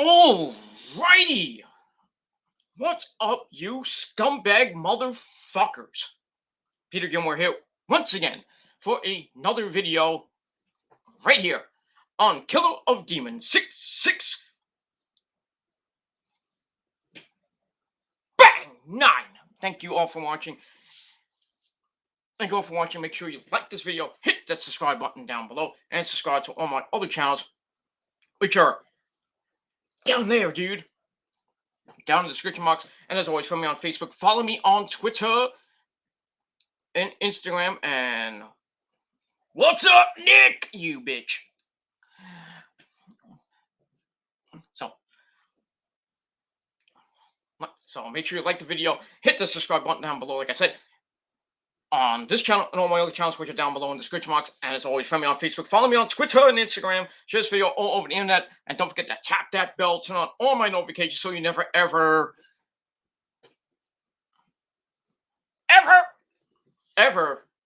Alrighty, what's up, you scumbag motherfuckers? Peter Gilmore here once again for another video right here on Killer of Demons 66 Bang 9. Thank you all for watching. Thank you all for watching. Make sure you like this video, hit that subscribe button down below, and subscribe to all my other channels, which are down there, dude. Down in the description box. And as always, follow me on Facebook. Follow me on Twitter and Instagram. And what's up, Nick? You bitch. So make sure you like the video. Hit the subscribe button down below, like I said, on this channel and all my other channels, which are down below in the description box. And as always, follow me on Facebook. Follow me on Twitter and Instagram. Share this video all over the internet. And don't forget to tap that bell. Turn on all my notifications so you never, ever,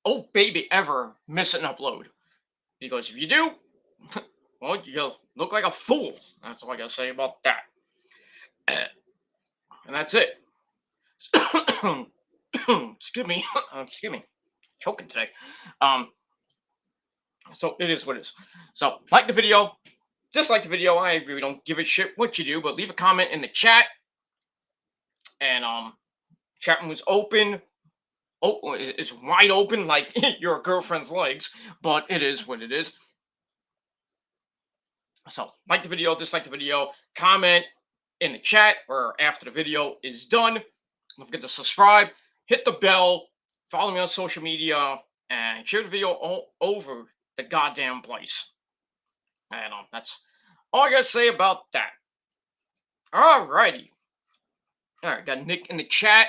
oh baby, ever miss an upload. Because if you do, well, you'll look like a fool. That's all I gotta say about that. And that's it. Excuse me. Choking today. So it is what it is. So like the video, dislike the video. I really don't give a shit what you do, but leave a comment in the chat. And chat room is open. Oh, it's wide open like your girlfriend's legs, but it is what it is. So like the video, dislike the video, comment in the chat or after the video is done. Don't forget to subscribe, hit the bell, follow me on social media, and share the video all over the goddamn place. And that's all I gotta say about that. Alrighty. Alright, got Nick in the chat.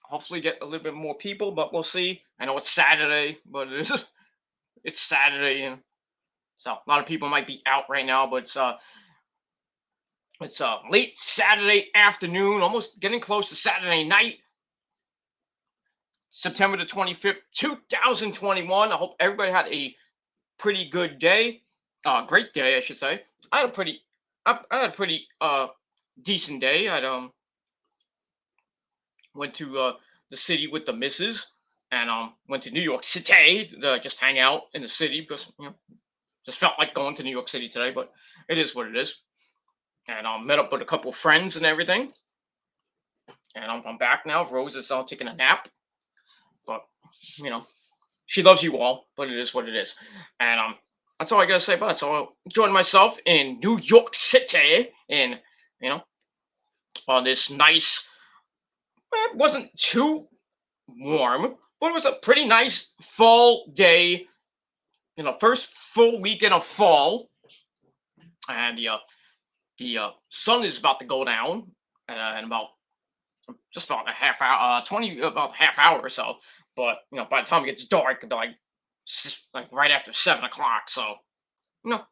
Hopefully get a little bit more people, but we'll see. I know it's Saturday, but it's Saturday, and so a lot of people might be out right now, but it's late Saturday afternoon, almost getting close to Saturday night. September the 25th, 2021. I hope everybody had a pretty good day. Great day, I should say. I had a pretty decent day. I went to the city with the missus, and went to New York City to just hang out in the city because just felt like going to New York City today, but it is what it is. And met up with a couple friends and everything. And I'm back now. Rose is taking a nap, but she loves you all, but it is what it is. And that's all I gotta say about it. So I enjoyed myself in New York City, in on this nice. It wasn't too warm, but it was a pretty nice fall day. First full weekend of fall, and the sun is about to go down in about a half hour, about half hour or so. But by the time it gets dark, it'll be like right after 7 o'clock. So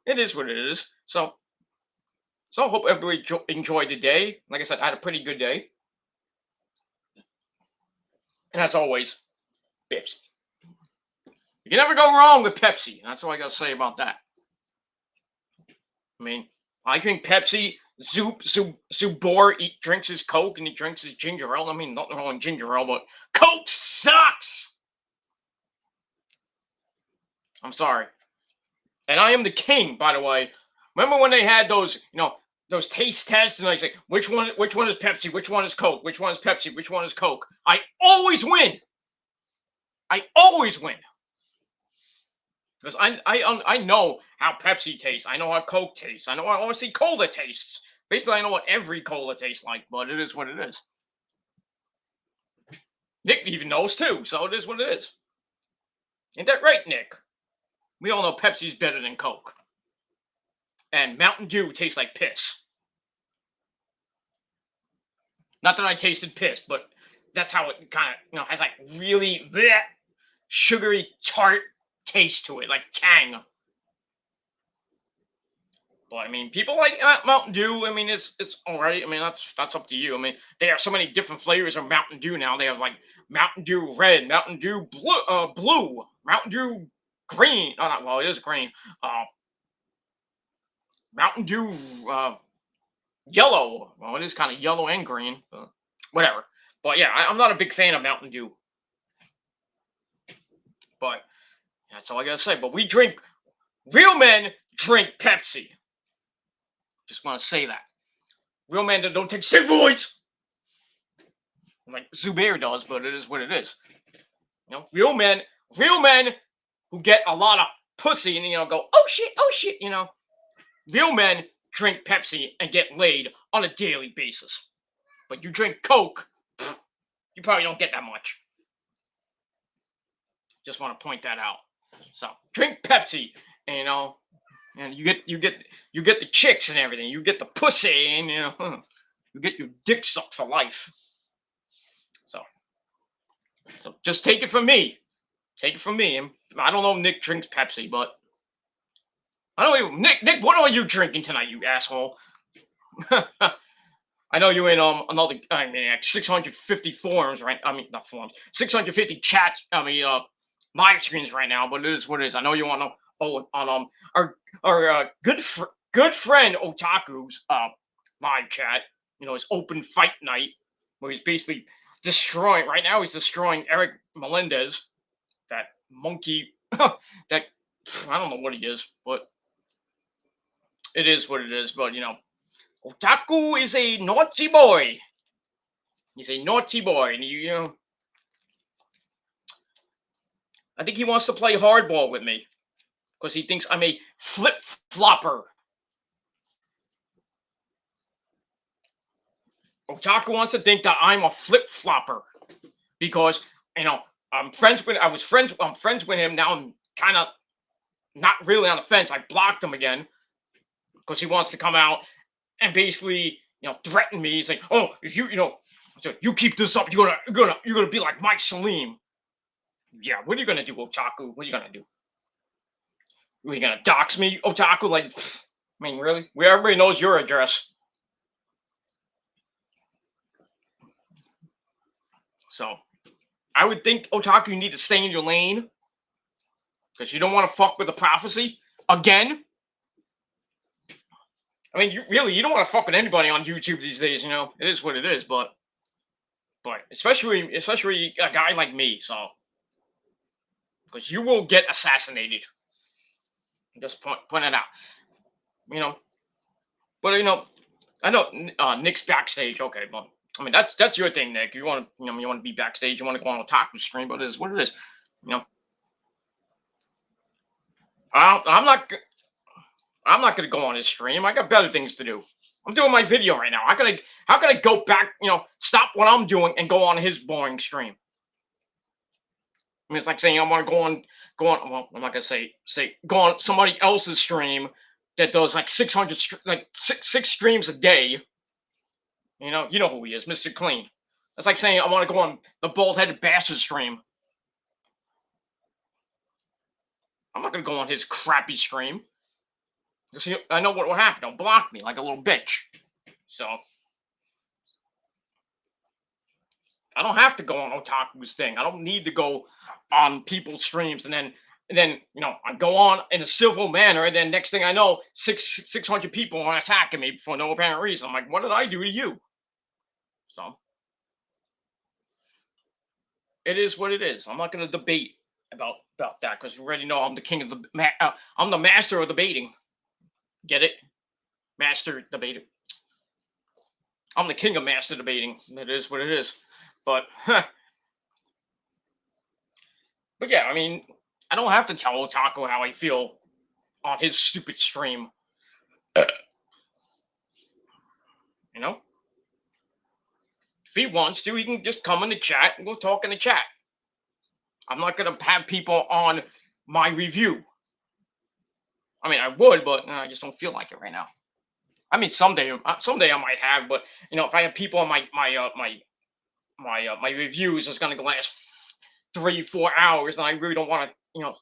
it is what it is. So I hope everybody enjoyed the day. Like I said, I had a pretty good day. And as always, Pepsi. You can never go wrong with Pepsi. That's all I gotta say about that. I mean, I drink Pepsi. Zubor drinks his Coke and he drinks his ginger ale. I mean, nothing wrong with ginger ale, but Coke sucks. I'm sorry. And I am the king, by the way. Remember when they had those, those taste tests, and they say which one is Pepsi, which one is Coke, which one is Pepsi, which one is Coke? I always win. Because I know how Pepsi tastes. I know how Coke tastes. I know how honestly cola tastes. Basically, I know what every cola tastes like, but it is what it is. Nick even knows too, so it is what it is. Ain't that right, Nick? We all know Pepsi's better than Coke. And Mountain Dew tastes like piss. Not that I tasted piss, but that's how it kind of, has like really bleh, sugary, tart taste to it, like tang. But I mean, people like Mountain Dew. I mean, it's all right. I mean, that's up to you. I mean, they have so many different flavors of Mountain Dew now. They have like Mountain Dew Red, Mountain Dew Blue, Mountain Dew Green. Oh, not, well, it is green. Mountain Dew Yellow. Well, it is kind of yellow and green, but whatever. But yeah, I'm not a big fan of Mountain Dew. But that's all I gotta say. But real men drink Pepsi. Just want to say that. Real men that don't take steroids. Like Zubair does, but it is what it is. You know, real men who get a lot of pussy and go, oh shit, real men drink Pepsi and get laid on a daily basis. But you drink Coke, you probably don't get that much. Just want to point that out. So drink Pepsi, and and you get the chicks and everything. You get the pussy, and you get your dick sucked for life. So just take it from me. Take it from me. And I don't know if Nick drinks Pepsi, but I don't even Nick. What are you drinking tonight, you asshole? I know you're in another 650 forums, right? I mean, not forums, 650 chats. I mean, live screens right now. But it is what it is. I know you want to on our good friend Otaku's live chat. His open fight night where he's basically destroying. Right now, he's destroying Eric Melendez, that monkey. That I don't know what he is, but it is what it is. But Otaku is a naughty boy. He's a naughty boy, and I think he wants to play hardball with me because he thinks I'm a flip flopper. Otaku wants to think that I'm a flip flopper because I'm friends with him now. I'm kind of not really on the fence. I blocked him again because he wants to come out and basically threaten me. He's like, oh, if you keep this up, you're gonna be like Mike Salim. Yeah, what are you gonna do, Otaku? What are you gonna do? Are you gonna dox me, Otaku? Like, I mean, really? Everybody knows your address. So, I would think, Otaku, you need to stay in your lane because you don't want to fuck with the prophecy again. I mean, you don't want to fuck with anybody on YouTube these days. It is what it is. But especially a guy like me, so because you will get assassinated. Just point it out. But I know Nick's backstage. Okay, but I mean that's your thing, Nick. You want to be backstage. You want to go on a Otaku stream, but it is what it is. I'm not gonna go on his stream. I got better things to do. I'm doing my video right now. How can I go back? Stop what I'm doing and go on his boring stream? I mean, it's like saying I want to go on. Well, I'm not gonna say go on somebody else's stream that does like 600 six streams a day. You know who he is, Mr. Clean. That's like saying I want to go on the bald-headed bastard stream. I'm not gonna go on his crappy stream. Because I know what will happen. He'll block me like a little bitch. So I don't have to go on Otaku's thing. I don't need to go on people's streams and then I go on in a civil manner, and then next thing I know, 600 people are attacking me for no apparent reason. I'm like, what did I do to you? So it is what it is. I'm not going to debate about that because you already know I'm the king of I'm the master of debating. Get it? Master debater. I'm the king of master debating. It is what it is. But yeah, I mean, I don't have to tell Otaku how I feel on his stupid stream. If he wants to, he can just come in the chat and we'll talk in the chat. I'm not going to have people on my review. I mean, I would, but I just don't feel like it right now. I mean, someday I might have, but if I have people on my reviews, it's going to last 3-4 hours, and I really don't want to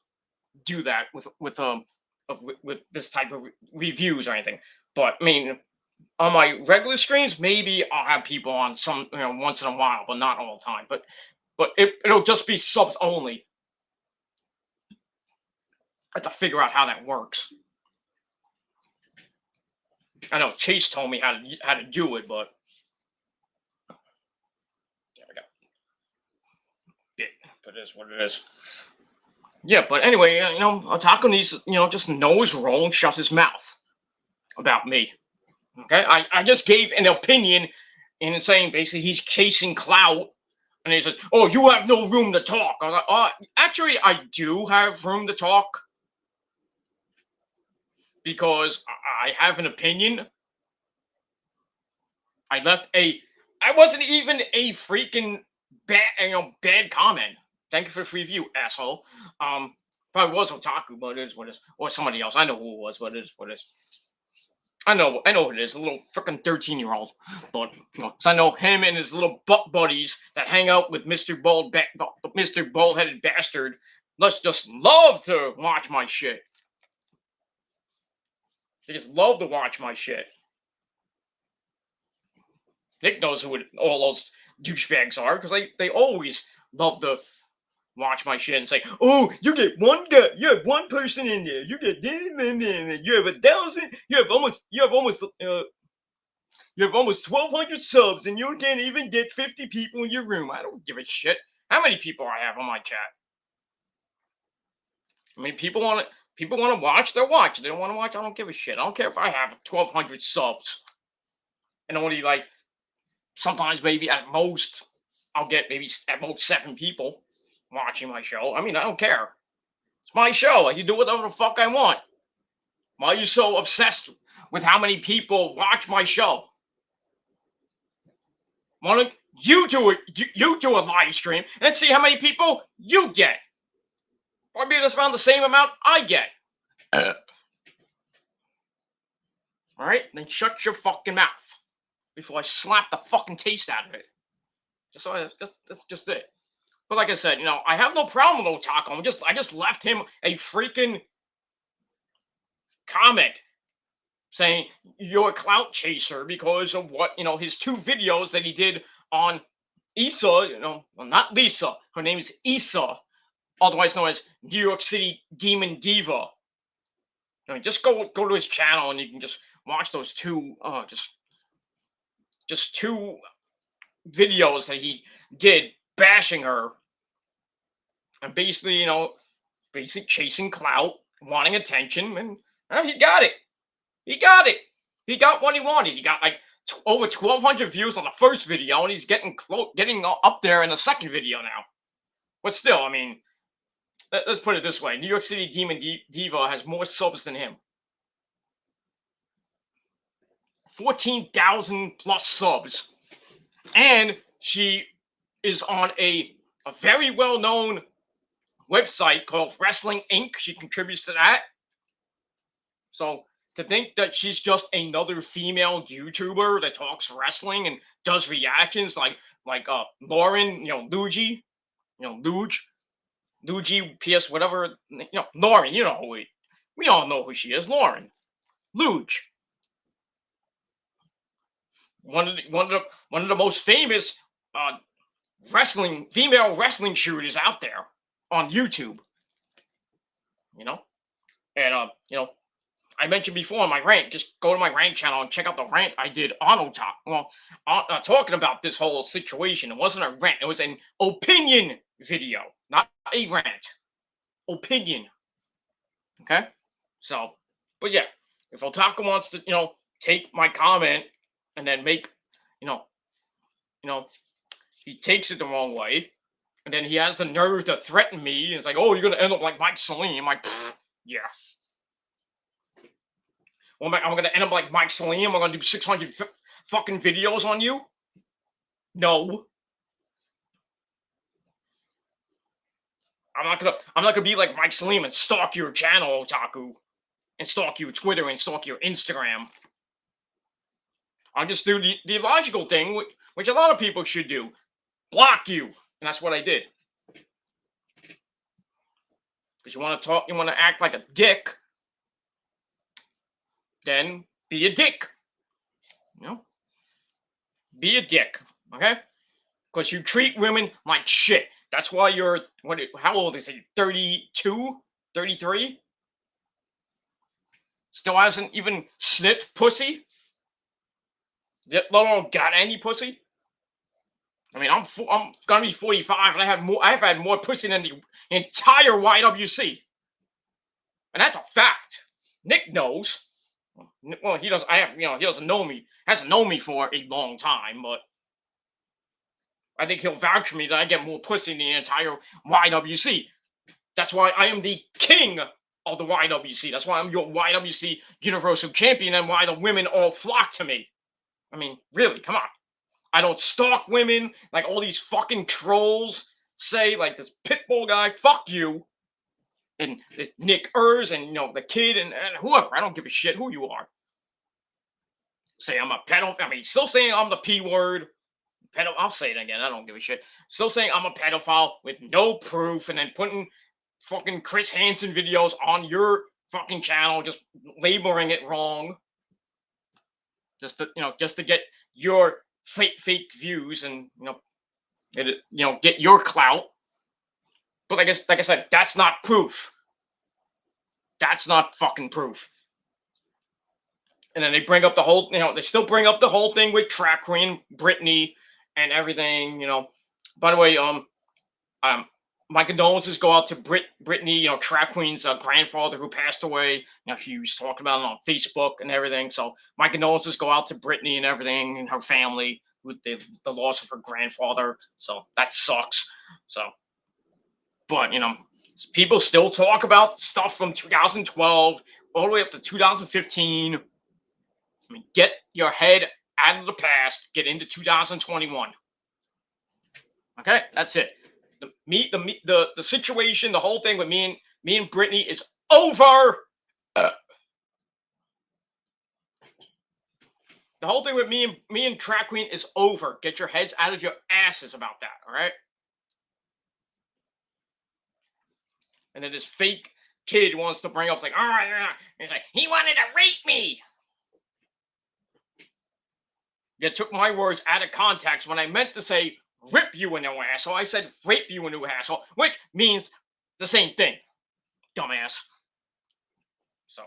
do that with this type of reviews or anything. But I mean, on my regular streams, maybe I'll have people on some once in a while, but not all the time. But it'll just be subs only. I have to figure out how that works. I know Chase told me how to do it, but there we go. Bit, but it is what it is. Yeah, but anyway, Otaku needs just knows roll and shut his mouth about me. Okay, I just gave an opinion in saying basically he's chasing clout, and he says, "Oh, you have no room to talk." I was like, actually, I do have room to talk because I have an opinion. I wasn't even a freaking bad comment. Thank you for the free view, asshole. Probably was Otaku, but it is what it is, or somebody else. I know who it was, but it is what it is. I know who it is, a little freaking 13-year-old. But cause I know him and his little butt buddies that hang out with Mr. Mr. Bald-headed bastard. Let's just love to watch my shit. They just love to watch my shit. Nick knows who all those douchebags are because they always love to watch my shit and say, "Oh, you get one guy, you have one person in there, you get this, you have 1,000, you have almost 1,200 subs, and you can't even get 50 people in your room." I don't give a shit how many people I have on my chat. I mean, people want to watch, they'll watch. They don't want to watch, I don't give a shit. I don't care if I have 1,200 subs and only sometimes maybe at most I'll get maybe at most 7 people watching my show. I mean, I don't care. It's my show. I can do whatever the fuck I want. Why are you so obsessed with how many people watch my show? Why don't you do it? You do a live stream and see how many people you get. Probably just around the same amount I get. All right, then shut your fucking mouth before I slap the fucking taste out of it. That's just it. But like I said, I have no problem with Otaku. I just left him a freaking comment saying you're a clout chaser because of what his 2 videos that he did on Issa. Well, not Lisa. Her name is Issa, otherwise known as New York City Demon Diva. Just go to his channel and you can just watch those 2 just 2 videos that he did bashing her and basically chasing clout, wanting attention, and he got it. He got it. He got what he wanted. He got over 1,200 views on the first video, and he's getting up there in the second video now. But still, I mean, let's put it this way: New York City Demon Diva has more subs than him. 14,000 plus subs, and she is on a very well-known website called Wrestling Inc. She contributes to that. So to think that she's just another female YouTuber that talks wrestling and does reactions like Lauren, Luigi, Luigi, PS, whatever, Lauren, we all know who she is, Lauren, Luge. One of the most famous female wrestling shooters out there on YouTube. And I mentioned before on my rant, just go to my rant channel and check out the rant I did on Otaku. Well, talking about this whole situation. It wasn't a rant, it was an opinion video, not a rant. Opinion. Okay? So, but yeah, if Otaku wants to, take my comment and then make, he takes it the wrong way, and then he has the nerve to threaten me, and it's like, "Oh, you're gonna end up like Mike Salim." I'm like, yeah. Well, I'm gonna end up like Mike Salim. I'm gonna do 600 fucking videos on you. No, I'm not gonna be like Mike Salim and stalk your channel, Otaku, and stalk your Twitter and stalk your Instagram. I'll just do the logical thing, which a lot of people should do: block you, and that's what I did. Because you want to talk, you want to act like a dick, then be a dick. Be a dick, okay? Because you treat women like shit. That's why you're, how old is he? 32? 33? Still hasn't even sniffed pussy? Let alone got any pussy. I mean, I'm gonna be 45, and I've had more pussy than the entire YWC, and that's a fact. Nick knows. Well, he doesn't. He doesn't know me. Hasn't known me for a long time, but I think he'll vouch for me that I get more pussy than the entire YWC. That's why I am the king of the YWC. That's why I'm your YWC Universal Champion, and why the women all flock to me. I mean, really, come on. I don't stalk women like all these fucking trolls say, like this Pitbull guy, fuck you. And this Nick Ers and, the kid and whoever. I don't give a shit who you are. Say I'm a pedophile. I mean, still saying I'm the P word. I'll say it again. I don't give a shit. Still saying I'm a pedophile with no proof, and then putting fucking Chris Hansen videos on your fucking channel, just labeling it wrong. Just to get your fake views and get your clout. But like I said, that's not proof. That's not fucking proof. And then they bring up the whole, they still bring up the whole thing with Trap Queen, Brittany, and everything. By the way, my condolences go out to Brittany, Trap Queen's grandfather who passed away. She was talking about it on Facebook and everything. So my condolences go out to Brittany and everything, and her family with the loss of her grandfather. So that sucks. So, but people still talk about stuff from 2012 all the way up to 2015. I mean, get your head out of the past, get into 2021. Okay, that's it. The situation, the whole thing with me and Brittany is over. The whole thing with me and Trap Queen is over. Get your heads out of your asses about that, all right? And then this fake kid wants to bring up, like, oh, yeah. He's like, he wanted to rape me. You took my words out of context when I meant to say rip you a new asshole. I said rape you a new asshole, which means the same thing, dumbass. So,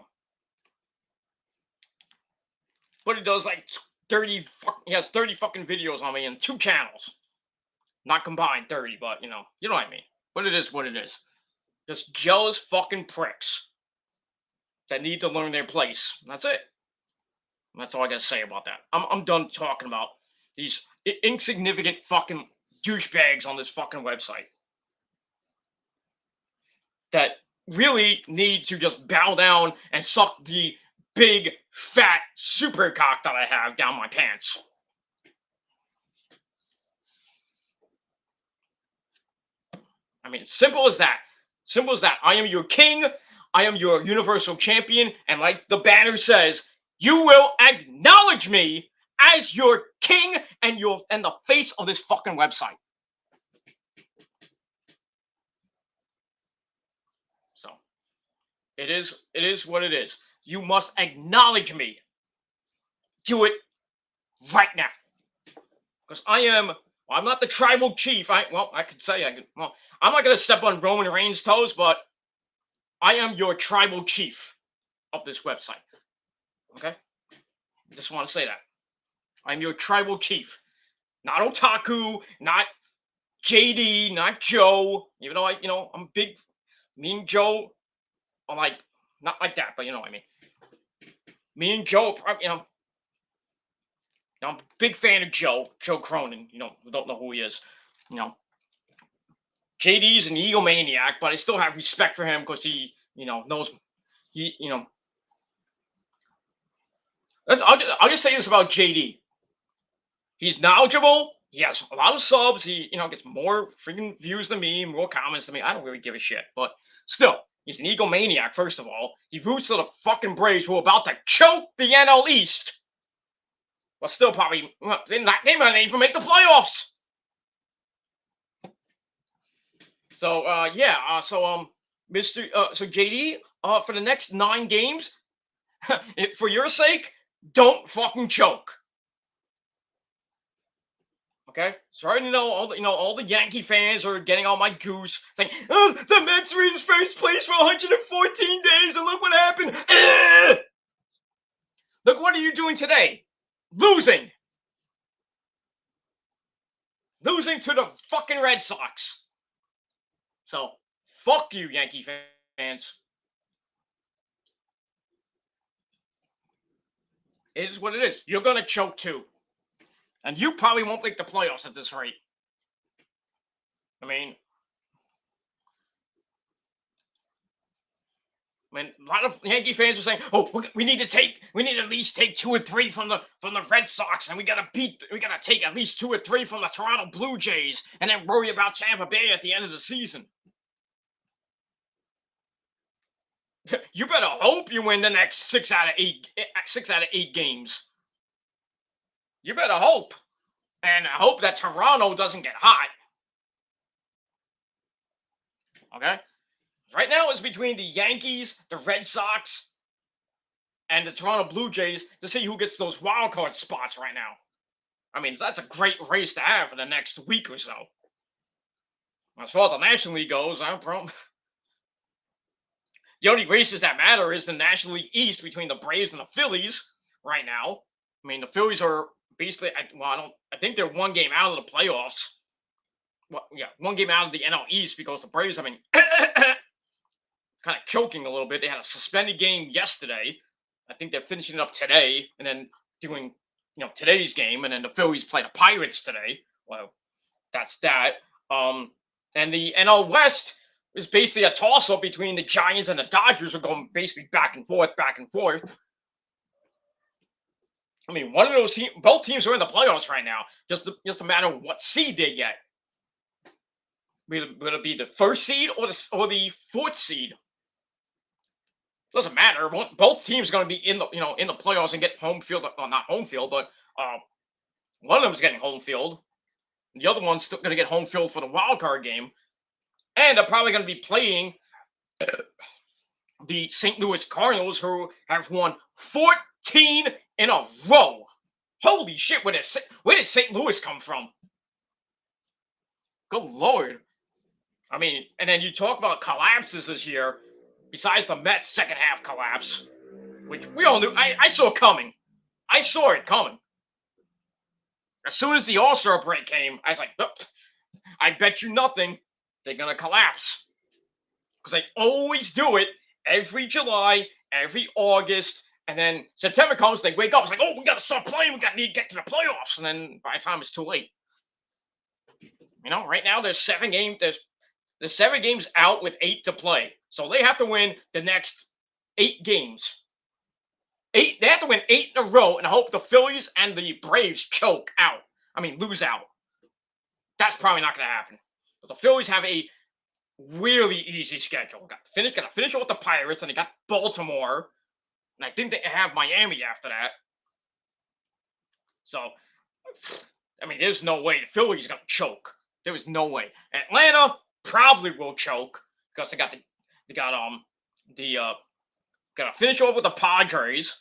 but he does like 30. He has 30 fucking videos on me and 2 channels, not combined 30, but you know what I mean. But it is what it is. Just jealous fucking pricks that need to learn their place. That's it. That's all I gotta say about that. I'm done talking about these insignificant fucking douchebags on this fucking website that really need to just bow down and suck the big, fat super cock that I have down my pants. I mean, simple as that. Simple as that. I am your king. I am your universal champion. And like the banner says, you will acknowledge me as your king and the face of this fucking website. So it is what it is. You must acknowledge me. Do it right now. Because I'm not the tribal chief. I'm not going to step on Roman Reigns' toes, but I am your tribal chief of this website. Okay? I just want to say that. I'm your tribal chief. Not Otaku, not JD, not Joe. Even though I'm big. Me and Joe are like, not like that, but you know what I mean. Me and Joe, I'm a big fan of Joe Cronin, who don't know who he is. JD's an egomaniac, but I still have respect for him because he, knows, I'll just say this about JD. He's knowledgeable. He has a lot of subs. He, gets more freaking views than me, more comments than me. I don't really give a shit, but still, he's an egomaniac, first of all. He roots for the fucking Braves, who are about to choke the NL East. Well, still probably, they might even make the playoffs. So, so JD, for the next 9 games, for your sake, don't fucking choke. Okay, sorry to know all the Yankee fans are getting all my goose, saying, "Oh, the Mets were in first place for 114 days, and look what happened." Look, what are you doing today? Losing. losing to the fucking Red Sox. So, fuck you, Yankee fans. It is what it is. You're going to choke too. And you probably won't make the playoffs at this rate. I mean, a lot of Yankee fans are saying, "Oh, we need to at least take 2 or 3 from the Red Sox, and we gotta take at least 2 or 3 from the Toronto Blue Jays, and then worry about Tampa Bay at the end of the season." You better hope you win the next 6 out of 8 games. You better hope, and I hope that Toronto doesn't get hot. Okay. Right now, it's between the Yankees, the Red Sox, and the Toronto Blue Jays to see who gets those wild card spots right now. I mean, that's a great race to have for the next week or so. As far as the National League goes, the only races that matter is the National League East between the Braves and the Phillies right now. I mean, the Phillies are basically, I think they're 1 game out of the playoffs. Well, yeah, 1 game out of the NL East because the Braves have been kind of choking a little bit. They had a suspended game yesterday. I think they're finishing it up today and then doing, today's game. And then the Phillies play the Pirates today. Well, that's that. And the NL West is basically a toss-up between the Giants and the Dodgers are going basically back and forth. I mean, one of those teams, both teams are in the playoffs right now. Just a matter of what seed they get. Will it be the 1st seed or the 4th seed? Doesn't matter. Both teams are going to be in the playoffs and get home field. Well, not home field, but one of them is getting home field. The other one's still going to get home field for the wild card game, and they're probably going to be playing the St. Louis Cardinals, who have won 14 in a row. Holy shit! Where did St. Louis come from? Good Lord! I mean, and then you talk about collapses this year. Besides the Mets' second half collapse, which we all knew, I saw coming. I saw it coming. As soon as the All-Star break came, I was like, oh, I bet you nothing, they're going to collapse. Because they always do it every July, every August, and then September comes, they wake up, it's like, oh, we got to start playing, we need to get to the playoffs, and then by the time it's too late. Right now there's 7 games, there's 7 games out with 8 to play. So they have to win the next 8 games. They have to win 8 in a row and hope the Phillies and the Braves lose out. That's probably not going to happen. But the Phillies have a really easy schedule. Got to finish it with the Pirates, and they got Baltimore. And I think they have Miami after that. So, there's no way the Phillies are going to choke. There is no way. Atlanta probably will choke because they got to finish off with the Padres.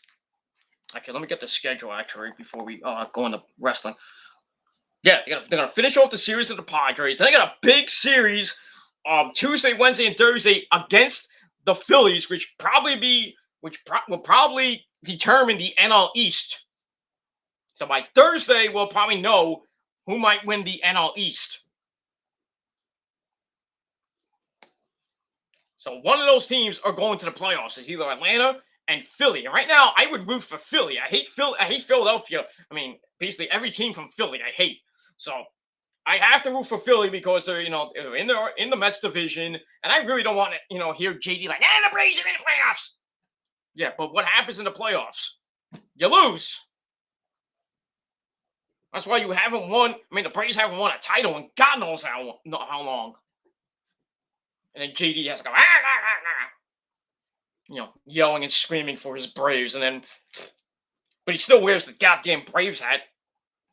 Actually, let me get the schedule before we go into wrestling. Yeah, they're gonna finish off the series with the Padres. Then they got a big series Tuesday, Wednesday, and Thursday against the Phillies, which will probably determine the NL East. So by Thursday, we'll probably know who might win the NL East. So one of those teams are going to the playoffs. It's either Atlanta and Philly. And right now, I would root for Philly. I hate Philadelphia. Basically every team from Philly I hate. So I have to root for Philly because they're in the Mets division, and I really don't want to hear JD like, the Braves are in the playoffs. Yeah, but what happens in the playoffs? You lose. That's why you haven't won. The Braves haven't won a title in God knows how long. And then JD has to go, yelling and screaming for his Braves, but he still wears the goddamn Braves hat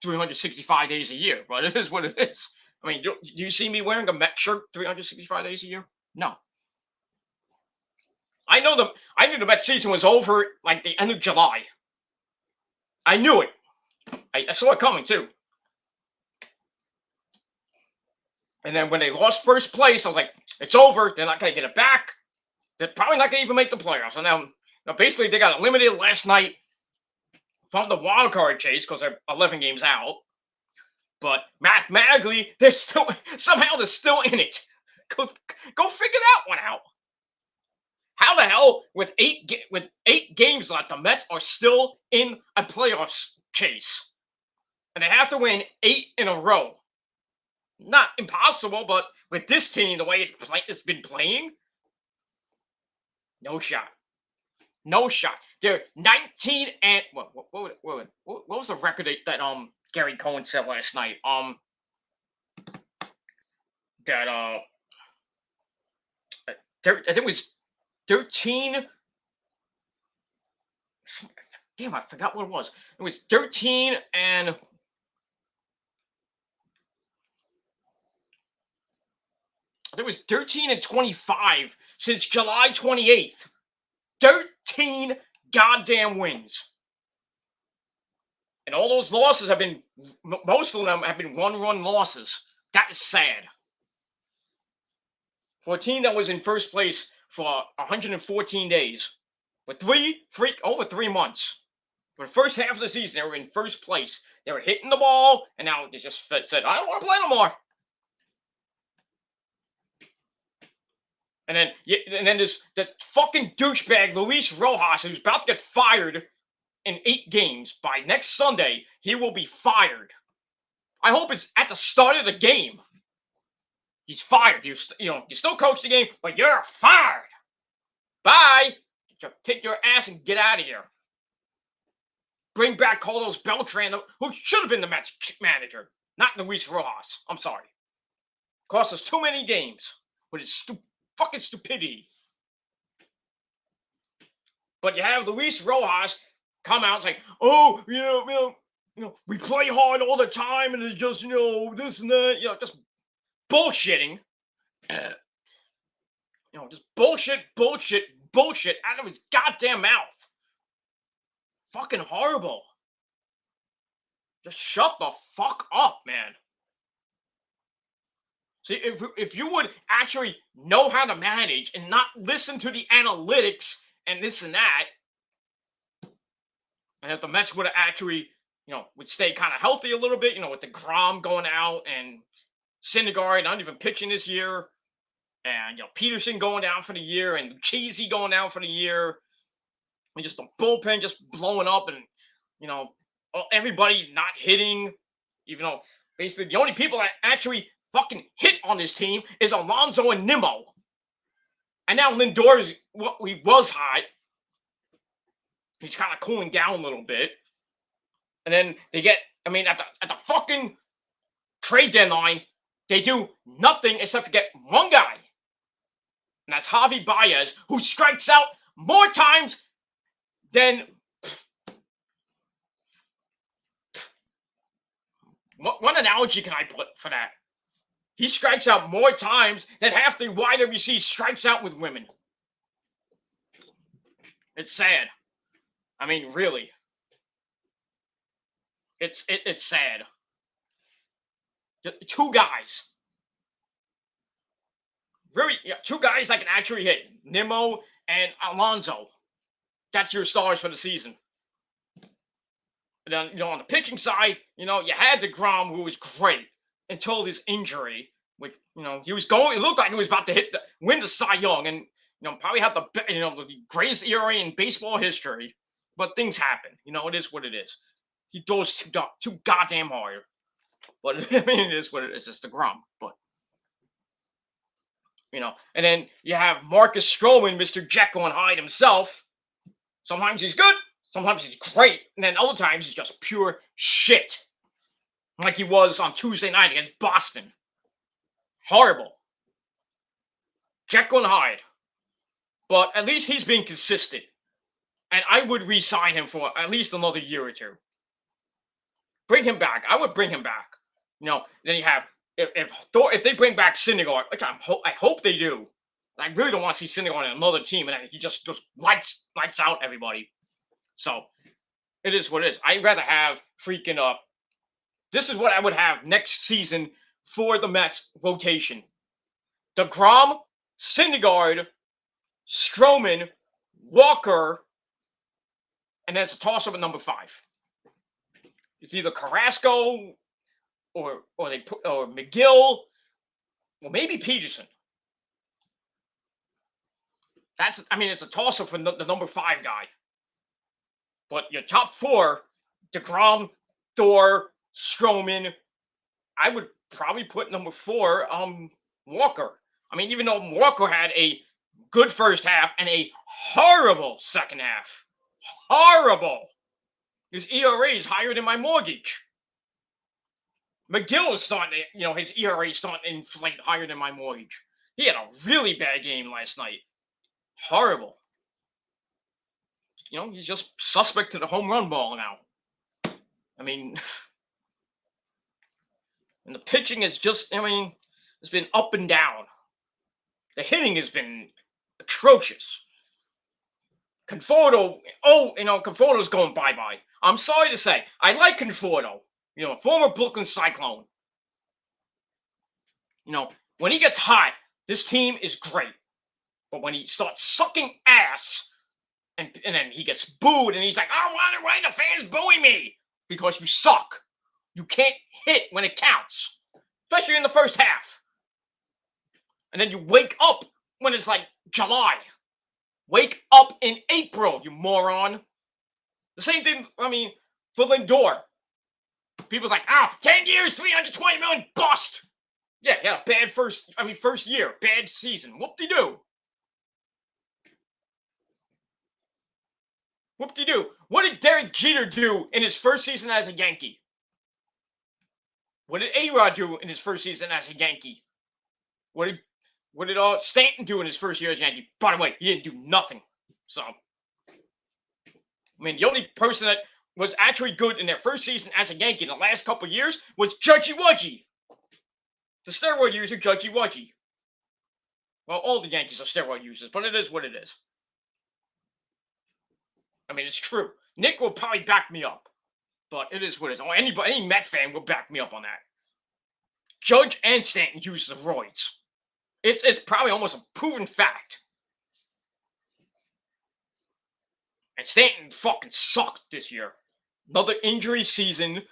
365 days a year. But it is what it is. Do you see me wearing a Met shirt 365 days a year? No. I knew the Met season was over like the end of July. I knew it. I saw it coming too. And then when they lost first place, I was like, it's over. They're not going to get it back. They're probably not going to even make the playoffs. And now basically, they got eliminated last night from the wild card chase because they're 11 games out. But mathematically, they're still in it. Go figure that one out. How the hell, with eight games left, the Mets are still in a playoffs chase, and they have to win 8 in a row. Not impossible, but with this team, the way it's been playing, no shot. No shot. They're 19 and what was the record that Gary Cohen said last night? That I think it was 13. Damn, I forgot what it was. It was 13 and I think it was 13 and 25 since July 28th. 13 goddamn wins. And all those losses have been, most of them have been one-run losses. That is sad. For a team that was in first place for 114 days, for over 3 months. For the first half of the season, they were in first place. They were hitting the ball, and now they just said, I don't want to play no more. And then the fucking douchebag Luis Rojas, who's about to get fired in 8 games by next Sunday, he will be fired. I hope it's at the start of the game. He's fired. You still coach the game, but you're fired. Bye. Take your ass and get out of here. Bring back Carlos Beltran, who should have been the Mets manager, not Luis Rojas. I'm sorry. Cost us too many games with his fucking stupidity. But you have Luis Rojas come out and say, "Oh, we play hard all the time, and it's just this and that, just bullshitting." Just bullshit out of his goddamn mouth. Fucking horrible. Just shut the fuck up, man. See, if you would actually know how to manage and not listen to the analytics and this and that, and if the Mets would have actually, would stay kind of healthy a little bit, with the Grom going out and Syndergaard not even pitching this year, and Peterson going down for the year, and Cheesy going down for the year, and just the bullpen just blowing up, and everybody not hitting, even though basically the only people that actually fucking hit on this team is Alonso and Nimmo. And now Lindor is he was hot. He's kind of cooling down a little bit. And then they get, at the fucking trade deadline, they do nothing except for get one guy. And that's Javi Baez, who strikes out more times than what analogy can I put for that? He strikes out more times than half the YWC strikes out with women. It's sad. Really. It's sad. 2 guys. Really, 2 guys that can actually hit. Nimmo and Alonso. That's your stars for the season. And then, on the pitching side, you had DeGrom, who was great until his injury. Which, he was going. It looked like he was about to win the Cy Young, and probably have the greatest ERA in baseball history. But things happen. It is what it is. He throws too goddamn hard. But it is what it is. It's DeGrom. But and then you have Marcus Stroman, Mr. Jekyll and Hyde himself. Sometimes he's good. Sometimes he's great. And then other times he's just pure shit. Like he was on Tuesday night against Boston. Horrible. Jekyll and Hyde. But at least he's being consistent. And I would re-sign him for at least another year or 2. Bring him back. I would bring him back. Then you have, if they bring back Syndergaard, which I hope they do. I really don't want to see Syndergaard on another team, and he just lights out everybody. So, it is what it is. I'd rather have freaking this is what I would have next season for the Mets rotation. DeGrom, Syndergaard, Stroman, Walker, and then it's a toss-up at number 5. It's either Carrasco, they put or McGill, or maybe Peterson. It's a toss-up for the number 5 guy. But your top 4, DeGrom, Thor, Stroman, I would probably put number 4, Walker. I mean, even though Walker had a good first half and a horrible second half. Horrible. His ERA is higher than my mortgage. McGill is starting to, his ERA is starting to inflate higher than my mortgage. He had a really bad game last night. Horrible. He's just suspect to the home run ball now. I mean, and the pitching is just, it's been up and down. The hitting has been atrocious. Conforto, Conforto's going bye-bye. I'm sorry to say, I like Conforto, former Brooklyn Cyclone. When he gets hot, this team is great. But when he starts sucking ass, and then he gets booed, and he's like, why the fans booing me? Because you suck. You can't hit when it counts, especially in the first half. And then you wake up when it's like July. Wake up in April, you moron. The same thing, for Lindor. People's like, 10 years, $320 million, bust. Yeah, bad first year, bad season. Whoop-de-doo. Whoop-de-doo. What did Derek Jeter do in his first season as a Yankee? What did A-Rod do in his first season as a Yankee? What did Stanton do in his first year as a Yankee? By the way, he didn't do nothing. So, the only person that was actually good in their first season as a Yankee in the last couple of years was Judgy Wudgy. The steroid user, Judgy Wudgy. Well, all the Yankees are steroid users, but it is what it is. It's true. Nick will probably back me up, but it is what it is. Any Met fan will back me up on that. Judge and Stanton use the roids. It's probably almost a proven fact. And Stanton fucking sucked this year. Another injury season.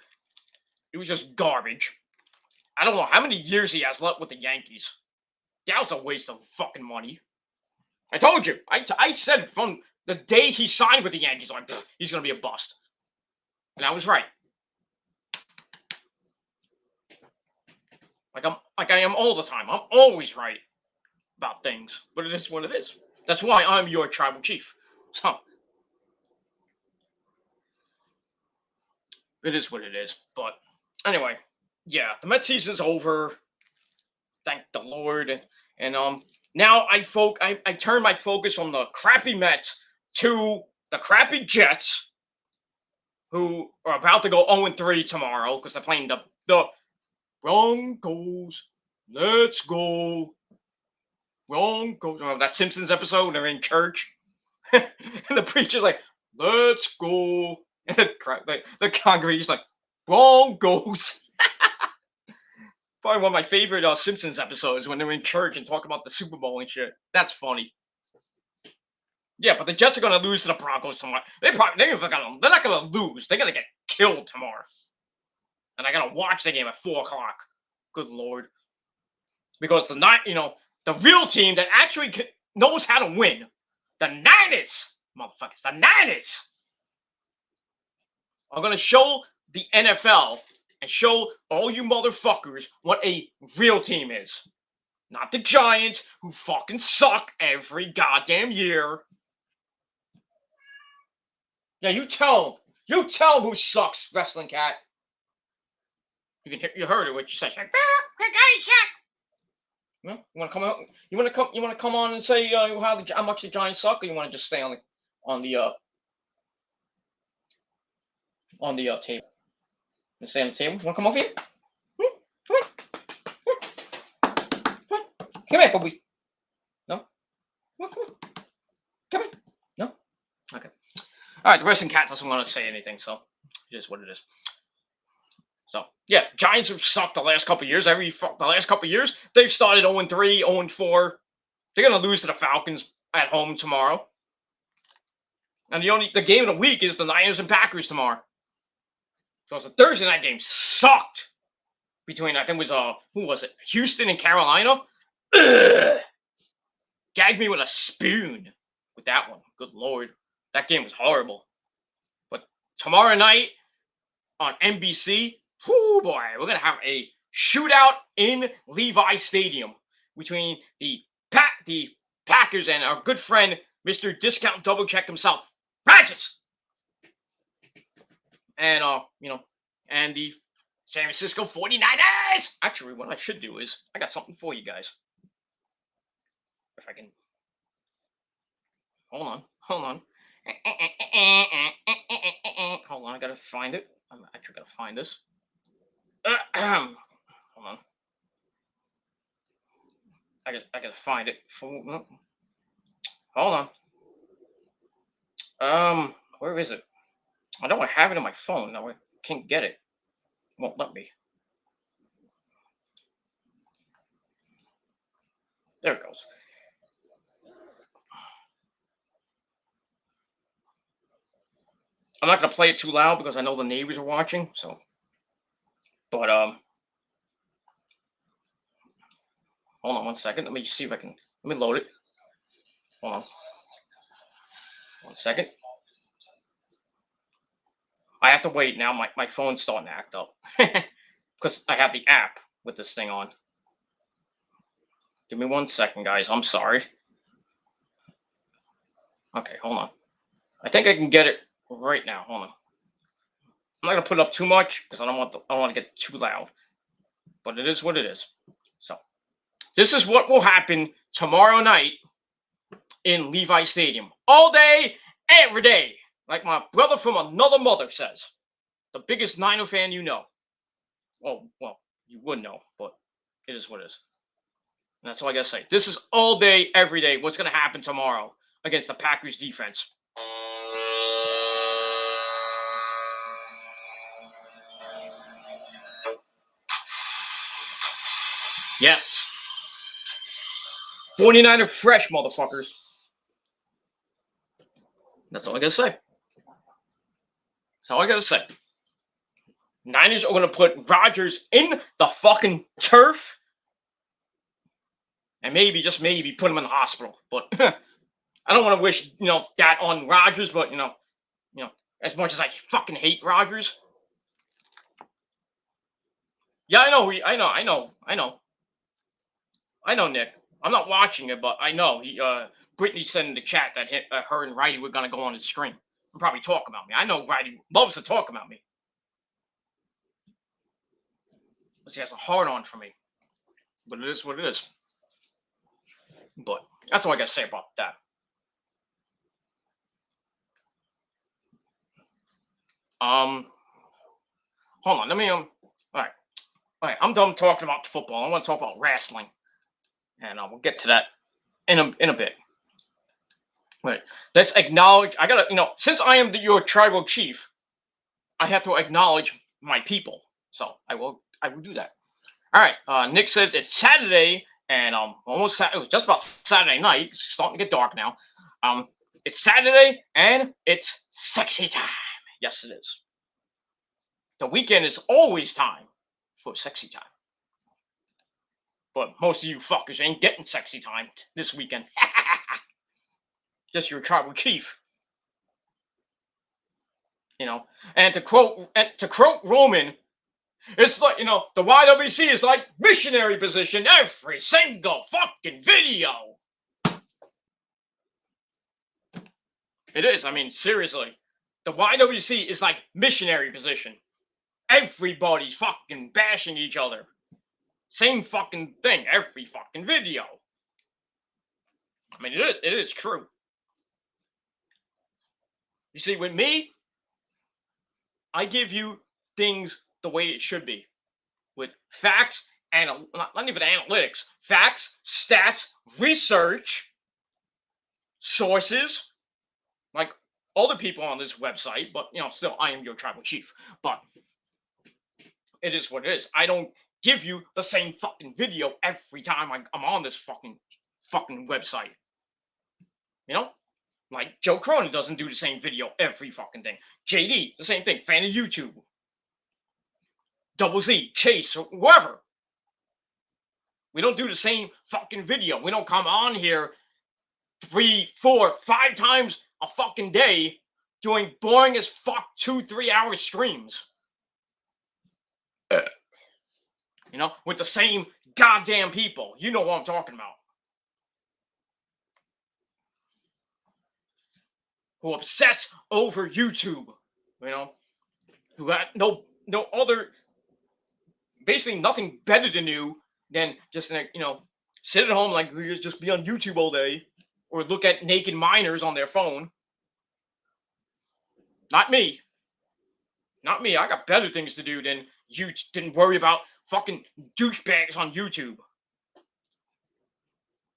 It was just garbage. I don't know how many years he has left with the Yankees. That was a waste of fucking money. I told you. I said from the day he signed with the Yankees, he's going to be a bust. And I was right. Like I am all the time. I'm always right about things. But it is what it is. That's why I'm your tribal chief. So, it is what it is. But anyway, yeah, the Mets season's over. Thank the Lord. And now I turn my focus from the crappy Mets to the crappy Jets, who are about to go 0-3 tomorrow because they're playing the Broncos. Let's go. Broncos. Remember that Simpsons episode? They're in church. And the preacher's like, let's go. And the congregation's like, Broncos. Probably one of my favorite Simpsons episodes when they're in church and talk about the Super Bowl and shit. That's funny. Yeah, but the Jets are going to lose to the Broncos tomorrow. They're not going to lose. They're going to get killed tomorrow. And I got to watch the game at 4 o'clock. Good Lord. Because the real team that actually knows how to win, the Niners, motherfuckers, the Niners are going to show the NFL and show all you motherfuckers what a real team is. Not the Giants, who fucking suck every goddamn year. Yeah, you tell them who sucks, Wrestling Cat. You heard it, what you said. She's like, well, you want to come out? You want to come on and say how much the Giants suck, or you want to just stay on the table? You stay on the table. You want to come over here? Come here, Bobby. No? Come on. Come here. No? Okay. All right, the Wrestling Cat doesn't want to say anything, so it is what it is. So, yeah, Giants have sucked the last couple of years. The last couple of years, they've started 0-3, 0-4. They're going to lose to the Falcons at home tomorrow. And the game of the week is the Niners and Packers tomorrow. So it's a Thursday night game. Sucked. between, I think it was who was it? Houston and Carolina. Ugh. Gagged me with a spoon with that one. Good lord, that game was horrible. But tomorrow night on NBC, whoo boy, we're gonna have a shootout in Levi Stadium between the Packers and our good friend Mr. Discount Double Check himself, Rampage, and and the San Francisco 49ers. Actually, what I should do is I got something for you guys. If I can, hold on. Hold on, I gotta find it. I'm actually gonna find this. Hold on. I gotta find it. Hold on. Where is it? I don't have it on my phone. No, I can't get it. Won't let me. There it goes. I'm not gonna play it too loud because I know the neighbors are watching. So, but hold on 1 second. Let me see if I can. Let me load it. Hold on. 1 second. I have to wait now. My phone's starting to act up because I have the app with this thing on. Give me 1 second, guys. I'm sorry. Okay, hold on. I think I can get it right now. Hold on. I'm not gonna put it up too much because I don't want to get too loud. But it is what it is. So this is what will happen tomorrow night in Levi Stadium. All day, every day. Like my brother from another mother says. The biggest Niner fan you know. Well, you would know, but it is what it is. And that's all I gotta say. This is all day, every day. What's gonna happen tomorrow against the Packers defense? Yes. 49er fresh, motherfuckers. That's all I gotta say. That's all I gotta say. Niners are gonna put Rodgers in the fucking turf. And maybe, just maybe, put him in the hospital. But I don't want to wish, that on Rodgers, but as much as I fucking hate Rodgers. Yeah, I know, Nick. I'm not watching it, but I know Brittany said in the chat that her and Righty were gonna go on his stream and probably talk about me. I know Righty loves to talk about me. He has a hard on for me. But it is what it is. But that's all I gotta say about that. Hold on, let me all right, I'm done talking about football. I want to talk about wrestling. And we'll get to that in a bit. Right. Let's acknowledge. I gotta, since I am your tribal chief, I have to acknowledge my people. So I will do that. All right. Nick says it's Saturday, and almost just about Saturday night. It's starting to get dark now. It's Saturday, and it's sexy time. Yes, it is. The weekend is always time for sexy time. But most of you fuckers ain't getting sexy time this weekend. Just your tribal chief. And to quote Roman, it's like, the YWC is like missionary position every single fucking video. It is. I mean, seriously. The YWC is like missionary position. Everybody's fucking bashing each other. Same fucking thing every fucking video. I mean, it is true. You see, with me, I give you things the way it should be. With facts, and not even analytics. Facts, stats, research, sources, like other people on this website, but, still, I am your tribal chief. But it is what it is. I don't give you the same fucking video every time I'm on this fucking website. Like Joe Cronin doesn't do the same video every fucking thing. JD, the same thing. Fan of YouTube. Double Z, Chase, or whoever. We don't do the same fucking video. We don't come on here 3, 4, 5 times a fucking day doing boring as fuck 2-3 hour streams. You know, with the same goddamn people. You know what I'm talking about. Who obsess over YouTube. You know, who got no other, basically nothing better to do than just, you know, sit at home like just be on YouTube all day or look at naked minors on their phone. Not me. Not me. I got better things to do than you didn't worry about fucking douchebags on YouTube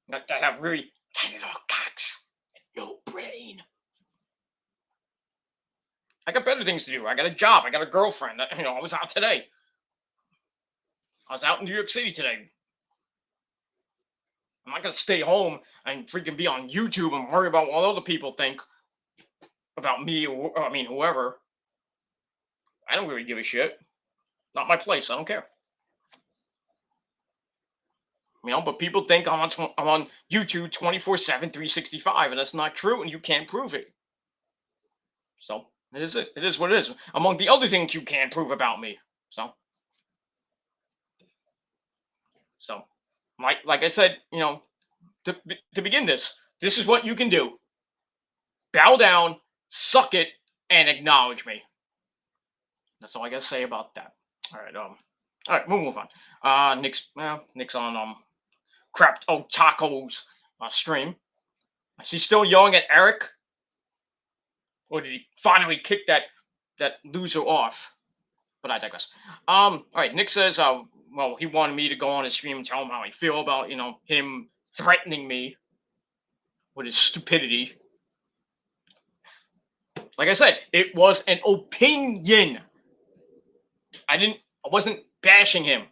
that have really tiny little cocks and no brain. I got better things to do. I got a job. I got a girlfriend. You know, I was out today. I was out in New York City today. I'm not gonna stay home and freaking be on YouTube and worry about what other people think about me, or I mean whoever. I don't really give a shit. Not my place. I don't care. You know, but people think I'm on YouTube 24/7, 365, and that's not true, and you can't prove it. So it is it. It is what it is. Among the other things you can't prove about me. So, like I said, you know, to begin this is what you can do. Bow down, suck it, and acknowledge me. That's all I gotta say about that. All right, we'll move on. Nick's on crap tacos stream. Is he still yelling at Eric, or did he finally kick that loser off? But I digress. All right, Nick says, well, he wanted me to go on his stream and tell him how I feel about, you know, him threatening me with his stupidity. Like I said, it was an opinion. I wasn't bashing him.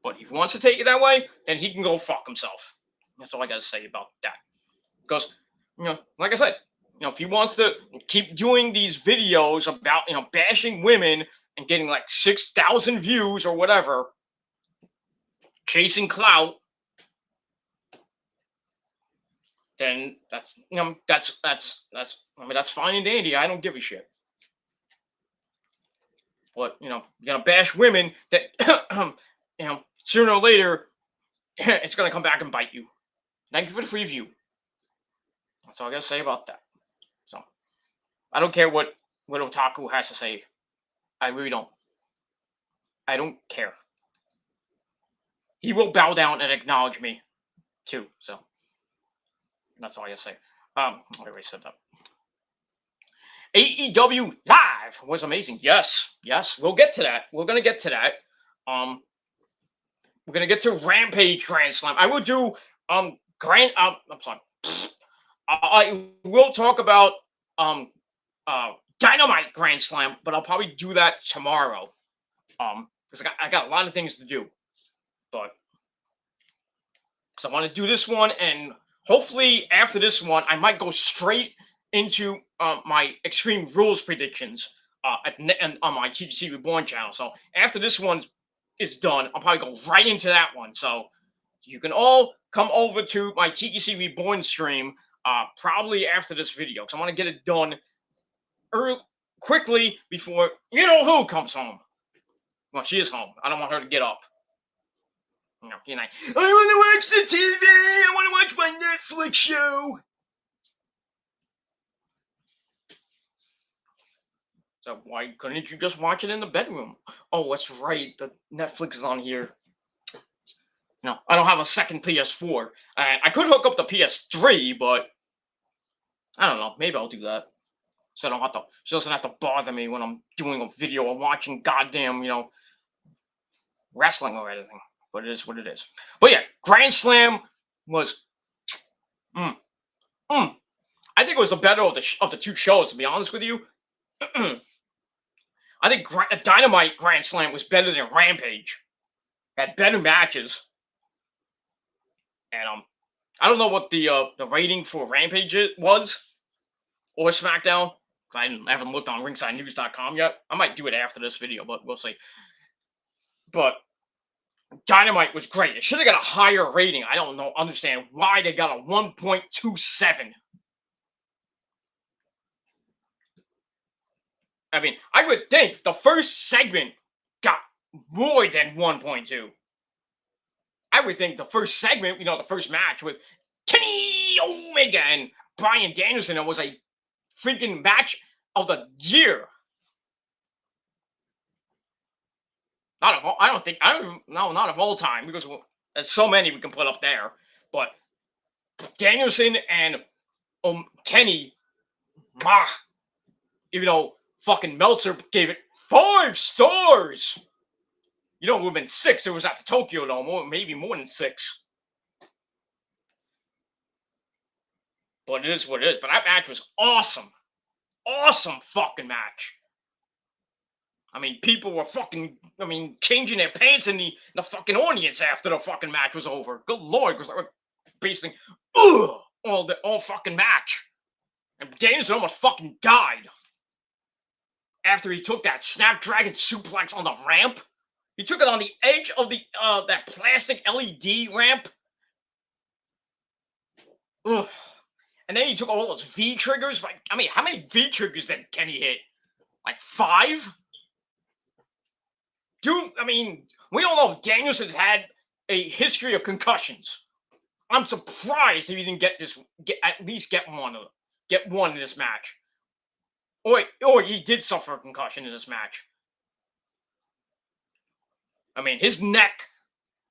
But if he wants to take it that way, then he can go fuck himself. That's all I gotta say about that. Because, you know, like I said, you know, if he wants to keep doing these videos about, you know, bashing women and getting like 6,000 views or whatever, chasing clout, then that's, you know, that's I mean, that's fine and dandy. I don't give a shit. But, you know, you're gonna bash women that you know, sooner or later it's gonna come back and bite you. Thank you for the free view. That's all I gotta say about that. So I don't care what Otaku has to say. I really don't. I don't care. He will bow down and acknowledge me too. So that's all I gotta say. I already said that. AEW Live was amazing. Yes, we'll get to that. We're gonna get to that. We're gonna get to Rampage GrandSlam. I will do I'm sorry. I will talk about Dynamite GrandSlam, but I'll probably do that tomorrow. Because I got a lot of things to do, but because I want to do this one, and hopefully after this one, I might go straight into my Extreme Rules predictions on my TGC Reborn channel. So after this one is done, I'll probably go right into that one. So you can all come over to my TGC Reborn stream probably after this video, because I want to get it done quickly before you know who comes home. Well, she is home. I don't want her to get up. You know, I want to watch the TV. I want to watch my Netflix show. So why couldn't you just watch it in the bedroom? Oh, that's right. The Netflix is on here. No, I don't have a second PS4. I could hook up the PS3, but I don't know. Maybe I'll do that. So she doesn't have to bother me when I'm doing a video or watching goddamn, you know, wrestling or anything. But it is what it is. But yeah, GrandSlam was I think it was the better of the two shows, to be honest with you. I think Dynamite GrandSlam was better than Rampage. Had better matches. And I don't know what the rating for Rampage was, or Smackdown. I haven't looked on ringsidenews.com yet. I might do it after this video, but we'll see. But Dynamite was great. It should have got a higher rating. I don't understand why they got a 1.27. I mean, I would think the first segment got more than 1.2. I would think the first segment, the first match with Kenny Omega and Bryan Danielson, it was a freaking match of the year. Not of all time, because there's so many we can put up there. But Danielson and Kenny, even though fucking Meltzer gave it 5 stars. It would have been 6. It was at the Tokyo Dome, maybe more than 6. But it is what it is. But that match was awesome. Awesome fucking match. I mean, people were changing their pants in the fucking audience after the fucking match was over. Good Lord, because they were basically, all fucking match. And Danielson almost fucking died after he took that Snapdragon suplex on the ramp. He took it on the edge of the that plastic LED ramp. Ugh. And then he took all those V triggers. How many V triggers did Kenny hit? 5? Dude, we all know Danielson had a history of concussions. I'm surprised if he didn't at least get one in this match. Or he did suffer a concussion in this match. His neck,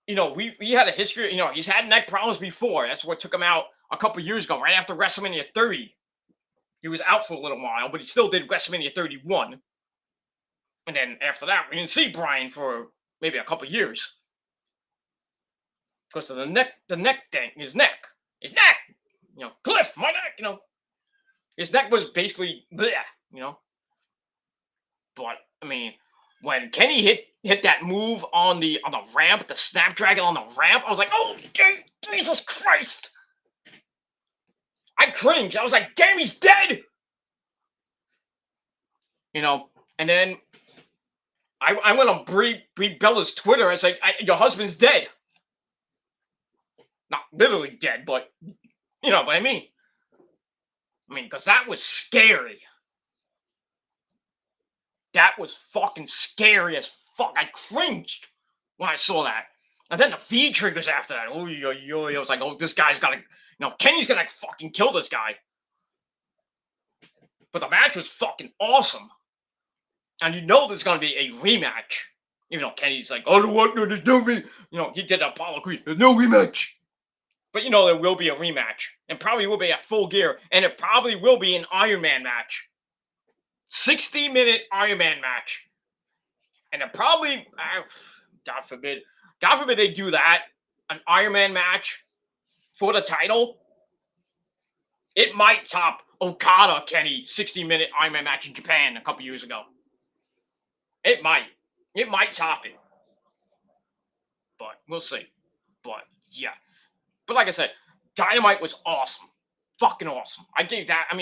we had a history, he's had neck problems before. That's what took him out a couple years ago, right after WrestleMania 30. He was out for a little while, but he still did WrestleMania 31. And then after that, we didn't see Bryan for maybe a couple years. Because of the neck thing, his neck. Cliff, my neck, his neck was basically bleh, But, when Kenny hit that move on the ramp, the Snapdragon on the ramp, I was like, oh, Jesus Christ! I cringed. I was like, damn, he's dead! And then I went on Brie Bella's Twitter. I was like, your husband's dead. Not literally dead, but you know what I mean. Because that was scary. That was fucking scary as fuck. I cringed when I saw that. And then the V triggers after that. I was like, oh, this guy's gotta, Kenny's gonna fucking kill this guy. But the match was fucking awesome. And there's gonna be a rematch. Even though Kenny's like, oh, no, there's no rematch. He did Apollo Creed. There's no rematch. But there will be a rematch. And probably will be at Full Gear. And it probably will be an Iron Man match. 60-minute Iron Man match. And it probably, God forbid they do that, an Iron Man match for the title. It might top Okada Kenny 60-minute Iron Man match in Japan a couple years ago. It might top it. But we'll see. But yeah. But like I said, Dynamite was awesome. Fucking awesome. I gave that, I'll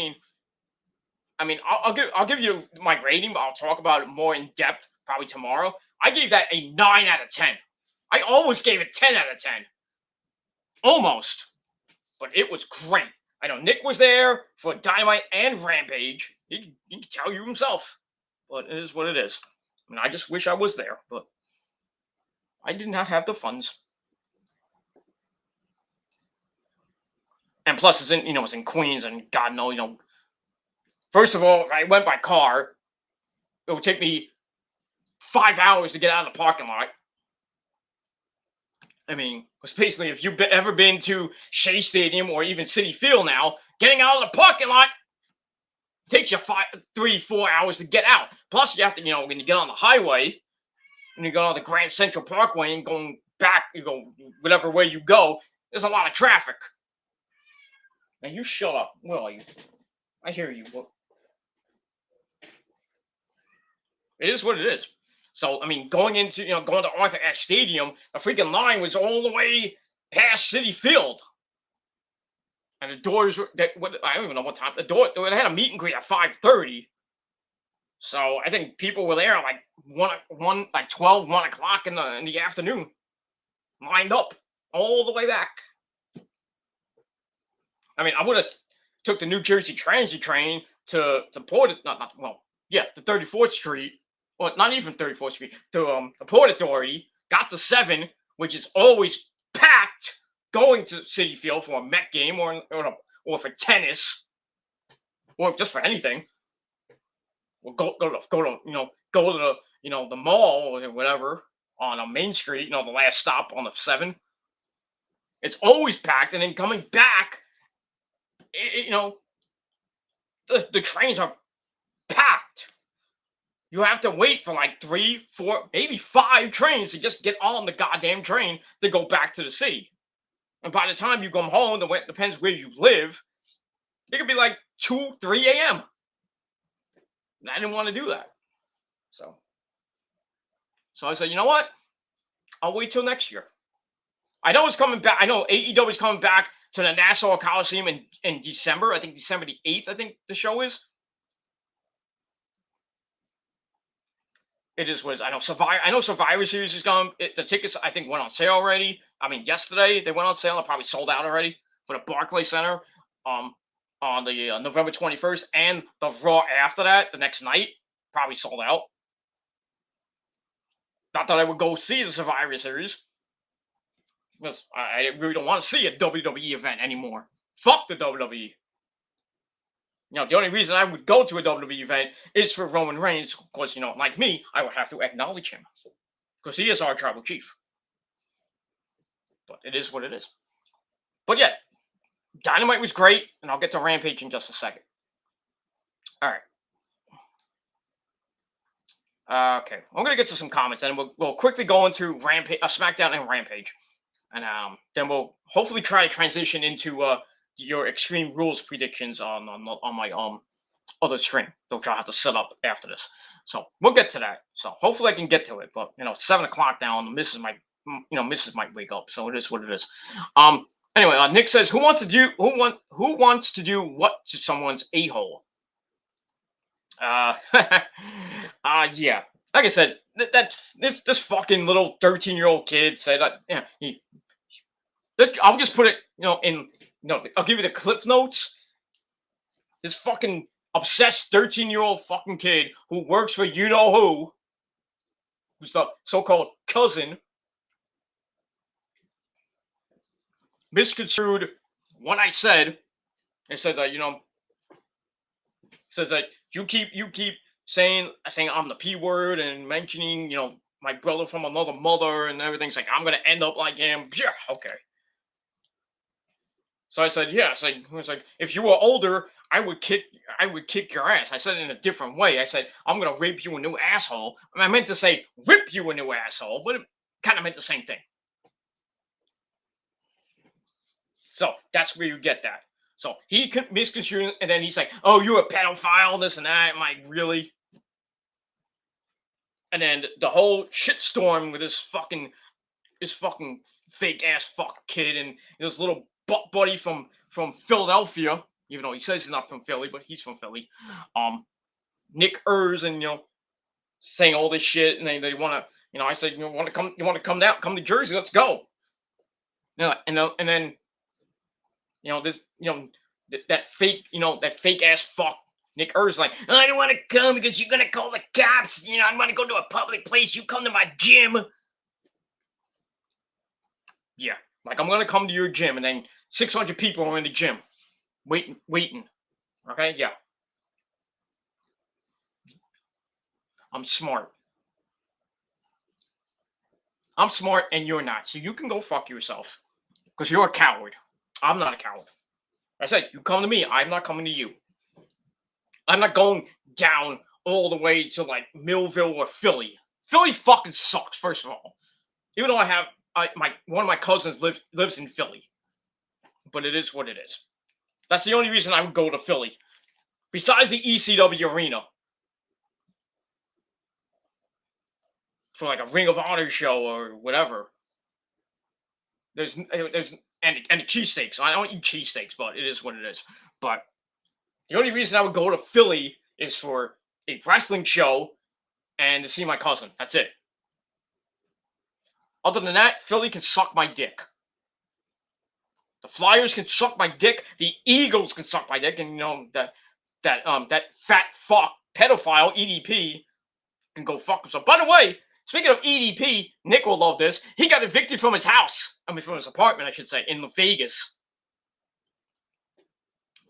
give you my rating, but I'll talk about it more in depth probably tomorrow. I gave that a 9 out of 10. I almost gave it 10 out of 10. Almost. But it was great. I know Nick was there for Dynamite and Rampage. He can tell you himself. But it is what it is. I just wish I was there, but I did not have the funds. And plus, it's in Queens, and God knows, first of all, if I went by car, it would take me 5 hours to get out of the parking lot. Because basically, if you've ever been to Shea Stadium or even Citi Field now, getting out of the parking lot takes you 3-4 hours to get out. Plus, you have to, when you get on the highway, when you go on the Grand Central Parkway and going back, whatever way you go, there's a lot of traffic. Now, you shut up. Where are you? I hear you. It is what it is. So, going to Arthur Ashe Stadium, the freaking line was all the way past Citi Field. and the doors were I don't even know what time the door. They had a meet and greet at 5:30. So I think people were there like like 12, 1 o'clock in the afternoon, lined up all the way back. I mean, I would have took the New Jersey Transit train to Port, the 34th Street, or not even 34th Street, to the Port Authority. Got the 7, which is always packed, going to Citi Field for a Met game or for tennis, or just for anything. Or go to the mall or whatever on a Main Street. The last stop on the 7. It's always packed, and then coming back, the trains are packed. You have to wait for like 3, 4, maybe 5 trains to just get on the goddamn train to go back to the city. And by the time you come home, depends where you live, it could be like 2, 3 a.m. I didn't want to do that. So I said, you know what? I'll wait till next year. I know it's coming back. I know AEW is coming back to the Nassau Coliseum in December. I think December the 8th, I think the show is. It is what it is. I know Survivor Series is going. The tickets, I think, went on sale already. I mean, yesterday they went on sale. They're probably sold out already for the Barclays Center on the November 21st, and the Raw after that, the next night, probably sold out. Not that I would go see the Survivor Series, because I really don't want to see a WWE event anymore. Fuck the WWE. The only reason I would go to a WWE event is for Roman Reigns, because, like me, I would have to acknowledge him, because he is our tribal chief. But it is what it is. But yeah, Dynamite was great, and I'll get to Rampage in just a second. All right. Okay, I'm gonna get to some comments, and we'll quickly go into Smackdown and Rampage, and then we'll hopefully try to transition into your Extreme Rules predictions on my other stream, which I'll have to set up after this. So we'll get to that. So hopefully I can get to it. But 7 o'clock now, and the missus might wake up. So it is what it is. Anyway, Nick says, who wants to do what to someone's a-hole? Yeah. Like I said, this fucking little 13-year-old kid said that. I'll just put it, I'll give you the cliff notes. This fucking obsessed 13-year-old fucking kid who works for who's the so-called cousin, misconstrued what I said and said that, says that you keep saying I'm the P word and mentioning, my brother from another mother and everything's like I'm gonna end up like him. Yeah, okay. So I said, yeah. So I was like, if you were older, I would kick your ass. I said it in a different way. I said, I'm gonna rape you a new asshole. I meant to say rip you a new asshole, but it kind of meant the same thing. So that's where you get that. So he misconstrued, and then he's like, oh, you're a pedophile, this and that. I'm like, really? And then the whole shitstorm with this fucking fake ass fuck kid and this little butt buddy from Philadelphia, even though he says he's not from Philly, but he's from Philly. Nick Urs, and saying all this shit, and they want to, I said, you want to come down, come to Jersey, let's go. And then that fake ass fuck Nick Urs like, I don't want to come because you're gonna call the cops. I want to go to a public place. You come to my gym. Yeah, like I'm gonna come to your gym, and then 600 people are in the gym, waiting. Okay, yeah. I'm smart. I'm smart, and you're not. So you can go fuck yourself, because you're a coward. I'm not a coward. I said, you come to me. I'm not coming to you. I'm not going down all the way to like Millville or Philly. Philly fucking sucks, first of all. Even though one of my cousins lives in Philly. But it is what it is. That's the only reason I would go to Philly. Besides the ECW arena. For like a Ring of Honor show or whatever. There's and the cheesesteaks. I don't eat cheesesteaks, but it is what it is. But the only reason I would go to Philly is for a wrestling show and to see my cousin. That's it. Other than that, Philly can suck my dick. The Flyers can suck my dick. The Eagles can suck my dick, and that fat fuck pedophile EDP can go fuck himself. By the way, speaking of EDP, Nick will love this. He got evicted from his house. I mean, from his apartment, I should say, in Vegas.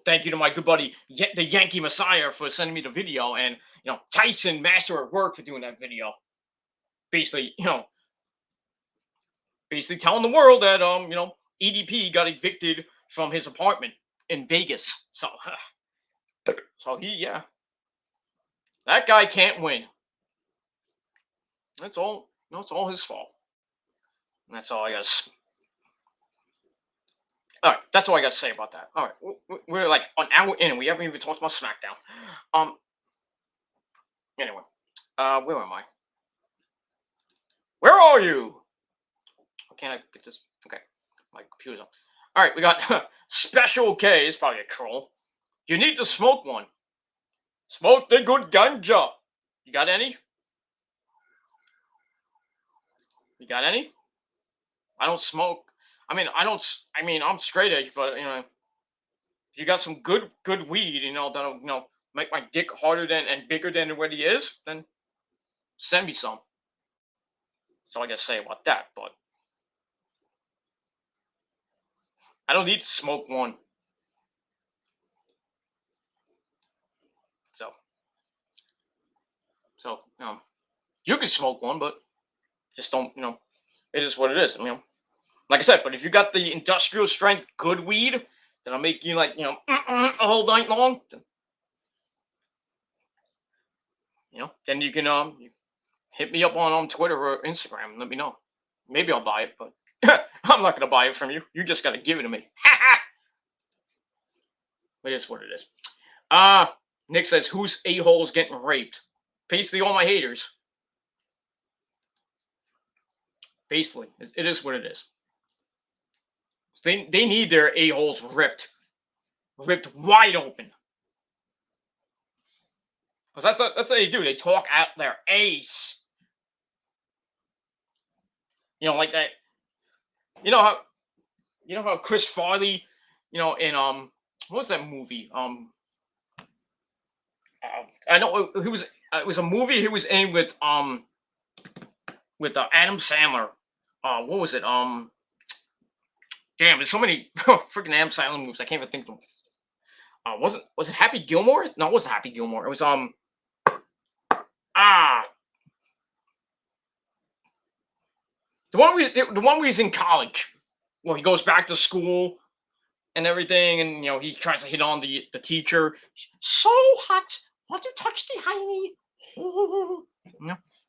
Thank you to my good buddy, the Yankee Messiah, for sending me the video, and Tyson, master at work, for doing that video. Basically, telling the world that EDP got evicted from his apartment in Vegas. So that guy can't win. That's all. It's all his fault. And that's all I got. All right, that's all I got to say about that. All right, we're like an hour in, and we haven't even talked about Smackdown. Anyway, where am I? Where are you? Can't I get this? Okay, my computer's on. All right, we got Special K. It's probably a troll. You need to smoke one. Smoke the good ganja. You got any? You got any? I don't smoke. I'm straight edge, but if you got some good weed, that'll make my dick harder than and bigger than what he is, then send me some. That's all I gotta say about that. But I don't need to smoke one. So you can smoke one, but just don't. It is what it is. Like I said, but if you got the industrial strength good weed that'll make you a whole night long, then you can hit me up on Twitter or Instagram and let me know. Maybe I'll buy it, but I'm not gonna buy it from you. You just gotta give it to me. It is what it is. Nick says, whose a-hole's getting raped? Basically all my haters. Basically, it is what it is. They need their a-holes ripped wide open. Because that's what they do. They talk out their ace. Like that. You know how Chris Farley, in what was that movie? I know it was a movie he was in with Adam Sandler. What was it? Damn, there's so many freaking Adam Sandler movies. I can't even think of them. Was it Happy Gilmore? No, it wasn't Happy Gilmore. It was the one where he's in college. Well, he goes back to school and everything, and he tries to hit on the teacher. So hot. Want to touch the hiney?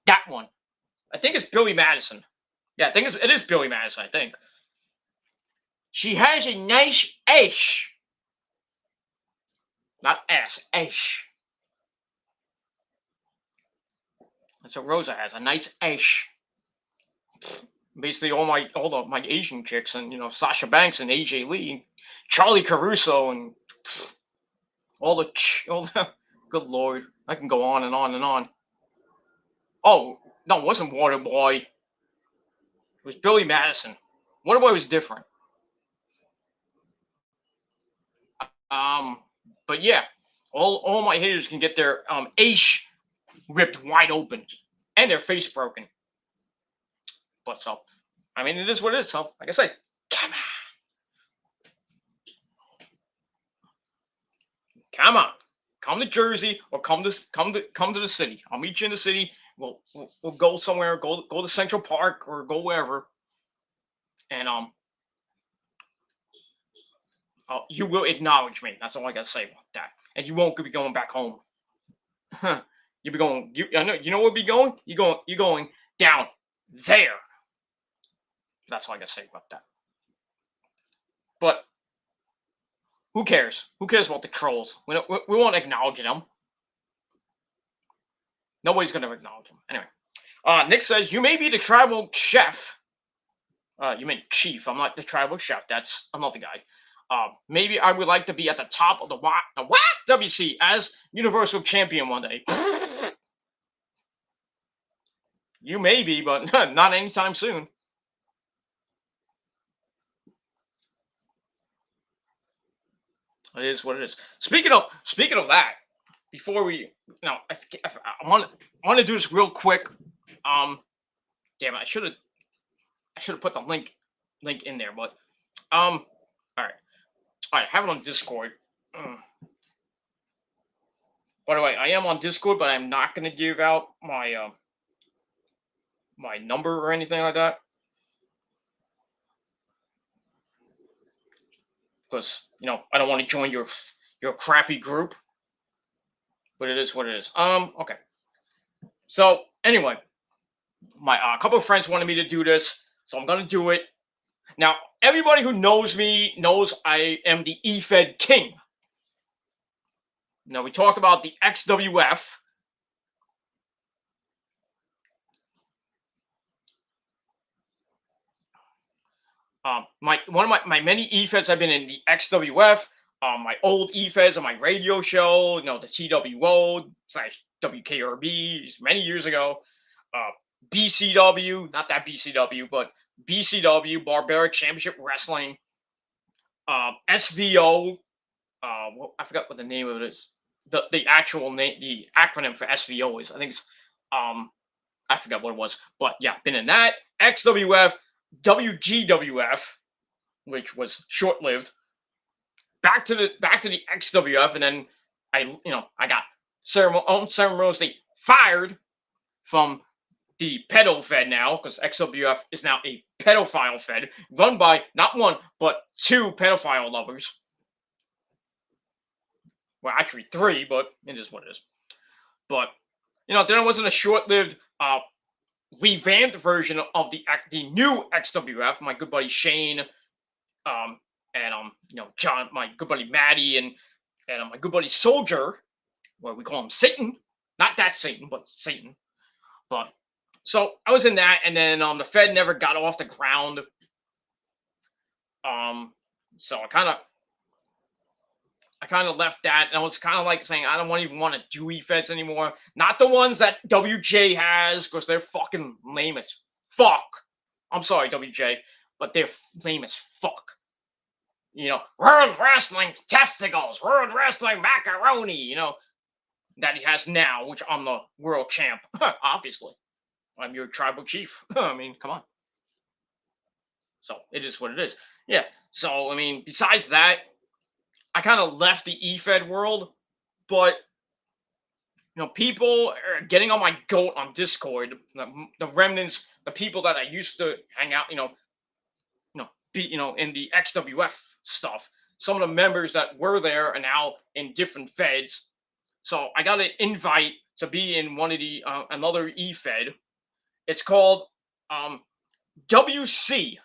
That one. I think it's Billy Madison. Yeah, I think it is Billy Madison, I think. She has a nice ash. Not ass, ash. That's what Rosa has, a nice ash. Basically all my Asian chicks, and Sasha Banks and AJ Lee, Charlie Caruso, and all the good lord, I can go on and on and on. Oh no, it wasn't Waterboy. It was Billy Madison. Waterboy was different. But yeah, all my haters can get their ash ripped wide open and their face broken. But it is what it is. So, like I said, come on, come to Jersey or come to the city. I'll meet you in the city. We'll go somewhere. Go to Central Park or go wherever, and you will acknowledge me. That's all I gotta say about that. And you won't be going back home. You'll be going. You know where be going? You're going down there. That's all I gotta say about that. But who cares? Who cares about the trolls? We won't acknowledge them. Nobody's gonna acknowledge them. Anyway, Nick says, you may be the tribal chef, You meant chief. I'm not the tribal chef. That's another guy. Maybe I would like to be at the top of the WC as Universal Champion one day. You may be, but not anytime soon. It is what it is. Speaking of that, before we now, I want to do this real quick. Damn it, I should have put the link in there, but all right, I have it on Discord. By the way, I am on Discord, but I'm not going to give out my my number or anything like that, because I don't want to join your crappy group. But it is what it is. Okay. So anyway, my couple of friends wanted me to do this, so I'm gonna do it. Now, everybody who knows me knows I am the eFed king. Now, we talked about the XWF. One of my many eFeds have been in the XWF. My old eFeds on my radio show, the TWO / WKRB many years ago. BCW, not that BCW, but BCW, Barbaric Championship Wrestling. SVO, I forgot what the name of it is. The actual name, the acronym for SVO is, I think it's, I forgot what it was, but yeah, been in that. XWF, WGWF, which was short-lived. Back to the XWF, and then I got unceremoniously fired from the pedo fed now, because XWF is now a pedophile fed run by not one but two pedophile lovers. Well, actually three, but it is what it is. But then it wasn't a short-lived revamped version of the new XWF. My good buddy Shane, and John, my good buddy Maddie, and my good buddy Soldier, well, we call him Satan, not that Satan, but Satan. But so I was in that, and then the Fed never got off the ground. So I kind of left that, and I was kind of like saying I don't even want to do eFeds anymore. Not the ones that WJ has, because they're fucking lame as fuck. I'm sorry, WJ, but they're lame as fuck. World Wrestling Testicles, World Wrestling Macaroni, that he has now, which I'm the world champ. Obviously. I'm your tribal chief. I mean, come on. So, it is what it is. Yeah, so, I mean, besides that, I kind of left the eFed world, but, people are getting on my goat on Discord, the remnants, the people that I used to hang out, be in the XWF stuff. Some of the members that were there are now in different feds. So I got an invite to be in one of the another eFed. It's called WC,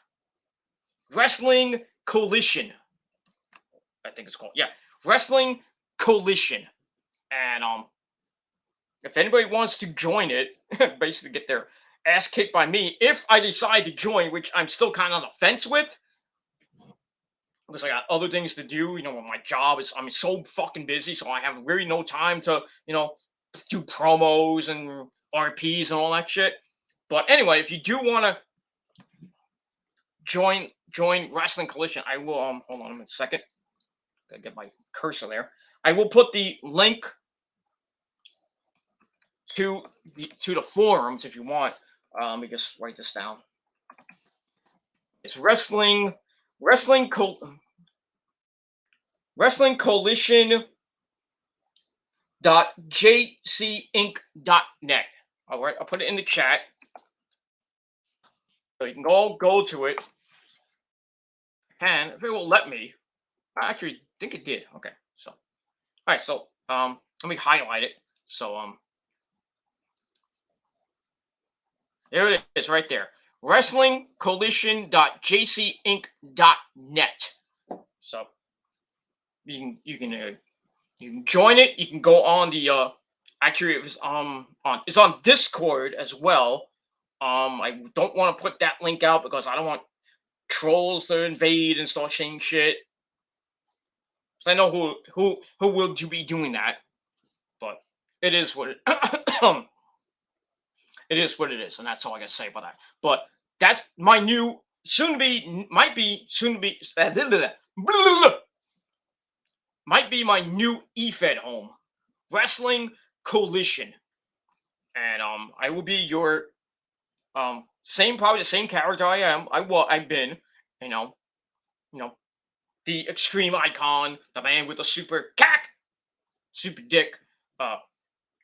Wrestling Coalition. I think it's called, yeah, Wrestling Coalition. And if anybody wants to join it, basically get their ass kicked by me if I decide to join, which I'm still kind of on the fence with, because I got other things to do. My job is, I'm so fucking busy, so I have really no time to do promos and RPs and all that shit. But anyway, if you do want to join Wrestling Coalition, I will hold on a second. Gotta get my cursor there. I will put the link to the forums if you want. Let me just write this down. It's Wrestling Coalition.jcinc.net. All right, I'll put it in the chat, so you can go to it. And if it will let me, I actually think it did. Okay, so all right, so let me highlight it. So there it is, right there. WrestlingCoalition.jcinc.net. So you can join it. You can go on the actually it's on Discord as well. I don't want to put that link out because I don't want trolls to invade and start saying shit. So I know who will be doing that, but it is what it, it is what it is, and that's all I gotta say about that. But that's my new soon to be might be soon to be might be my new EFED home, Wrestling Coalition, and I will be your probably the same character I am. I've been, you know, you know, the extreme icon, the man with the super dick, uh,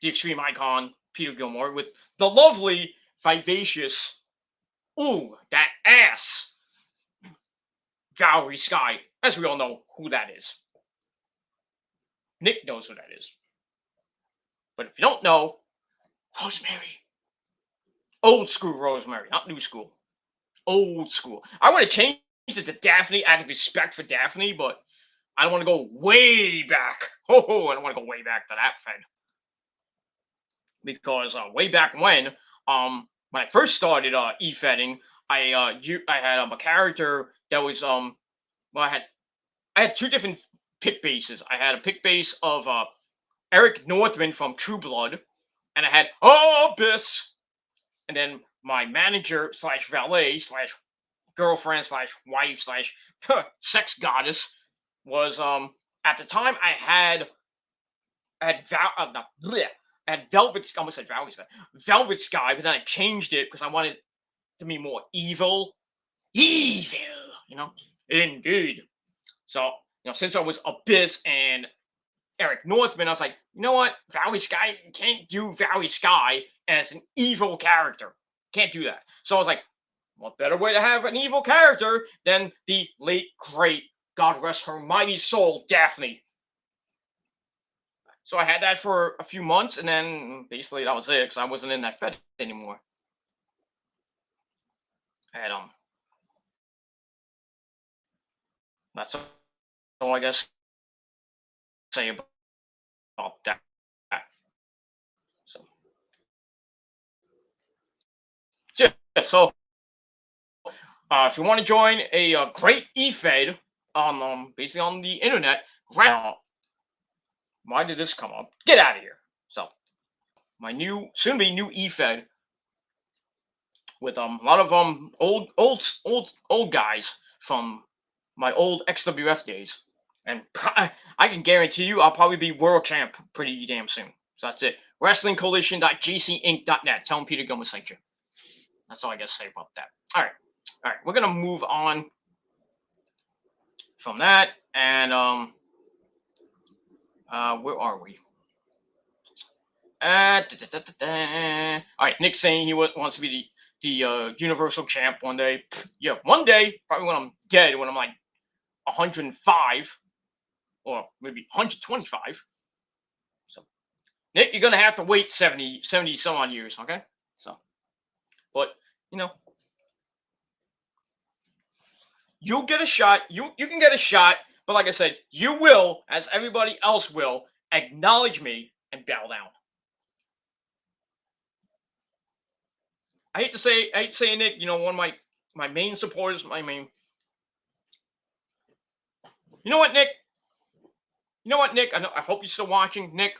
the extreme icon, Peter Gilmore, with the lovely, vivacious, ooh, that ass, Valerie Sky, as we all know who that is. Nick knows who that is. But if you don't know, Rosemary. Old school Rosemary, not new school. Old school. I would have changed it to Daphne out of respect for Daphne, but I don't want to go way back. I don't want to go way back to that Fed. Because way back when I first started e-fedding, I had a character that was I had two different pick bases. I had a pick base of Eric Northman from True Blood, and I had Abyss, and then my manager slash valet slash girlfriend slash wife slash sex goddess was at the time I had I had Velvet. I almost said Velvet Sky, but then I changed it because I wanted it to be more evil. Evil, indeed. So since I was Abyss and Eric Northman, I was like, you know what, Valley Sky, you can't do Valley Sky as an evil character. Can't do that. So I was like, what better way to have an evil character than the late great, God rest her mighty soul, Daphne. So I had that for a few months, and then basically that was it, because I wasn't in that Fed anymore. And that's all I gotta say about that. So, yeah. So, if you want to join a great e-fed on basically on the internet, why did this come up? Get out of here. So, my soon to be new e-fed with a lot of old guys from my old XWF days, and I can guarantee you I'll probably be world champ pretty damn soon. So that's it. WrestlingCoalition.jcinc.net. Tell them Peter Gilman sent you. That's all I gotta say about that. All right. We're gonna move on from that, and where are we? All right, Nick saying he wants to be the Universal Champ one day. Yeah, one day, probably when I'm dead, when I'm like 105 or maybe 125. So, Nick, you're gonna have to wait 70 some odd years, okay? So, but you'll get a shot. You can get a shot, but like I said, you will, as everybody else will, acknowledge me and bow down. I hate to say Nick, one of my main supporters, you know what, Nick? I hope you're still watching, Nick.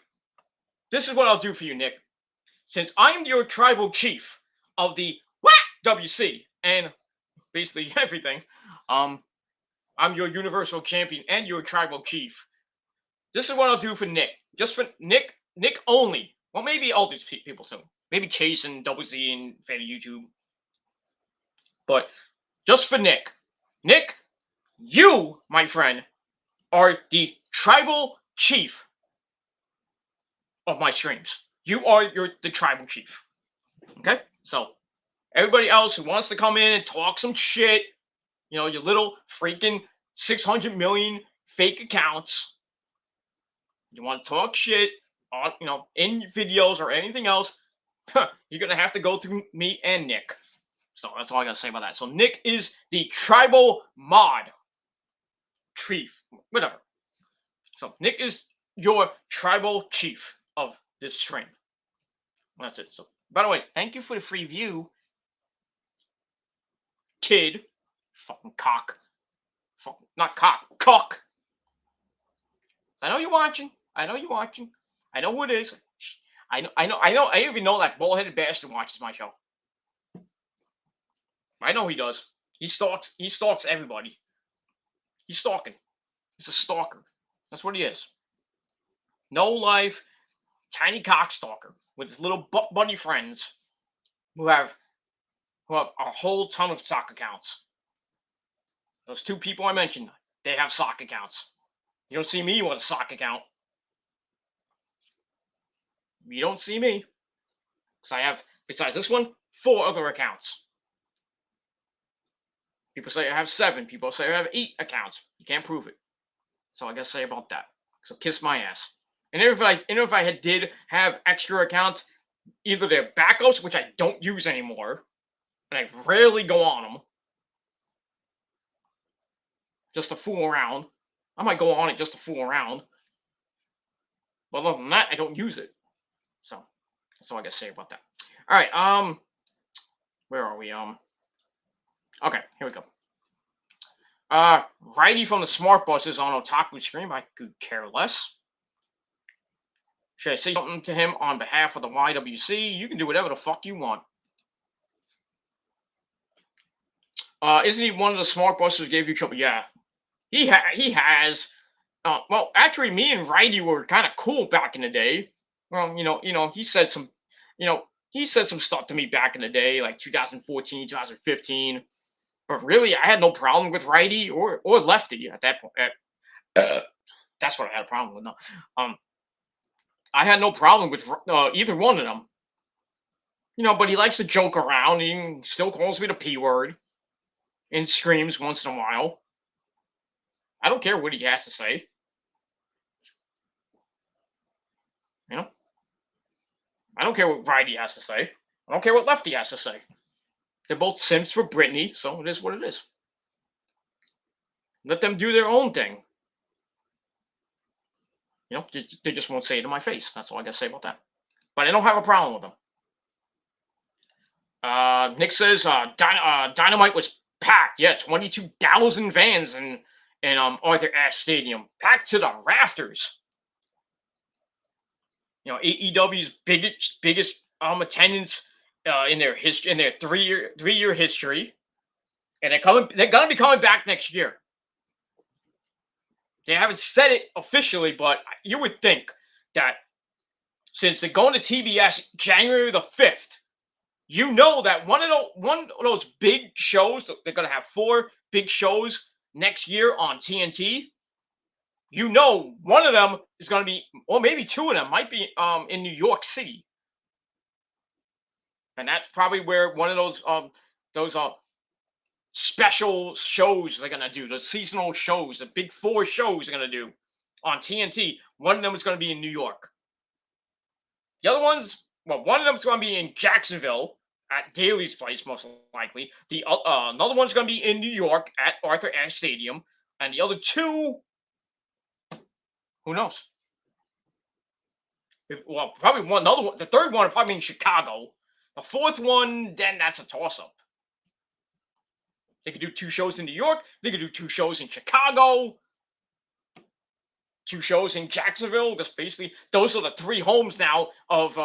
This is what I'll do for you, Nick. Since I'm your tribal chief of the WC and basically everything, I'm your universal champion and your tribal chief. This is what I'll do for Nick. Just for Nick only. Well, maybe all these people too. Maybe Chase and Double Z and fan of YouTube. But just for Nick. Nick, you, my friend, are the tribal chief of my streams. You are the tribal chief. Okay? So, everybody else who wants to come in and talk some shit, your little freaking 600 million fake accounts, you want to talk shit on, in videos or anything else, you're going to have to go through me and Nick. So that's all I got to say about that. So Nick is the tribal mod chief, whatever. So Nick is your tribal chief of this stream. That's it. So, by the way, thank you for the free view, kid. Fucking cock. Fucking, not cock. Cock. I know you're watching. I know you're watching. I know who it is. I know. I even know that bald-headed bastard watches my show. I know he does. He stalks. He stalks everybody. He's stalking. He's a stalker. That's what he is. No life, tiny cock stalker with his little butt buddy friends who have a whole ton of sock accounts. Those two people I mentioned, they have sock accounts. You don't see me with a sock account. You don't see me. Because I have, besides this one, 4 other accounts. People say I have 7. People say I have 8 accounts. You can't prove it. So I gotta say about that. So kiss my ass. And if I did have extra accounts, either they're backups, which I don't use anymore, and I rarely go on them, just to fool around. I might go on it just to fool around. But other than that, I don't use it. So that's all I gotta say about that. All right, where are we? Okay, here we go. Righty from the Smart Bus is on Otaku Stream. I could care less. Should I say something to him on behalf of the YWC? You can do whatever the fuck you want. Isn't he one of the Smart Busters gave you trouble? Yeah, he has. Well, actually, me and Righty were kind of cool back in the day. Well, he said some, stuff to me back in the day, like 2014, 2015. But really, I had no problem with Righty or Lefty at that point. That's what I had a problem with. No, I had no problem with either one of them. But he likes to joke around. He still calls me the P word and screams once in a while. I don't care what he has to say. I don't care what Righty has to say. I don't care what Lefty has to say. They're both simps for Britney, so it is what it is. Let them do their own thing. They just won't say it to my face. That's all I gotta say about that. But I don't have a problem with them. Nick says Dynamite was packed. Yeah, 22,000 fans in Arthur Ashe Stadium, packed to the rafters. AEW's biggest attendance in their history, in their three-year history, and they're gonna be coming back next year. They haven't said it officially, but you would think that since they're going to TBS January the 5th, that one of those big shows, they're going to have 4 big shows next year on TNT. One of them is going to be, or maybe 2 of them might be in New York City. And that's probably where one of those special shows they're going to do, the seasonal shows, the big 4 shows they're going to do on TNT. One of them is going to be in New York. The other ones, one of them is going to be in Jacksonville at Daly's place, most likely. Another one's going to be in New York at Arthur Ashe Stadium. And the other 2, who knows? Well, probably another one. The third one will probably be in Chicago. The 4th one, then that's a toss-up. They could do 2 shows in New York. They could do 2 shows in Chicago. 2 shows in Jacksonville. Because basically, those are the 3 homes now of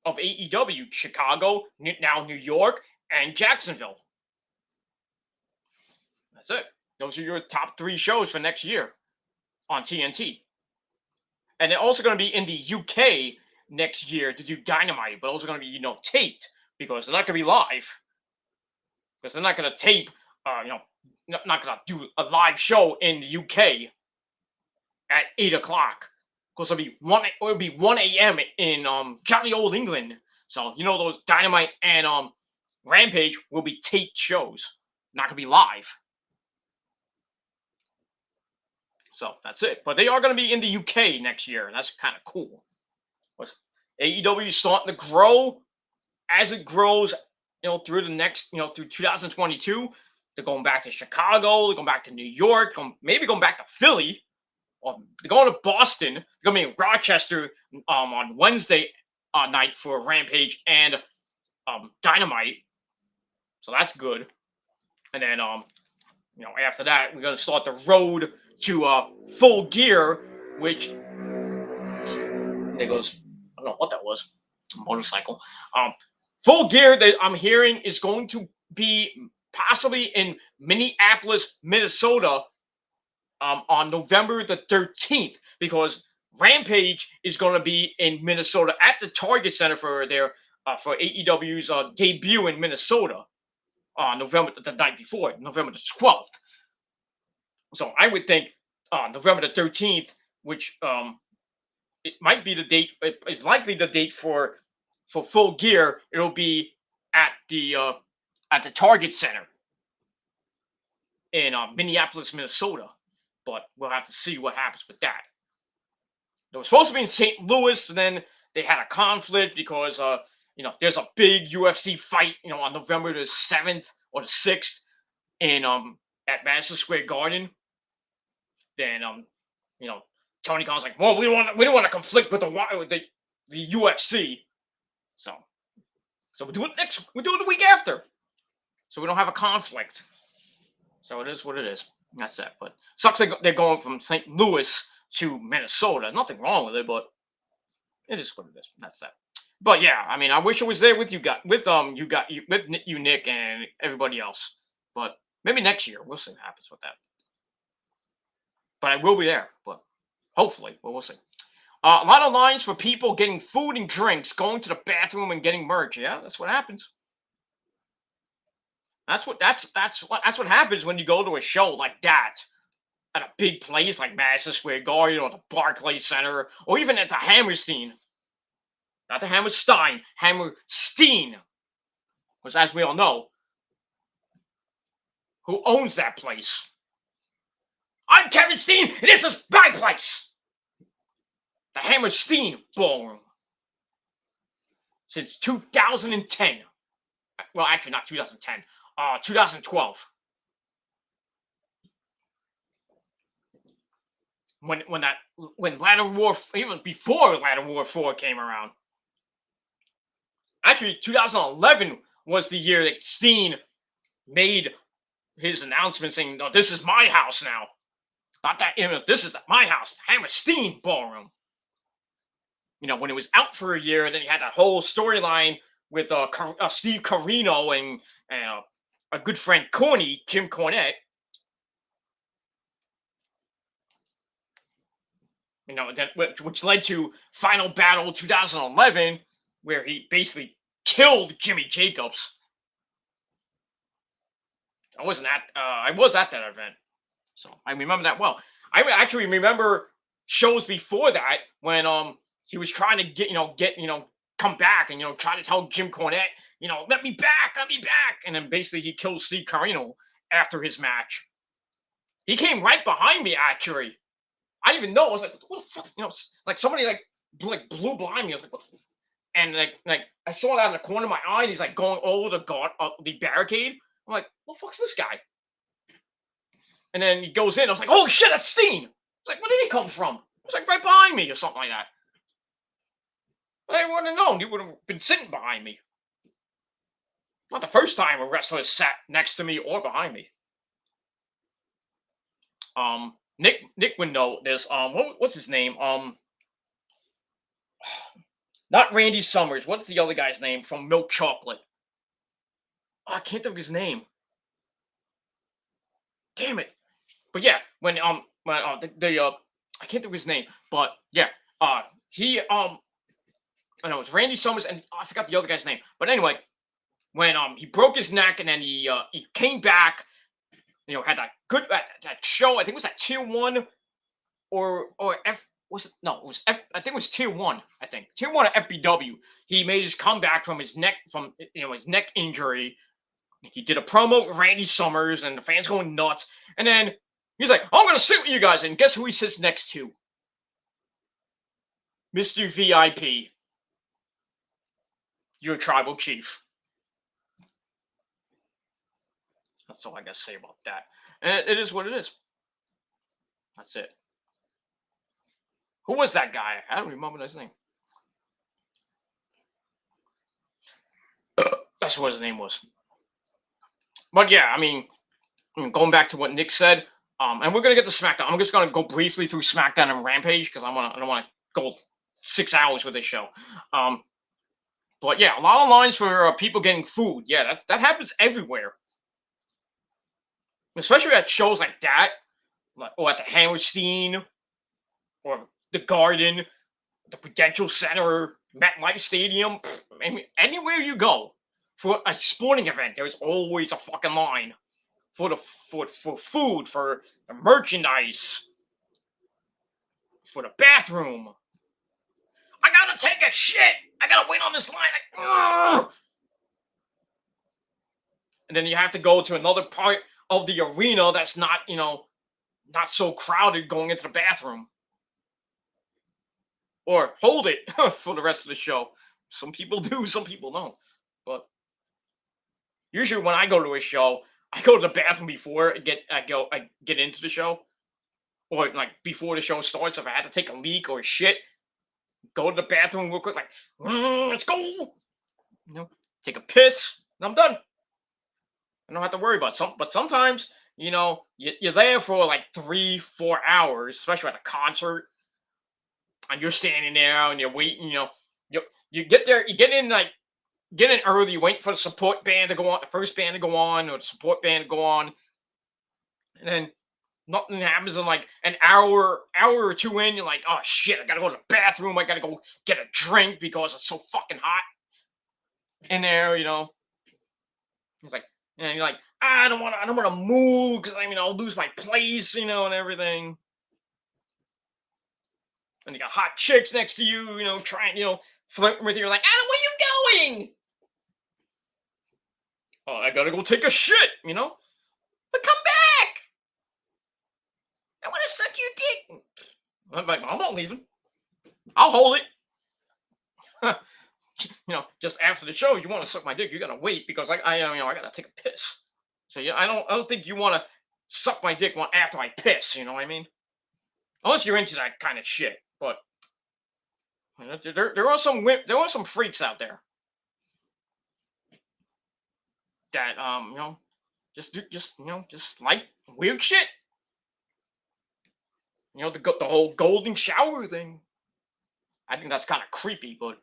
AEW: Chicago, now New York, and Jacksonville. That's it. Those are your top 3 shows for next year on TNT. And they're also going to be in the UK next year to do Dynamite, but also going to be taped because they're not going to be live. Because they're not going to tape, not going to do a live show in the UK at 8 o'clock. Because it'll be 1 a.m. in jolly old England. So, those Dynamite and Rampage will be taped shows. Not going to be live. So, that's it. But they are going to be in the UK next year, and that's kind of cool. AEW is starting to grow. As it grows, through the next, through 2022, they're going back to Chicago, they're going back to New York, maybe going back to Philly, or they're going to Boston. They're going to be in Rochester on Wednesday night for Rampage and Dynamite. So that's good. And then after that, we're gonna start the road to Full Gear, which there goes. I don't know what that was. A motorcycle. Full Gear that I'm hearing is going to be possibly in Minneapolis, Minnesota, on November the 13th, because Rampage is going to be in Minnesota at the Target Center for their for AEW's debut in Minnesota on November the night before, November the 12th. So I would think November the 13th, which it might be the date. It is likely the date for Full Gear. It'll be at the Target Center in Minneapolis, Minnesota. But we'll have to see what happens with that. It was supposed to be in St. Louis, and then they had a conflict because there's a big UFC fight on November the 7th or the 6th in at Madison Square Garden. Then Tony Khan's like, well, we don't want to conflict with the UFC, so we do it we do it the week after, so we don't have a conflict. So it is what it is. That's that. But sucks they're going from St. Louis to Minnesota. Nothing wrong with it, but it is what it is. That's that. But yeah, I mean, I wish I was there with you guys, with you, Nick, and everybody else. But maybe next year, we'll see what happens with that. But I will be there. But hopefully, we'll see. A lot of lines for people getting food and drinks, going to the bathroom and getting merch. Yeah, that's what happens. That's what happens when you go to a show like that at a big place like Madison Square Garden or the Barclays Center or even at the Hammerstein. Not the Hammerstein, Hammerstein. Because as we all know, who owns that place? I'm Kevin Steen, and this is my place. The Hammerstein Ballroom. Since 2010. Well, actually not 2010. 2012. When Ladder War, even before Ladder War 4 came around. Actually, 2011 was the year that Steen made his announcement saying, "No, this is my house now. Not that, this is my house, Hammerstein Ballroom." When it was out for a year, and then you had that whole storyline with Steve Carino and a good friend Corny, Jim Cornette. Which led to Final Battle 2011, where he basically killed Jimmy Jacobs. I was at that event, so I remember that well. I actually remember shows before that when he was trying to come back and try to tell Jim Cornette, let me back, and then basically he killed Steve Carino after his match. He came right behind me actually. I didn't even know. I was like, what the fuck? Like somebody blew behind me. I was like, what the fuck? And like I saw it out of the corner of my eye. And he's like going over the barricade. I'm like, what the fuck's this guy? And then he goes in. I was like, oh shit, that's Steen. It's like, where did he come from? It was like right behind me or something like that. I wouldn't have known. He would have been sitting behind me. Not the first time a wrestler sat next to me or behind me. Nick would know this. What's his name? Not Randy Summers. What's the other guy's name from Milk Chocolate? Oh, I can't think of his name. Damn it. But yeah, when I can't think of his name, but yeah, he I know it's Randy Summers, and I forgot the other guy's name. But anyway, when he broke his neck and then he came back, had that good that show. I think it was at Tier 1 or F. Was it? No, it was F. I think it was Tier 1. I think Tier 1 at FBW. He made his comeback from his neck his neck injury. He did a promo with Randy Summers, and the fans going nuts. And then he's like, "I'm gonna sit with you guys," and guess who he sits next to? Mr. VIP, your tribal chief. That's all I gotta say about that. And it is what it is. That's it. Who was that guy? I don't remember his name. That's what his name was. But yeah, I mean, going back to what Nick said, and we're gonna get to SmackDown. I'm just gonna go briefly through SmackDown and Rampage because I don't want to go 6 hours with this show. But yeah, a lot of lines for people getting food. Yeah, that happens everywhere, especially at shows like that, like or at the Hammerstein or the Garden, the Prudential Center, MetLife Stadium. I mean, anywhere you go for a sporting event, there's always a fucking line for the for food, for the merchandise, for the bathroom. I gotta take a shit. I gotta wait on this line. And then you have to go to another part of the arena that's not, not so crowded going into the bathroom. Or hold it for the rest of the show. Some people do, some people don't. But usually when I go to a show, I go to the bathroom before I get into the show. Or like before the show starts, if I had to take a leak or shit, go to the bathroom real quick, like, let's go. Take a piss, and I'm done. I don't have to worry about but sometimes, you're there for like 3-4 hours, especially at a concert, and you're standing there and you're waiting. You get there, you get in early, you wait for the support band to go on, the first band to go on, or the support band to go on, and then nothing happens in like an hour or two in. You're like, oh shit, I gotta go to the bathroom. I gotta go get a drink because it's so fucking hot in there. It's like, and you're like, I don't want to move because I'll lose my place, and everything. And you got hot chicks next to you, trying, flirting with you. You're like, Adam, where you going? Oh, I gotta go take a shit, but come back. I want to suck your dick. I'm like, I'm not leaving. I'll hold it. Just after the show, you want to suck my dick, you gotta wait because I gotta take a piss. So yeah, I don't think you want to suck my dick after I piss. You know what I mean? Unless you're into that kind of shit. But there are some freaks out there that just like weird shit. The whole golden shower thing. I think that's kind of creepy, but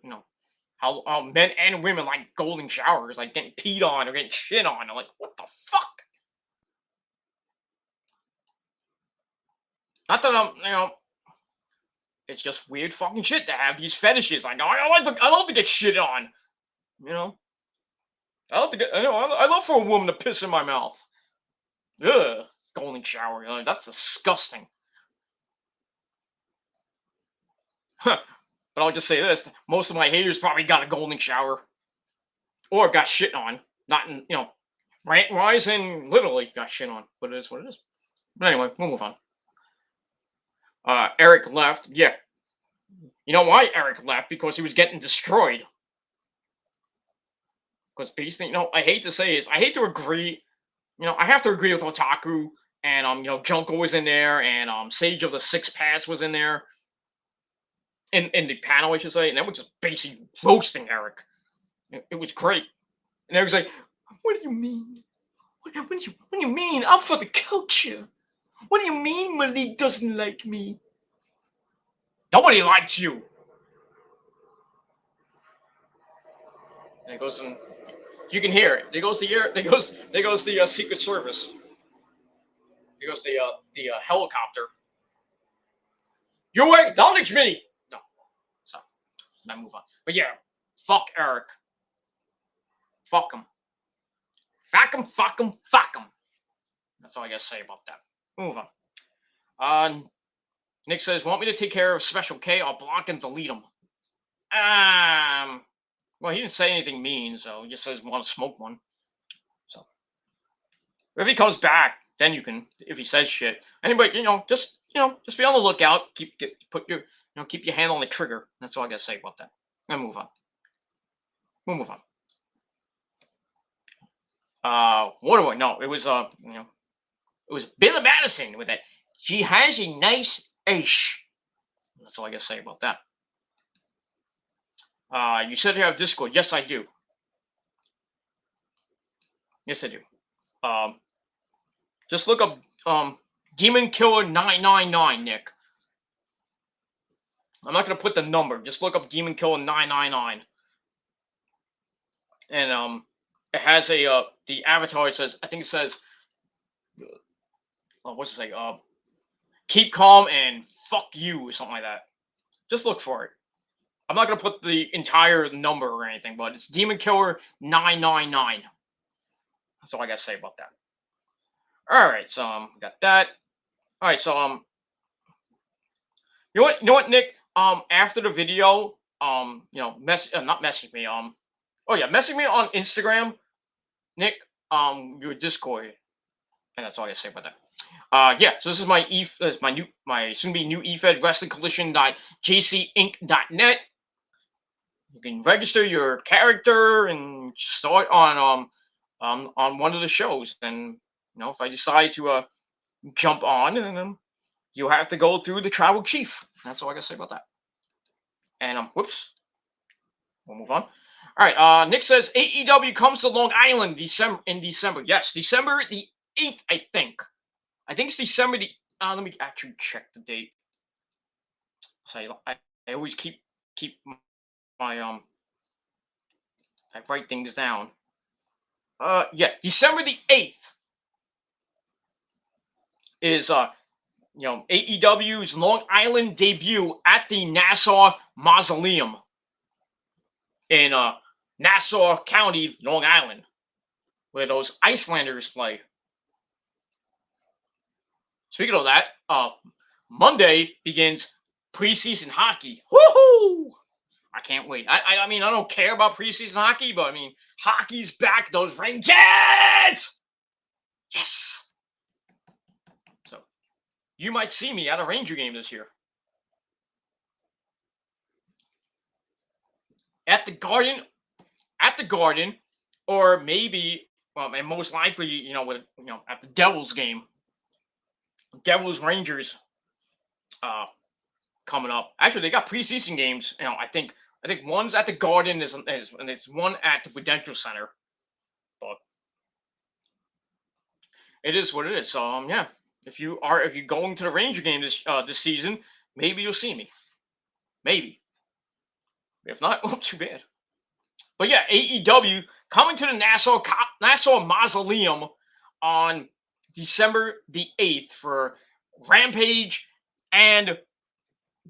how men and women like golden showers, like getting peed on or getting shit on. I'm like, what the fuck? Not that it's just weird fucking shit to have these fetishes. Like, I love to get shit on. I love to get. I love for a woman to piss in my mouth. Ugh, golden shower. That's disgusting. But I'll just say this: most of my haters probably got a golden shower, or got shit on. Not in rant wise and literally got shit on. But it is what it is. But anyway, we'll move on. Eric left. Yeah. You know why Eric left? Because he was getting destroyed. Because basically, I hate to say this, I hate to agree. I have to agree with Otaku and Junko was in there and Sage of the Six Paths was in there. In the panel, I should say, and they were just basically roasting Eric. It was great. And Eric's like, "What do you mean? What do you mean? I'm for the culture. What do you mean Malik doesn't like me? Nobody likes you." And it goes and you can hear it. There goes the air. There goes the Secret Service. There goes the helicopter. You acknowledge me. No, so I move on. But yeah, fuck Eric. Fuck him. Fuck him. Fuck him. Fuck him. That's all I gotta say about that. Move on. Nick says, "Want me to take care of Special K? I'll block and delete him." Well, he didn't say anything mean, so he just says, "Want to smoke one?" So if he comes back, then you can. If he says shit, anybody, just be on the lookout. Keep your hand on the trigger. That's all I gotta say about that. And move on. We'll move on. What do I know? It was it was Billy Madison with that. She has a nice ash. That's all I gotta say about that. You said you have Discord. Yes, I do. Yes, I do. Just look up Demon Killer 999, Nick. I'm not gonna put the number. Just look up Demon Killer 999, and it has a the avatar. It says, I think it says, what's it say? Keep calm and fuck you or something like that. Just look for it. I'm not gonna put the entire number or anything, but it's Demon Killer 999. That's all I gotta say about that. All right, so got that. All right, so you know what, Nick? After the video, not message me. Oh yeah, message me on Instagram, Nick. Your Discord, and that's all I gotta say about that. Yeah. So this is my my soon to be new eFed Wrestling Collision.jcinc.net. You can register your character and start on one of the shows. And if I decide to jump on, and then you'll have to go through the tribal chief. That's all I gotta say about that. And whoops, we'll move on. All right. Nick says AEW comes to Long Island in December. Yes, December the 8th, I think. I think it's December the. Let me actually check the date. So I always keep my I write things down. Yeah, December the 8th is AEW's Long Island debut at the Nassau Mausoleum in Nassau County, Long Island, where those Icelanders play. Speaking of that, Monday begins preseason hockey. Woohoo! I can't wait. I mean, I don't care about preseason hockey, but I mean, hockey's back. Those Rangers! Yes! So, you might see me at a Ranger game this year. At the Garden, or maybe, well, and most likely, at the Devils game. Devils Rangers coming up. Actually, they got preseason games. I think one's at the Garden and it's one at the Prudential Center. But it is what it is. So yeah, if you're going to the Ranger game this season, maybe you'll see me. Maybe. If not, well, too bad. But yeah, AEW coming to the Nassau Mausoleum on December the 8th for Rampage and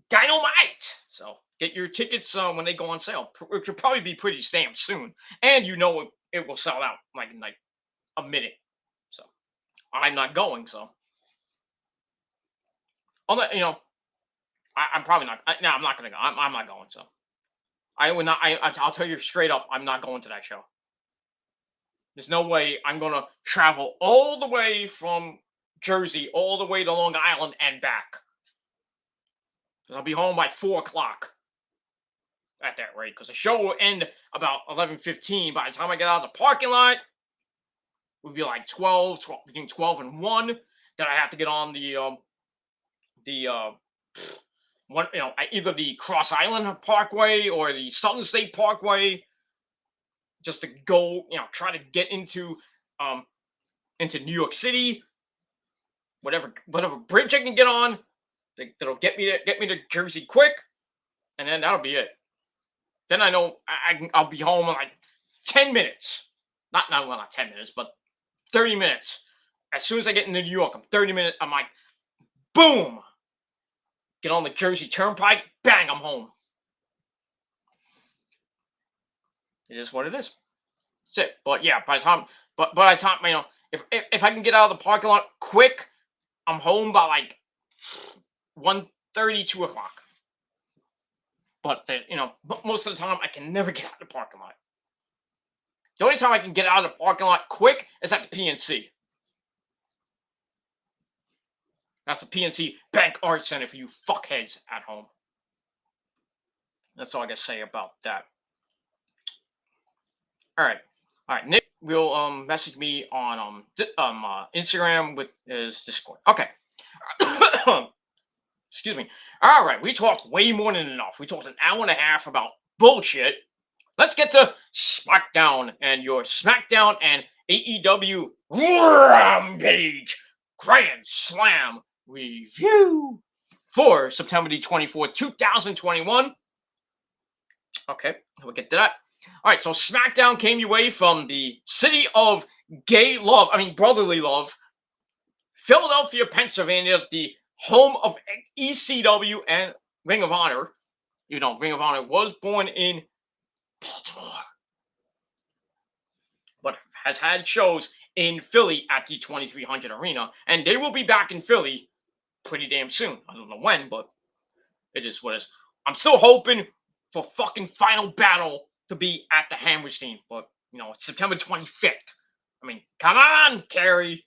Dynamite. So get your tickets when they go on sale, which will probably be pretty damn soon. And it will sell out like in like a minute. So I'm not going. So I'm probably not. I'm not gonna go. I'm not going. So I would not. I'll tell you straight up, I'm not going to that show. There's no way I'm going to travel all the way from Jersey, all the way to Long Island and back. I'll be home by 4 o'clock at that rate, because the show will end about 11:15. By the time I get out of the parking lot, it would be like 12, between 12 and 1. Then I have to get on the either the Cross Island Parkway or the Southern State Parkway, just to go, try to get into New York City, whatever bridge I can get on, that'll get me to Jersey quick, and then that'll be it. Then I know I'll be home in like 10 minutes. Not 10 minutes, but 30 minutes. As soon as I get into New York, I'm 30 minutes. I'm like, boom! Get on the Jersey Turnpike, bang! I'm home. It is what it is. That's it. But yeah, by the time, if I can get out of the parking lot quick, I'm home by like 1:30, 2 o'clock. But most of the time I can never get out of the parking lot. The only time I can get out of the parking lot quick is at the PNC. That's the PNC Bank Art Center for you fuckheads at home. That's all I gotta say about that. All right. Nick will message me on Instagram with his Discord. Okay. Excuse me. All right, we talked way more than enough. We talked an hour and a half about bullshit. Let's get to Smackdown and your Smackdown and AEW Rampage GrandSlam review for September the 24th, 2021. Okay, we'll get to that. All right, so Smackdown came your way from the city of brotherly love, Philadelphia, Pennsylvania, the home of ECW and Ring of Honor. You know, Ring of Honor was born in Baltimore, but has had shows in Philly at the 2300 Arena, and they will be back in Philly pretty damn soon. I don't know when, but it is what it is. I'm still hoping for fucking Final Battle to be at the Hammerstein, but you know, it's September 25th. I mean, come on, Carrie.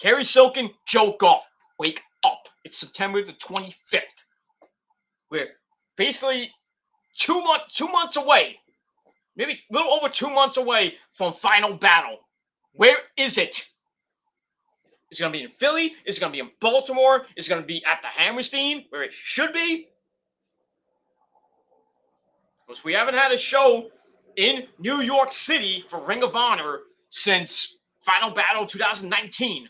Carrie Silken, joke off. Wake up. It's September the 25th. We're basically 2 months away. Maybe a little over 2 months away from Final Battle. Where is it? Is it going to be in Philly? Is it going to be in Baltimore? Is it going to be at the Hammerstein, where it should be? Because we haven't had a show in New York City for Ring of Honor since Final Battle 2019.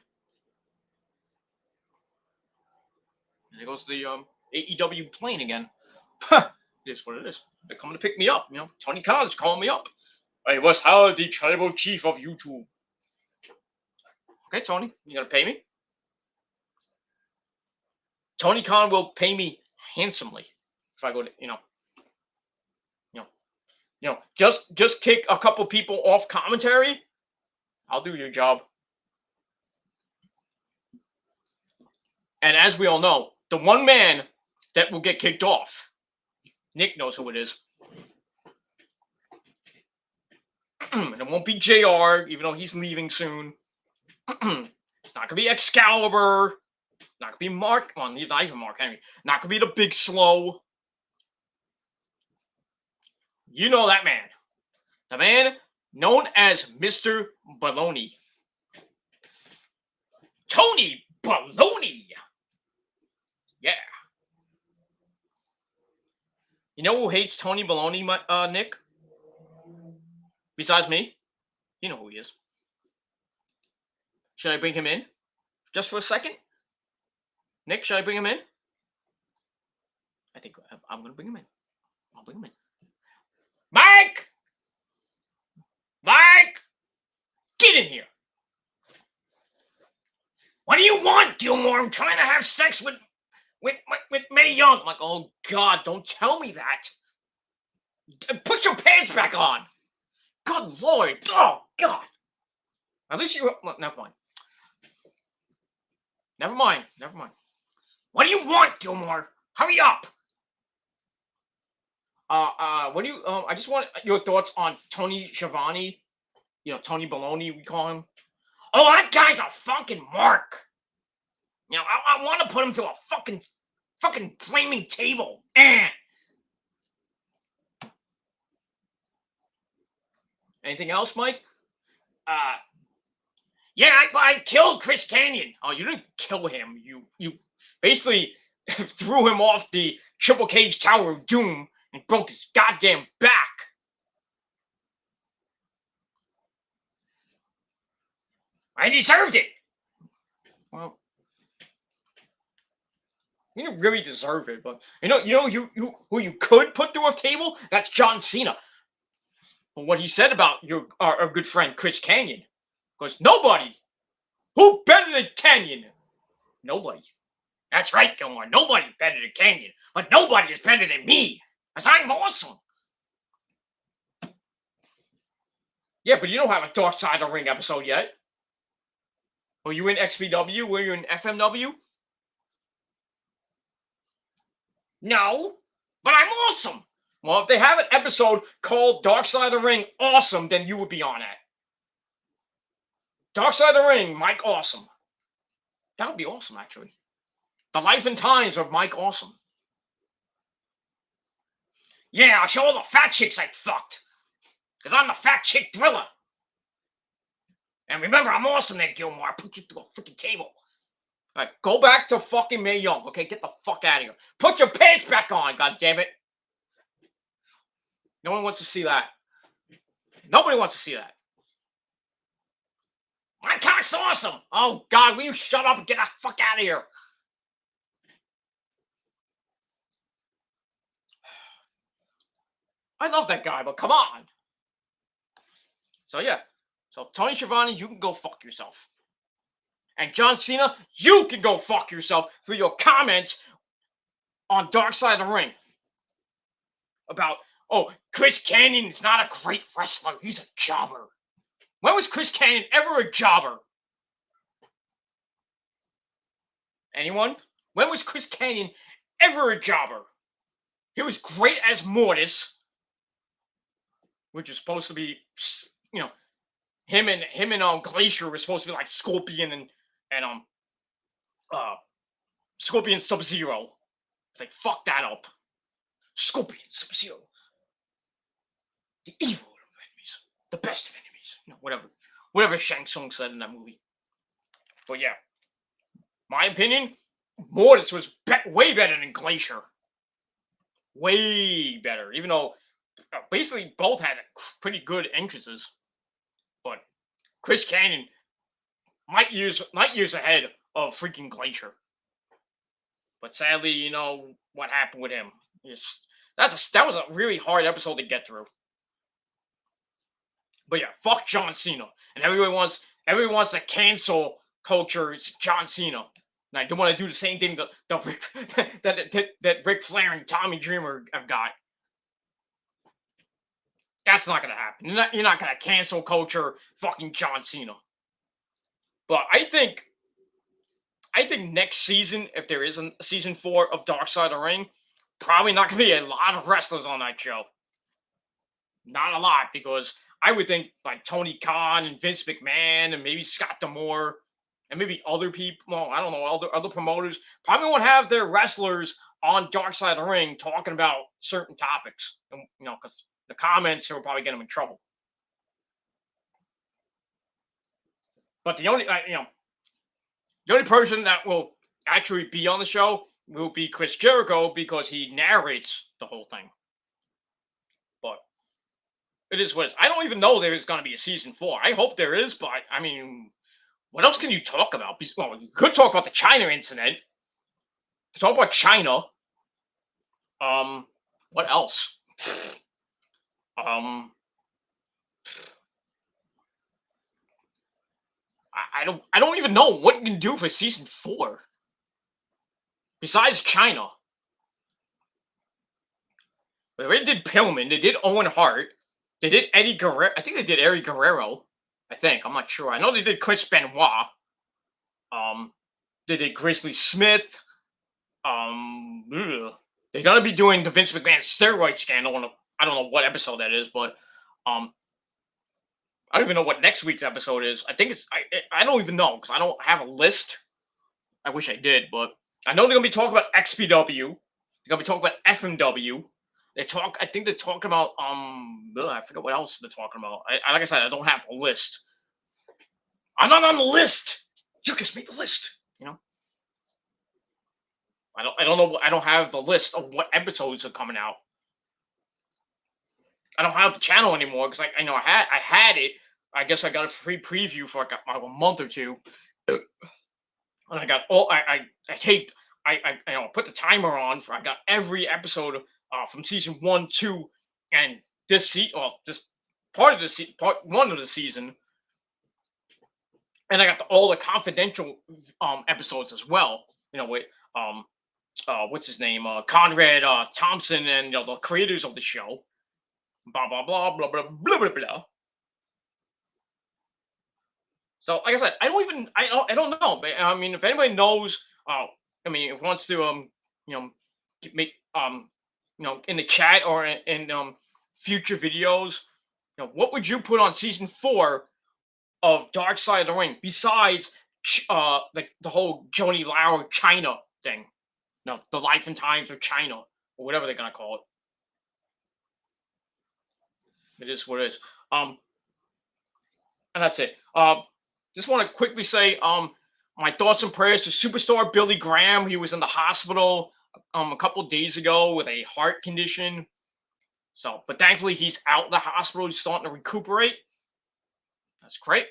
And there goes the AEW plane again. It is what it is. They're coming to pick me up. You know, Tony Khan's calling me up. I was hired the tribal chief of YouTube. Okay, Tony, you gonna pay me? Tony Khan will pay me handsomely if I go to, just kick a couple people off commentary. I'll do your job. And as we all know, the one man that will get kicked off, Nick knows who it is. And it won't be JR, even though he's leaving soon. It's not gonna be Excalibur. Not gonna be Mark. Well, not even Mark Henry. Not gonna be the Big Slow. You know that man. The man known as Mr. Baloney. Tony Baloney. Yeah. You know who hates Tony Baloney, Nick? Besides me? You know who he is. Should I bring him in? Just for a second? Nick, should I bring him in? I think I'm going to bring him in. I'll bring him in. Mike! Mike! Get in here! What do you want, Gilmore? I'm trying to have sex with Mae Young. I'm like, oh, God, don't tell me that. Put your pants back on. Good Lord. Oh, God. At least you... Well, never mind. Never mind. What do you want, Gilmore? Hurry up. What do you... I just want your thoughts on Tony Schiavone. You know, Tony Baloney, we call him. Oh, that guy's a fucking mark. You know, I want to put him through a fucking flaming table. Anything else, Mike? Yeah, I killed Chris Canyon. Oh, you didn't kill him. You basically threw him off the Triple Cage Tower of Doom and broke his goddamn back. I deserved it. Well, you didn't really deserve it, but you know who you could put through a table? That's John Cena. But what he said about our good friend Chris Canyon, because nobody, who better than Canyon? Nobody. That's right, Gilmore. Nobody better than Canyon, but nobody is better than me, because I'm awesome. Yeah, but you don't have a Dark Side of the Ring episode yet. Were you in XPW? Were you in FMW? No, but I'm awesome. Well, if they have an episode called Dark Side of the Ring Awesome, then you would be on it. Dark Side of the Ring, Mike Awesome. That would be awesome, actually. The Life and Times of Mike Awesome. Yeah, I'll show all the fat chicks I fucked. Because I'm the fat chick thriller. And remember, I'm awesome there, Gilmore. I'll put you through a freaking table. All right, go back to fucking Mae Young, okay? Get the fuck out of here. Put your pants back on, goddammit. No one wants to see that. Nobody wants to see that. My cock's awesome. Oh God, will you shut up and get the fuck out of here? I love that guy, but come on. So yeah. So Tony Schiavone, you can go fuck yourself. And John Cena, you can go fuck yourself for your comments on Dark Side of the Ring about, oh, Chris Canyon is not a great wrestler. He's a jobber. When was Chris Canyon ever a jobber? Anyone? When was Chris Canyon ever a jobber? He was great as Mortis, which is supposed to be, you know, him and Glacier were supposed to be like Scorpion and Scorpion Sub-Zero. Like, fuck that up. Scorpion Sub-Zero. The evil of enemies. The best of enemies. You know, whatever Shang Tsung said in that movie. But yeah. My opinion, Mortis was way better than Glacier. Way better. Even though basically both had pretty good entrances. But Chris Canyon light years ahead of freaking Glacier. But sadly, you know what happened with him. That was a really hard episode to get through. But yeah, fuck John Cena, and everyone wants to cancel culture. It's John Cena, and I don't want to do the same thing that Ric Flair and Tommy Dreamer have got. That's not gonna happen. You're not gonna cancel culture, fucking John Cena. But I think next season, if there is a season 4 of Dark Side of the Ring, probably not going to be a lot of wrestlers on that show. Not a lot, because I would think like Tony Khan and Vince McMahon and maybe Scott D'Amore and maybe other people. Well, I don't know, other promoters probably won't have their wrestlers on Dark Side of the Ring talking about certain topics, and, you know, because the comments will probably get them in trouble. But the only person that will actually be on the show will be Chris Jericho, because he narrates the whole thing. But it is what it is. I don't even know there is going to be a season 4. I hope there is, but I mean, what else can you talk about? Well, you could talk about the China incident. Talk about China. What else? I don't even know what you can do for season 4. Besides China. But they did Pillman, they did Owen Hart, they did Eddie Guerrero. I think they did Eddie Guerrero. I'm not sure. I know they did Chris Benoit. They did Grizzly Smith. They're gonna be doing the Vince McMahon steroid scandal. I don't know what episode that is, but I don't even know what next week's episode is. I think it's I don't even know, because I don't have a list. I wish I did, but I know they're gonna be talking about XPW. They're gonna be talking about FMW. I think they're talking about I forget what else they're talking about. Like I said, I don't have a list. I'm not on the list. You just made the list. You know. I don't know. I don't have the list of what episodes are coming out. I don't have the channel anymore, because I know I had it. I guess I got a free preview for like a month or two, and I got all I taped. I put the timer on. I got every episode from season 1, 2, and this part 1 of the season, and I got all the confidential episodes as well. You know, with what's his name, Conrad Thompson, and the creators of the show. Blah blah blah blah blah blah blah blah. So, like I said, I don't know. But I mean, if anybody knows, if wants to make in the chat or in future videos, what would you put on season 4 of Dark Side of the Ring besides the whole Johnny Lauer China thing? The life and times of China, or whatever they're gonna call it. It is what it is. And that's it. Just want to quickly say, my thoughts and prayers to superstar Billy Graham. He was in the hospital a couple of days ago with a heart condition. So, but thankfully he's out of the hospital. He's starting to recuperate. That's great.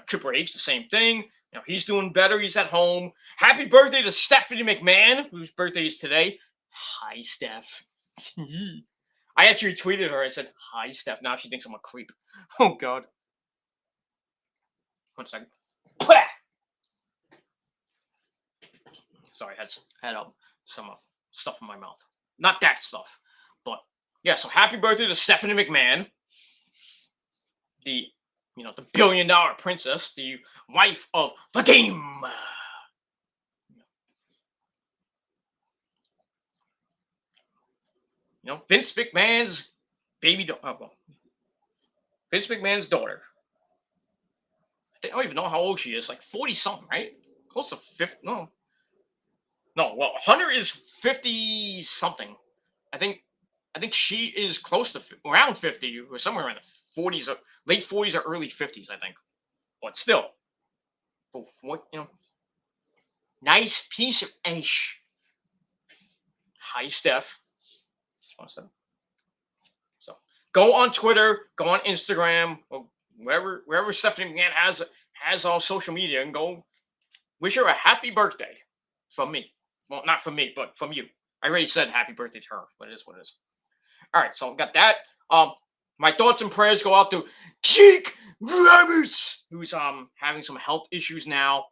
Triple H, the same thing. He's doing better. He's at home. Happy birthday to Stephanie McMahon, whose birthday is today. Hi, Steph. I actually tweeted her. I said, hi, Steph. Now she thinks I'm a creep. Oh, God. 1 second. Sorry, I had some stuff in my mouth. Not that stuff. But, yeah, so happy birthday to Stephanie McMahon. The billion-dollar princess. The wife of the game. Vince McMahon's baby daughter. Vince McMahon's daughter. I don't even know how old she is. Like 40-something, right? Close to 50. No. Well, Hunter is 50-something. I think she is close to around 50 or somewhere around the 40s, or late 40s or early 50s, I think. But still, nice piece of ash. Hi, Steph. So go on Twitter, go on Instagram, or wherever Stephanie McMahon has all social media, and go wish her a happy birthday from me. Well, not from me, but from you. I already said happy birthday to her, but it is what it is. All right, so got that. My thoughts and prayers go out to Jake Roberts, who's having some health issues now.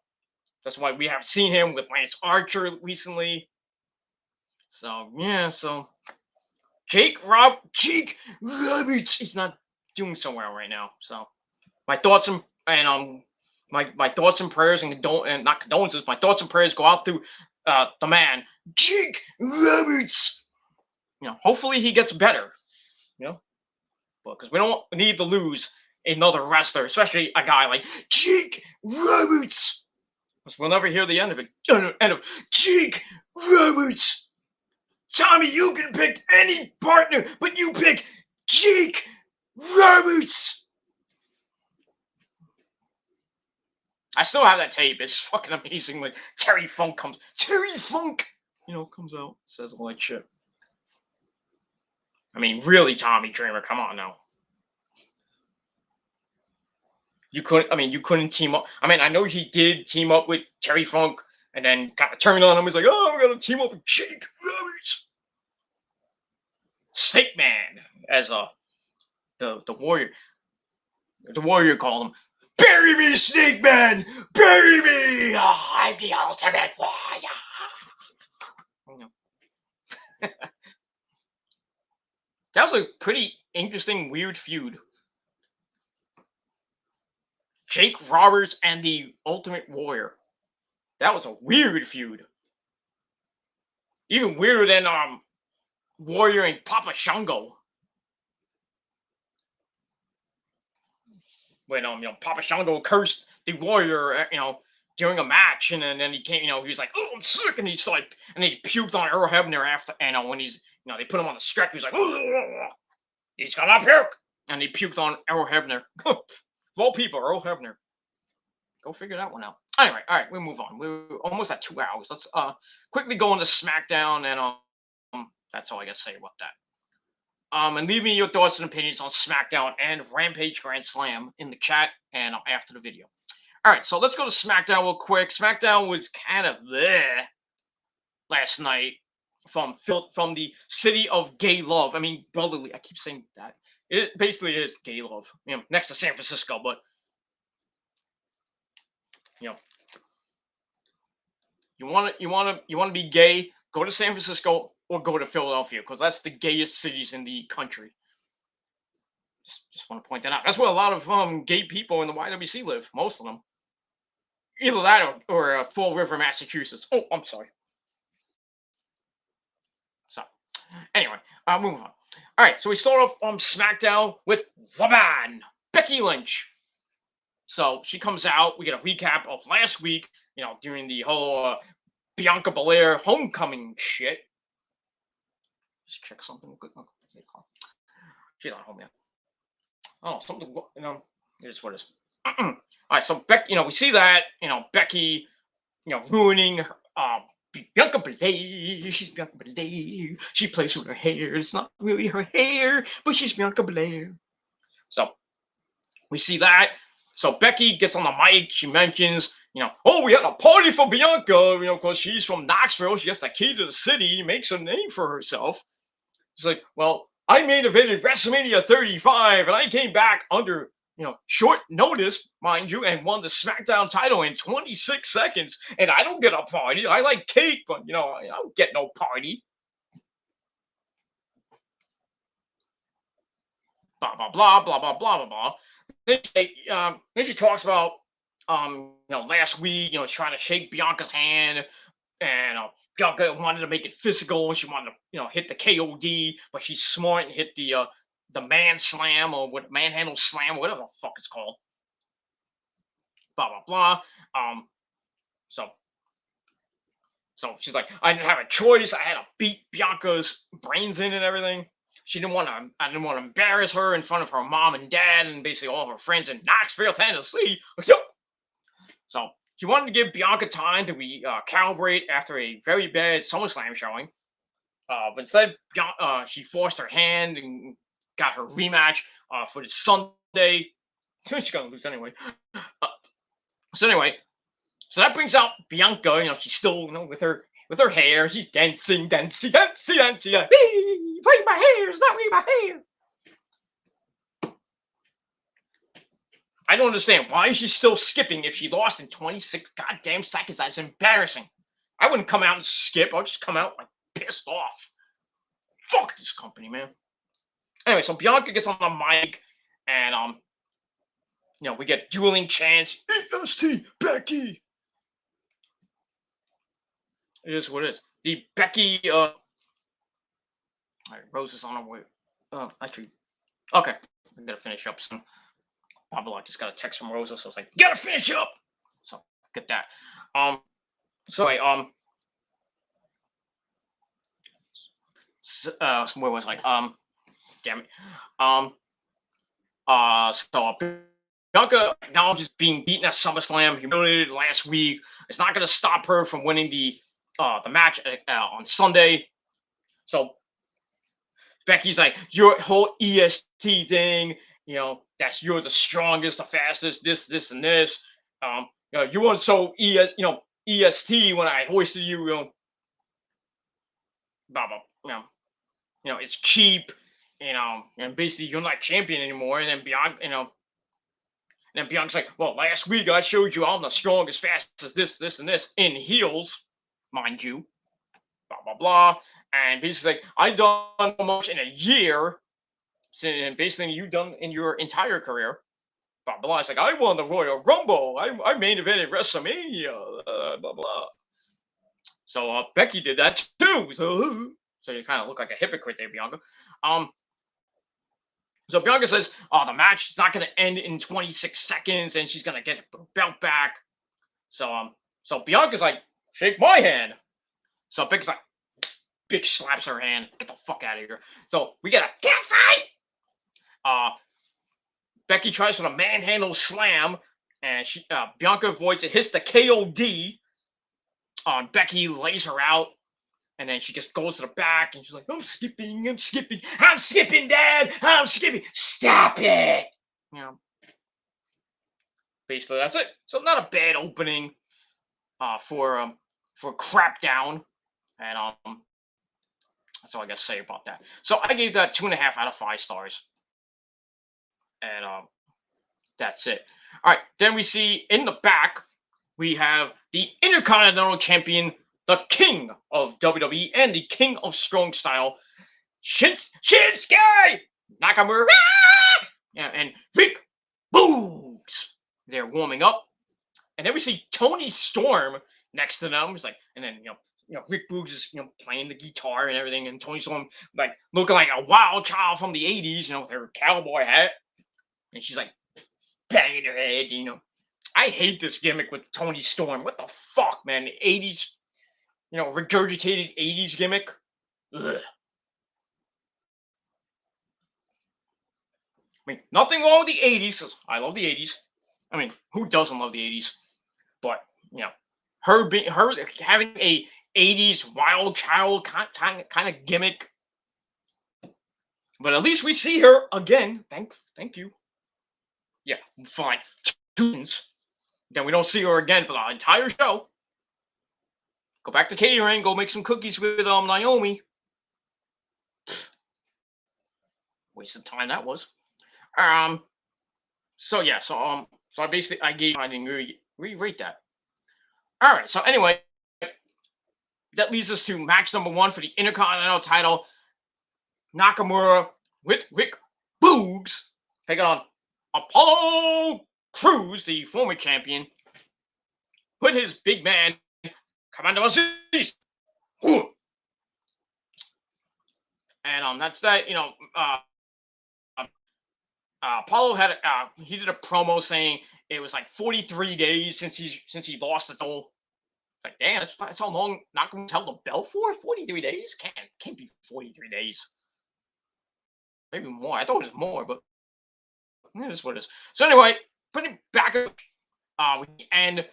That's why we haven't seen him with Lance Archer recently. So yeah, Jake Roberts, he's not doing so well right now. So my thoughts and my thoughts and prayers and not condolences. My thoughts and prayers go out to the man Jake Roberts. Hopefully he gets better. Because we don't need to lose another wrestler, especially a guy like Jake Roberts. Because we'll never hear the end of it. End of Jake Roberts. Tommy, you can pick any partner, but you pick Jake Roberts. I still have that tape. It's fucking amazing when Terry Funk comes out, says all that shit. I mean, really, Tommy Dreamer, come on now. You couldn't team up. I mean, I know he did team up with Terry Funk, and then kind of turned on him. He's like, oh, we're gonna team up with Jake Roberts. Snake Man, as the Warrior. The Warrior called him. Bury me, Snake Man! Bury me! Oh, I'm the ultimate warrior! That was a pretty interesting, weird feud. Jake Roberts and the Ultimate Warrior. That was a weird feud. Even weirder than Warrior and Papa Shango. When Papa Shango cursed the Warrior, during a match, and then he came, he was like, oh, I'm sick, and he's like, and he puked on Earl Hebner after, and when he's, they put him on the stretcher, he's like, oh, he's gonna puke, and he puked on Earl Hebner. Of all people, Earl Hebner. Go figure that one out. Anyway, all right, we'll move on. We're almost at 2 hours. Let's quickly go into Smackdown, and that's all I gotta say about that. And leave me your thoughts and opinions on Smackdown and Rampage GrandSlam in the chat and after the video. All right, so let's go to Smackdown real quick. Smackdown was kind of there last night from the city of gay love. I mean, brotherly. I keep saying that. It basically is gay love. Next to San Francisco, but you want to be gay, go to San Francisco or go to Philadelphia, because that's the gayest cities in the country. Just want to point that out. That's where a lot of gay people in the YWC live, most of them. Either that or Fall River, Massachusetts. Oh, I'm sorry. So, anyway, moving on. All right, so we start off on SmackDown with the man, Becky Lynch. So she comes out. We get a recap of last week, during the whole Bianca Belair homecoming shit. Just check something quick. She's not home yet. Oh, something. It is what it is. All right, so Becky, we see that, Becky, ruining Bianca Belair. She's Bianca Belair. She plays with her hair. It's not really her hair, but she's Bianca Belair. So we see that. So Becky gets on the mic. She mentions, oh, we had a party for Bianca, because she's from Knoxville. She gets the key to the city, makes a name for herself. She's like, well, I made event at WrestleMania 35, and I came back under, short notice, mind you, and won the Smackdown title in 26 seconds. And I don't get a party. I like cake, but, I don't get no party. Blah, blah, blah, blah, blah, blah, blah, blah. Then she talks about, last week, trying to shake Bianca's hand, and Bianca wanted to make it physical, and she wanted to, hit the KOD, but she's smart and hit the man slam or what manhandle slam, whatever the fuck it's called. Blah blah blah. So she's like, I didn't have a choice. I had to beat Bianca's brains in and everything. She didn't want to. I didn't want to embarrass her in front of her mom and dad and basically all her friends in Knoxville, Tennessee. So she wanted to give Bianca time to calibrate after a very bad SummerSlam showing. But instead, she forced her hand and got her rematch for the Sunday. She's gonna lose anyway. So that brings out Bianca. She's still, with her hair. She's dancing. Play my hair. It's not my hair. I don't understand. Why is she still skipping if she lost in 26 goddamn seconds? That's embarrassing. I wouldn't come out and skip. I'll just come out like pissed off. Fuck this company, man. Anyway, so Bianca gets on the mic, and we get dueling chants. EST Becky. It is what it is. The Becky. All right, Rose is on her way. Actually, okay. I'm gonna finish up soon. Probably just got a text from Rosa, so it's like, gotta finish up. So get that. Where was I? Damn it. So Bianca acknowledges being beaten at SummerSlam, humiliated last week. It's not going to stop her from winning the match on Sunday. So Becky's like, your whole EST thing, that's you're the strongest, the fastest, this, and this. You weren't so EST when I hoisted you, blah blah. It's cheap, and basically you're not champion anymore. And then Bianca's like, well, last week I showed you I'm the strongest, fastest, this, and this in heels, mind you. Blah blah blah. And basically, like, I've done so much in a year, and basically you've done in your entire career. Blah blah blah. It's like, I won the Royal Rumble. I main evented WrestleMania. Blah blah. So Becky did that too. So you kind of look like a hypocrite there, Bianca. So Bianca says, the match is not going to end in 26 seconds, and she's going to get her belt back. So Bianca's like, shake my hand. So Becky's like, bitch slaps her hand. Get the fuck out of here. So we get a cat fight. Becky tries for the manhandle slam, and Bianca avoids it, hits the KOD. Becky lays her out, and then she just goes to the back, and she's like, I'm skipping, Dad, I'm skipping. Stop it. Basically that's it. So not a bad opening for Crapdown, and that's all I gotta say about that. So I gave that 2.5 out of 5 stars. And that's it. All right. Then we see in the back, we have the Intercontinental Champion, the King of WWE and the King of Strong Style, Shinsuke Nakamura, and Rick Boogs. They're warming up. And then we see Toni Storm next to them. It's like, and then Rick Boogs is playing the guitar and everything, and Toni Storm like looking like a wild child from the 80s, with her cowboy hat. And she's like banging her head, I hate this gimmick with Toni Storm. What the fuck, man? The 80s, regurgitated 80s gimmick. Ugh. I mean, nothing wrong with the 80s, because I love the 80s. I mean, who doesn't love the 80s? But, her having a 80s wild child kind of gimmick. But at least we see her again. Thank you. Yeah, fine. Then we don't see her again for the entire show. Go back to catering. Go make some cookies with Naomi. Waste of time that was. So yeah. So I didn't re-rate that. All right. So anyway, that leads us to match number 1 for the Intercontinental title. Nakamura with Rick Boogs taking on Apollo Crews, the former champion, with his big man, Commander Aziz. And that's that. Apollo had he did a promo saying it was like 43 days since he lost the title. Like, damn, that's how long Nakamura held the belt for? 43 days? Can't be 43 days. Maybe more. I thought it was more, but it is what it is. So anyway, putting it back up, we end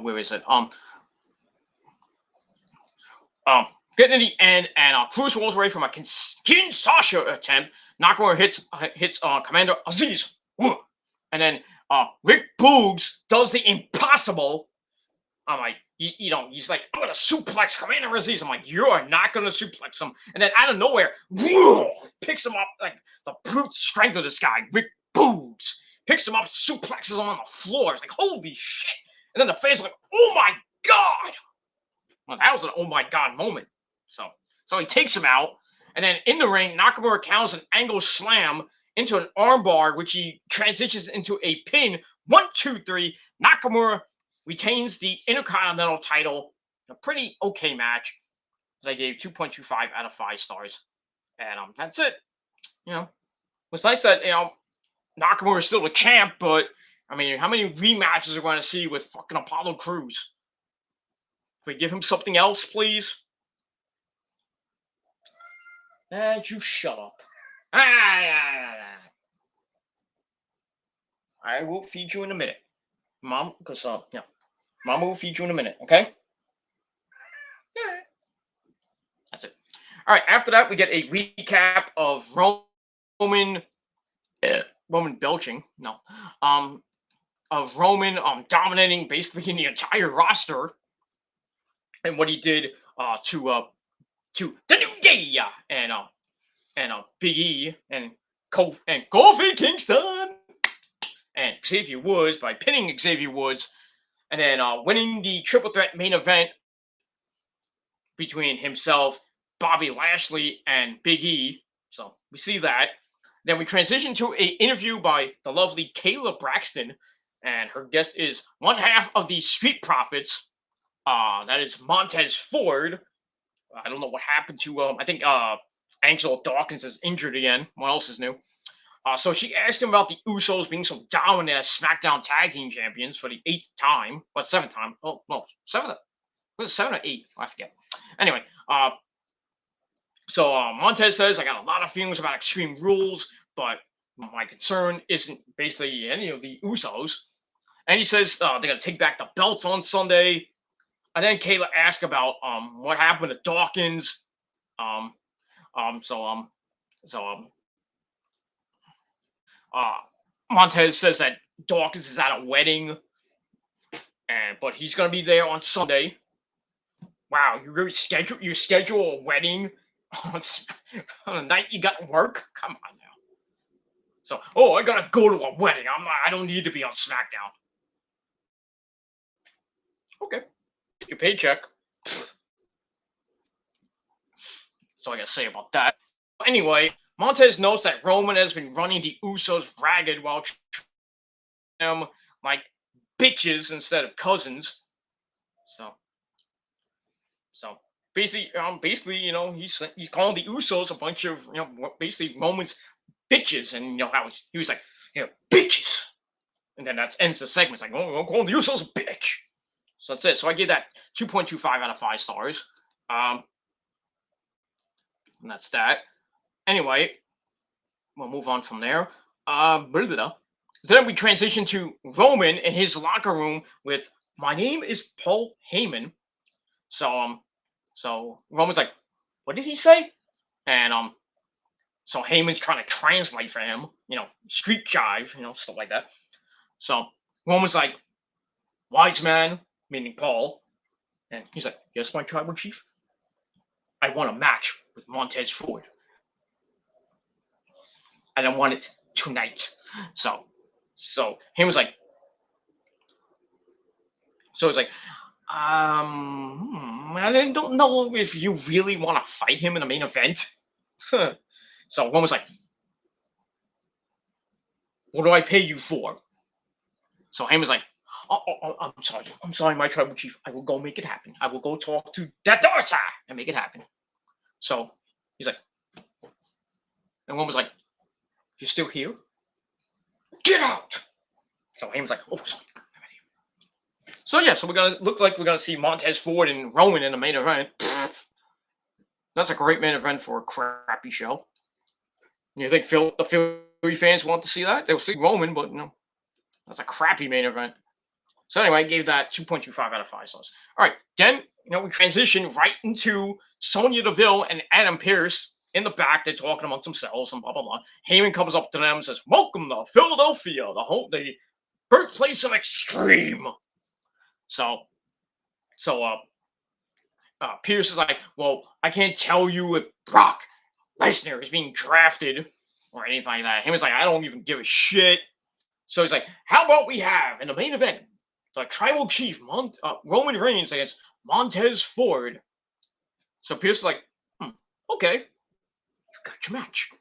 where is it? Getting to the end, and Cruz rolls away from a Kinshasa attempt. Nakamura hits Commander Aziz, and then Rick Boogs does the impossible. I'm like, he's like, I'm gonna suplex Commander Aziz. I'm like, you are not gonna suplex him. And then out of nowhere, picks him up like the brute strength of this guy, Rick Boogs. Picks him up, suplexes him on the floor. It's like, holy shit. And then the fans are like, oh my God. Well, that was an oh my God moment. So he takes him out. And then in the ring, Nakamura counters an angle slam into an armbar, which he transitions into a pin. 1, 2, 3. Nakamura retains the Intercontinental title. A pretty okay match that I gave 2.25 out of 5 stars. And that's it. It's nice that Nakamura is still the champ, but I mean, how many rematches are we going to see with fucking Apollo Crews? Can we give him something else, please? And you shut up. I will feed you in a minute, Mom. Because Mama will feed you in a minute. Okay. Yeah. That's it. All right. After that, we get a recap of Roman belching. No. Of Roman dominating basically the entire roster, and what he did to the New Day and Big E and Kofi Kingston and Xavier Woods by pinning Xavier Woods, and then winning the triple threat main event between himself, Bobby Lashley, and Big E. So we see that. Then we transition to an interview by the lovely Kayla Braxton, and her guest is one half of the Street Profits. That is Montez Ford. I don't know what happened to I think Angelo Dawkins is injured again. What else is new? So she asked him about the Usos being so dominant as SmackDown Tag Team Champions for the 8th time. What, 7th time? Oh, no, 7th. Was it 7 or 8? I forget. Anyway, so Montez says, I got a lot of feelings about Extreme Rules, but my concern isn't basically any of the Usos. And he says they're going to take back the belts on Sunday. And then Kayla asked about what happened to Dawkins. Montez says that Dawkins is at a wedding, but he's gonna be there on Sunday. Wow, you really schedule a wedding on a night you got work? Come on now. So, I gotta go to a wedding. I don't need to be on SmackDown. Okay. Get your paycheck. So I gotta say about that. Anyway, Montez notes that Roman has been running the Usos ragged while treating them like bitches instead of cousins. So basically, he's calling the Usos a bunch of basically Roman's bitches, and how he was like bitches, and then that ends the segment. It's like, I'm calling the Usos a bitch. So that's it. So I give that 2.25 out of 5 stars. And that's that. Anyway, we'll move on from there. Then we transition to Roman in his locker room with, my name is Paul Heyman. So Roman's like, what did he say? And So Heyman's trying to translate for him, street jive, stuff like that. So Roman's like, wise man, meaning Paul, and he's like, yes, my tribal chief. I want a match with Montez Ford. And I want it tonight. So Heyman's like, so it's like, I don't know if you really want to fight him in the main event. So Roman's like, what do I pay you for? So Heyman's like, oh, I'm sorry, my tribal chief. I will go make it happen. I will go talk to that Darcy and make it happen. So he's like, and Roman's like, you're still here? Get out! So Heyman's like, oh, sorry. So yeah, so we're gonna see Montez Ford and Roman in the main event. That's a great main event for a crappy show. You think the Philly fans want to see that? They'll see Roman, but that's a crappy main event. So anyway, I gave that 2.25 out of 5 stars. All right, then we transition right into Sonya Deville and Adam Pearce in the back. They're talking amongst themselves and blah blah blah. Heyman comes up to them and says, "Welcome to Philadelphia, the birthplace of Xtreme." So Pierce is like, well, I can't tell you if Brock Lesnar is being drafted or anything like that. Heyman's like, I don't even give a shit. So he's like, how about we have in the main event the tribal chief Roman Reigns against Montez Ford. So Pierce is like, okay, you got your match.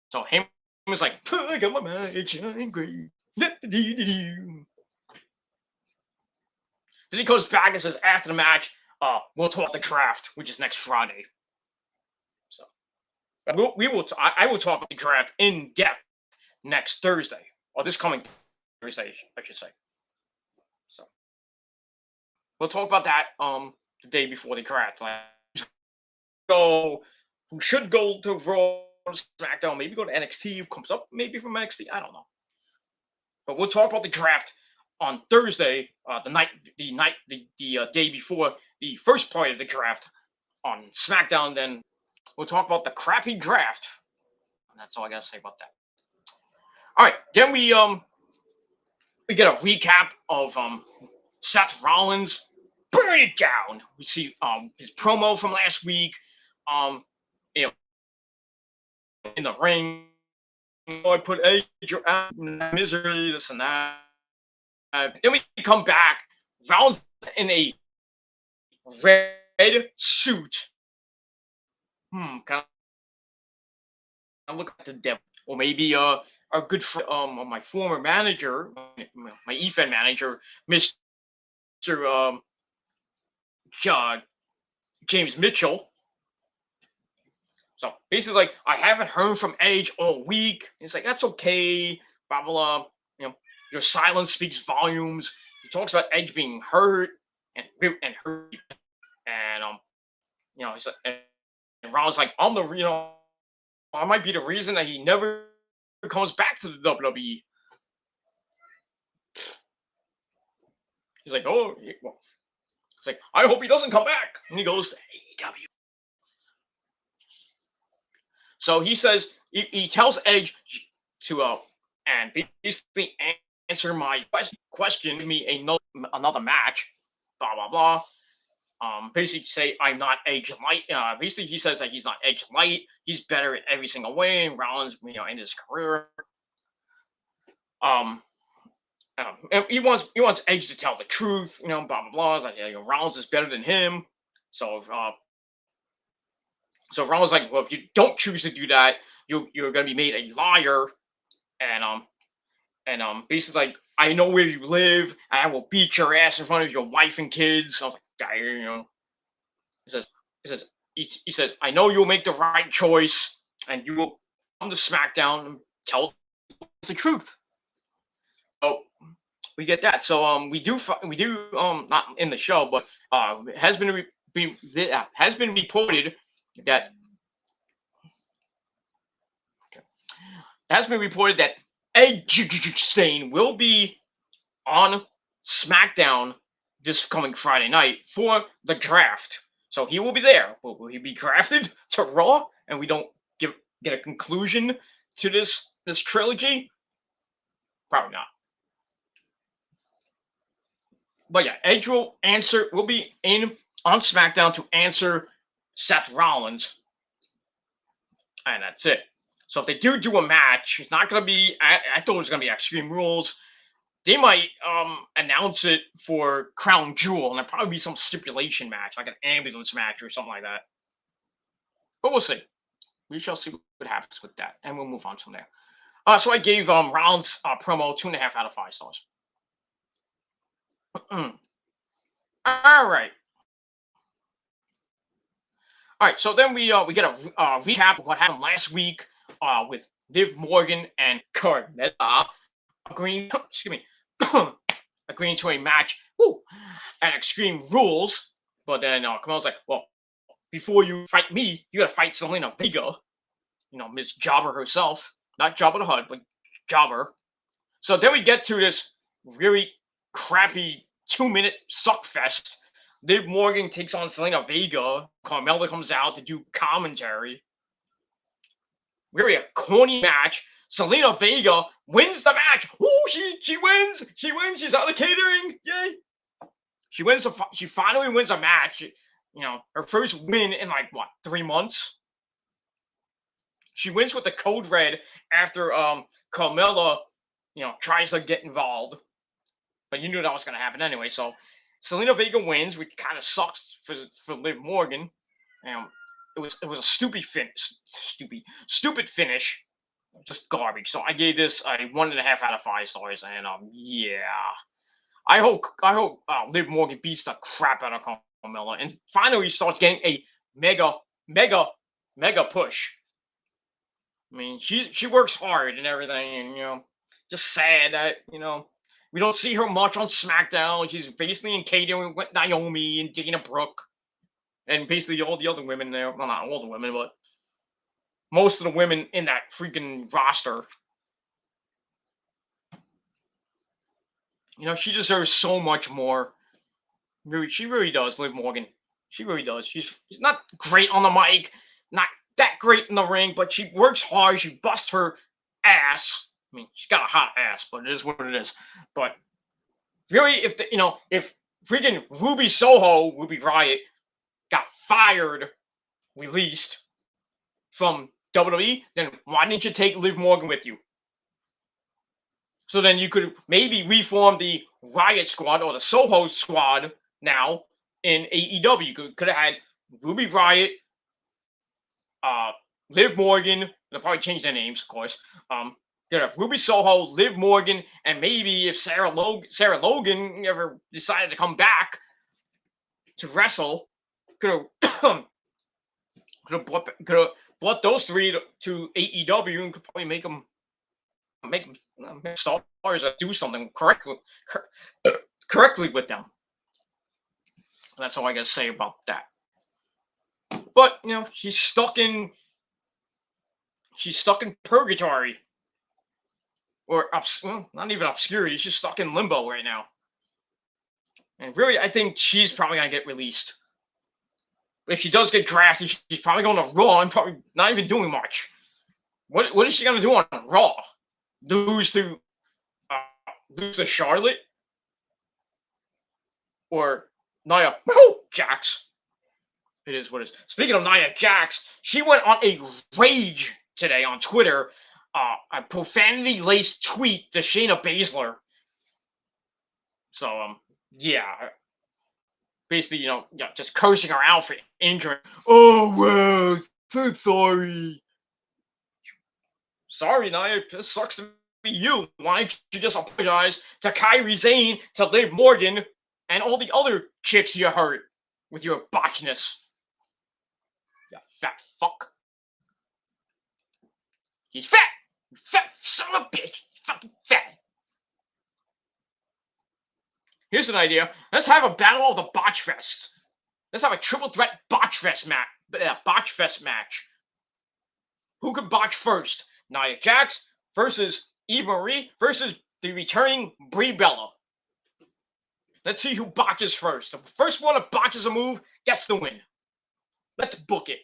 So Heyman's like, I got my match, I'm great. Then he goes back and says, after the match, we'll talk the draft, which is next Friday. So I will talk about the draft in depth next Thursday, or this coming Thursday, I should say. So we'll talk about that the day before the draft. Like, who should go to Raw, Smackdown, maybe go to NXT, who comes up maybe from NXT, I don't know. But we'll talk about the draft on Thursday, the day before the first part of the draft on SmackDown. Then we'll talk about the crappy draft. And that's all I gotta say about that. All right, then we get a recap of Seth Rollins. Burn it down. We see his promo from last week. In the ring, I put Edge out in misery, this and that. Then we come back. Rollins in a red suit. Kind of look like the devil, or maybe a good friend, my former manager, my EFN manager, Mr. James Mitchell. So basically, like, I haven't heard from Edge all week. It's like, that's okay. Blah blah blah. Your silence speaks volumes. He talks about Edge being hurt and hurt, and he's like, and Rollins like, I'm the I might be the reason that he never comes back to the WWE. He's like, oh, well, it's like, I hope he doesn't come back. And he goes to AEW. So he says, he tells Edge to and basically answer my question, give me another match, blah blah blah. Basically say I'm not Edge Light. Basically he says that he's not Edge Light. He's better in every single way. And Rollins, in his career. And he wants Edge to tell the truth. Blah blah blah. It's like, Rollins is better than him. So Rollins like, well, if you don't choose to do that, you're gonna be made a liar. And basically like, I know where you live, and I will beat your ass in front of your wife and kids. I was like, he says, I know you'll make the right choice, and you will come to SmackDown and tell the truth. So we get that. So we do not in the show, but it has been reported that Edge Stain will be on SmackDown this coming Friday night for the draft. So he will be there. Will he be drafted to Raw? And we don't get a conclusion to this trilogy? Probably not. But yeah, Edge will be in on SmackDown to answer Seth Rollins, and that's it. So if they do a match, it's not gonna be. I thought it was gonna be Extreme Rules. They might announce it for Crown Jewel, and there'll probably be some stipulation match, like an ambulance match or something like that. But we'll see. We shall see what happens with that, and we'll move on from there. So I gave Rollins promo 2.5 out of 5 stars. All right. All right, so then we get a recap of what happened last week with Liv Morgan and Carmella agreeing, agreeing to a match at Extreme Rules. But then Carmella's like, well, before you fight me, you gotta fight Zelina Vega, Miss Jobber herself, not Jabba the Hutt, but Jobber. So then we get to this really crappy 2-minute suck fest. Liv Morgan takes on Zelina Vega. Carmella comes out to do commentary. Really a corny match. Zelina Vega wins the match. Ooh, she wins. She wins. She's out of catering. Yay. She wins. She finally wins a match. Her first win in 3 months. She wins with the code red after Carmella, tries to get involved. But you knew that was going to happen anyway. So Zelina Vega wins, which kind of sucks for Liv Morgan. It was a stupid finish, just garbage. So I gave this a 1.5 out of 5 stars, and yeah, I hope Liv Morgan beats the crap out of Carmella and finally starts getting a mega push. I mean, she works hard and everything, and just sad that we don't see her much on SmackDown. She's basically in catering with Naomi and Dana Brooke. And basically all the other women there. Well, not all the women, but most of the women in that freaking roster. She deserves so much more. Really, she really does, Liv Morgan. She really does. She's not great on the mic, not that great in the ring, but she works hard. She busts her ass. I mean, she's got a hot ass, but it is what it is. But really, if freaking Ruby Riott got fired, released from WWE, then why didn't you take Liv Morgan with you? So then you could maybe reform the Riot Squad or the Soho Squad now in AEW. You could have had Ruby Riott, Liv Morgan. They'll probably change their names, of course. Could have Ruby Soho, Liv Morgan, and maybe if Sarah Logan ever decided to come back to wrestle, could have brought those three to AEW and could probably make them stars or do something correctly with them. And that's all I gotta say about that. But she's stuck in purgatory, or not even obscurity. She's stuck in limbo right now. And really, I think she's probably gonna get released. If she does get drafted, she's probably going to Raw and probably not even doing much. What is she going to do on Raw? Lose to Charlotte? Or Nia Jax? It is what it is. Speaking of Nia Jax, she went on a rage today on Twitter, a profanity-laced tweet to Shayna Baszler. So, yeah. Basically, just cursing her out for injury. Oh, well, so sorry. Sorry, Nia. This sucks to be you. Why don't you just apologize to Kairi Sane, to Liv Morgan, and all the other chicks you hurt with your botchness? You fat fuck. He's fat. You fat son of a bitch. He's fucking fat. Here's an idea. Let's have a battle of the Botch Fest. Let's have a triple threat Botch Fest match. Who can botch first? Nia Jax versus Eve Marie versus the returning Brie Bella. Let's see who botches first. The first one that botches a move gets the win. Let's book it.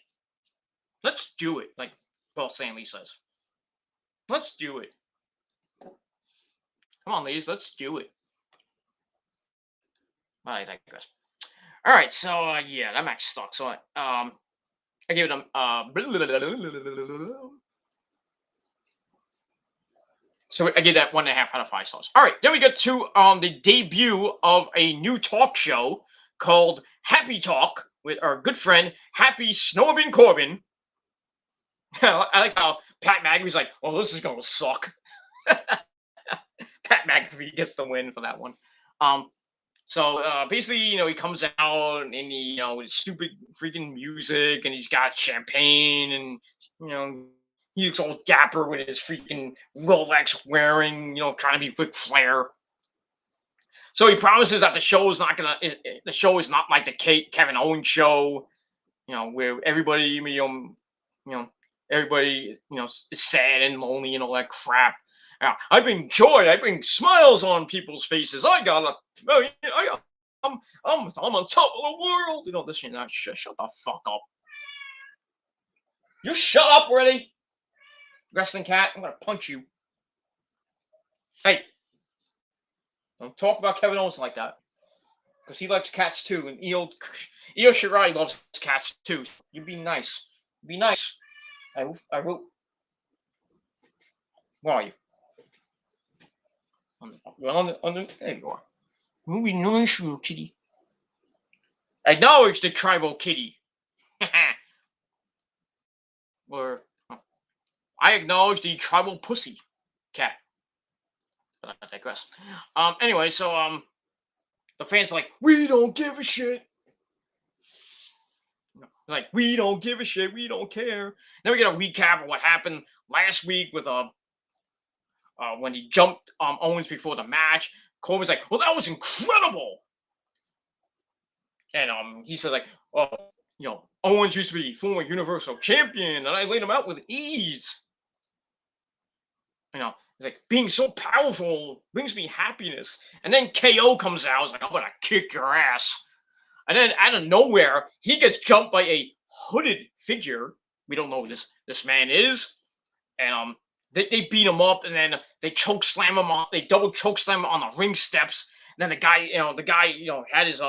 Let's do it. Well, Sammy says. Let's do it. Come on, ladies, let's do it. I digress. All right, so yeah, that match sucks. So I give it so I give that 1.5 out of 5 stars. All right, then we get to the debut of a new talk show called Happy Talk with our good friend Happy Snowbin Corbin. I like how Pat McAfee's like, "Oh, this is gonna suck." Pat McAfee gets the win for that one. So basically, he comes out and with stupid freaking music, and he's got champagne, and he looks all dapper with his freaking Rolex wearing, trying to be Ric Flair. So he promises that the show is not like the Kevin Owens show, where everybody, everybody, is sad and lonely and all that crap. I bring joy. I bring smiles on people's faces. I'm on top of the world. This and that. Shut the fuck up. You shut up already, wrestling cat. I'm gonna punch you. Hey, don't talk about Kevin Owens like that, because he likes cats too, and Io Shirai loves cats too. You be nice. Be nice. I wrote. Where are you? There you are. Movie nice, little kitty. Acknowledge the tribal kitty. Or I acknowledge the tribal pussy cat. But I digress. Anyway, so the fans are like, we don't give a shit. Like, we don't give a shit. We don't care. Then we get a recap of what happened last week with when he jumped Owens before the match. Corbin's like, well, that was incredible. And he says like, oh, Owens used to be former Universal Champion, and I laid him out with ease. He's like, being so powerful brings me happiness. And then KO comes out. I was like, I'm gonna kick your ass. And then out of nowhere, he gets jumped by a hooded figure. We don't know who this man is. And they beat him up, and then they choke slam him on. They double choke slam him on the ring steps. And then the guy had his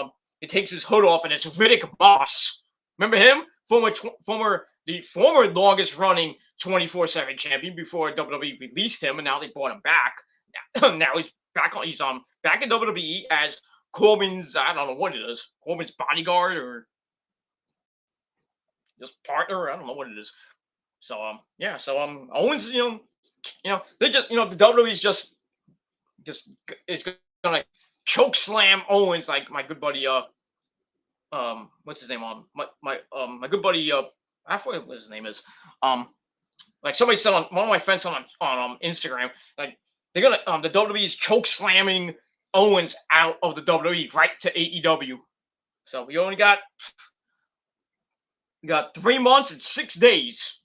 he takes his hood off, and it's Riddick Moss. Remember him? The former longest running 24/7 champion before WWE released him, and now they brought him back. Now he's back back in WWE as Corbin's, I don't know what it is, Corbin's bodyguard or just partner. I don't know what it is. So Owens, they just the WWE's just is gonna choke slam Owens, like my good buddy what's his name my good buddy I forget what his name is, like somebody said on one of my friends on Instagram, like they're gonna the WWE is choke slamming Owens out of the WWE right to AEW. So we only got 3 months and 6 days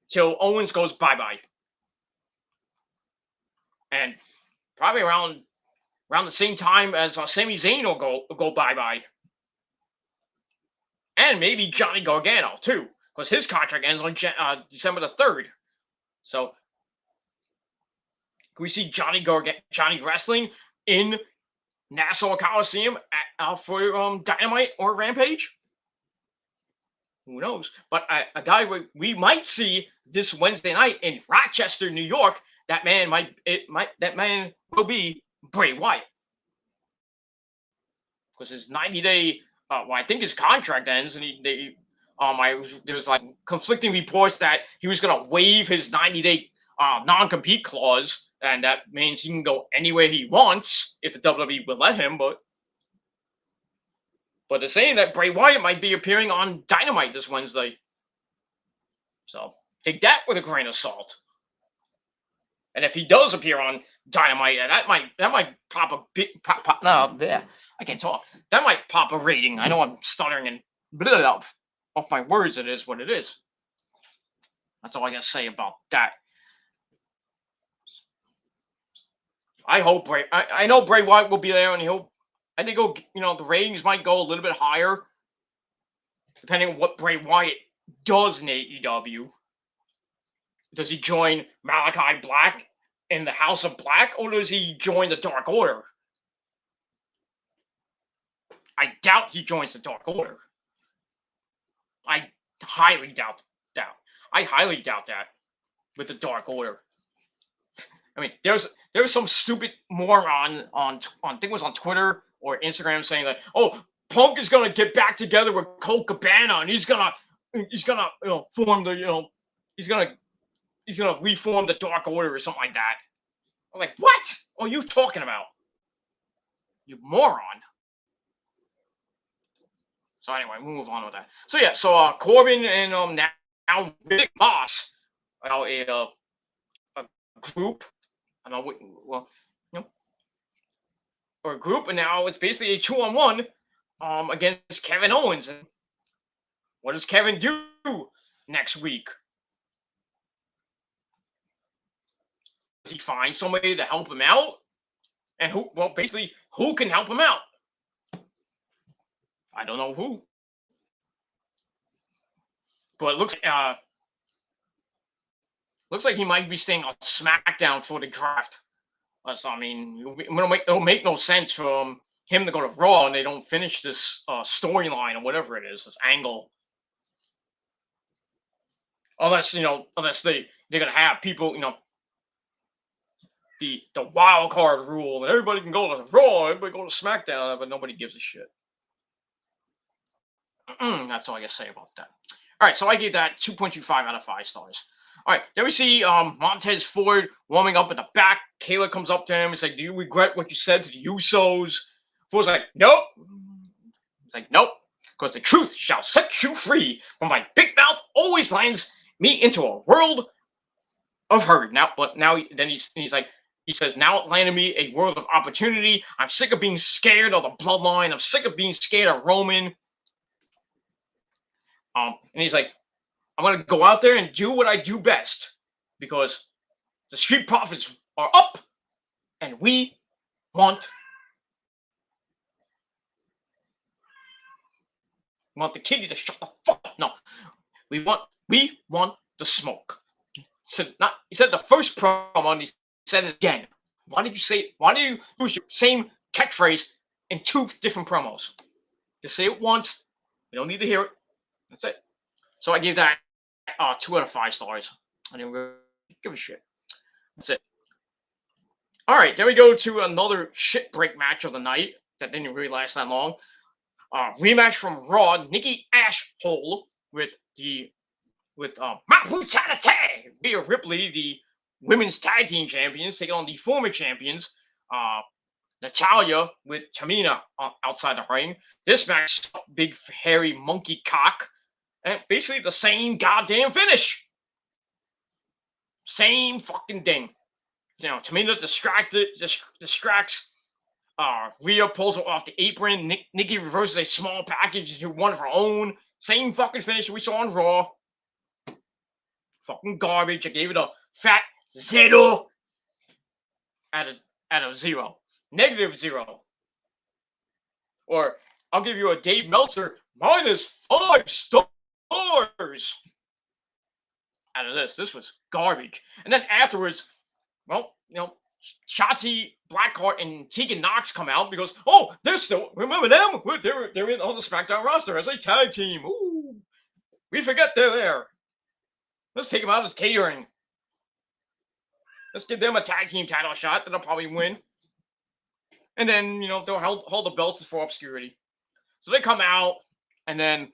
till Owens goes bye-bye. And probably around the same time as Sami Zayn will go bye-bye. And maybe Johnny Gargano too, because his contract ends on December the 3rd. So can we see Johnny wrestling in Nassau Coliseum for Dynamite or Rampage? Who knows? But a guy we might see this Wednesday night in Rochester, New York. That man will be Bray Wyatt, because his 90-day. I think his contract ends, and there was like conflicting reports that he was going to waive his 90-day non-compete clause, and that means he can go anywhere he wants if the WWE will let him. But they're saying that Bray Wyatt might be appearing on Dynamite this Wednesday. So take that with a grain of salt. And if he does appear on Dynamite, that might pop a bit. I can't talk. That might pop a rating. I know I'm stuttering and off my words. It is what it is. That's all I gotta say about that. I hope I know Bray Wyatt will be there, and I think the ratings might go a little bit higher, depending on what Bray Wyatt does in AEW. does he join Malachi Black in the House of Black, or does he join the Dark Order? I doubt he joins the Dark Order. I highly doubt that. I highly doubt that with the Dark Order. I mean, there's some stupid moron on I think it was on Twitter or Instagram saying that, oh, Punk is gonna get back together with Colt Cabana and he's gonna form the he's gonna reform the Dark Order or something like that. I was like, what are you talking about? You moron. So anyway, we'll move on with that. So yeah, so Corbin and now Riddick Moss, a group. I don't know, well, or a group, and now it's basically a 2-on-1 against Kevin Owens. And what does Kevin do next week? Does he find somebody to help him out? And who? Well, basically, who can help him out? I don't know who. But it looks like he might be staying on SmackDown for the draft. So I mean, it'll make no sense for him to go to Raw and they don't finish this storyline or whatever it is, this angle. Unless they're gonna have people, the wild card rule, and everybody can go to Raw, everybody go to SmackDown, but nobody gives a shit. That's all I gotta say about that. All right, so I gave that 2.25 out of 5 stars. All right, then we see Montez Ford warming up in the back. Kayla comes up to him. He's like, do you regret what you said to the Usos? Ford's like, nope. He's like, nope, because the truth shall set you free. For my big mouth always lands me into a world of hurt. He says, now it landed me a world of opportunity. I'm sick of being scared of the bloodline. I'm sick of being scared of Roman. And he's like, I'm going to go out there and do what I do best because the Street Profits are up and we want the kitty to shut the fuck up. No, we want the smoke. He said the first promo and he said it again. Why did you use your same catchphrase in 2 different promos? Just say it once. We don't need to hear it. That's it. So I gave that 2 out of 5 stars. I didn't really give a shit. That's it. All right, then we go to another shit break match of the night that didn't really last that long. Rematch from Raw, Nikki Ashhole with Mapu Tanate, Rhea Ripley, the women's tag team champions, taking on the former champions, Natalia with Tamina outside the ring. This match, big hairy monkey cock, and basically the same goddamn finish. Same fucking thing. Tamina distracts. Rhea pulls her off the apron. Nikki reverses a small package into one of her own. Same fucking finish we saw on Raw. Fucking garbage. I gave it a fat 0 out of 0. -0. Or I'll give you a Dave Meltzer -5 stars out of this. This was garbage. And then afterwards, well, Shotzi Blackheart and Tegan Nox come out because, they're still, remember them? They're in on the SmackDown roster as a tag team. Ooh, we forget they're there. Let's take them out as catering. Let's give them a tag team title shot that they'll probably win. And then, they'll hold the belts for obscurity. So they come out, and then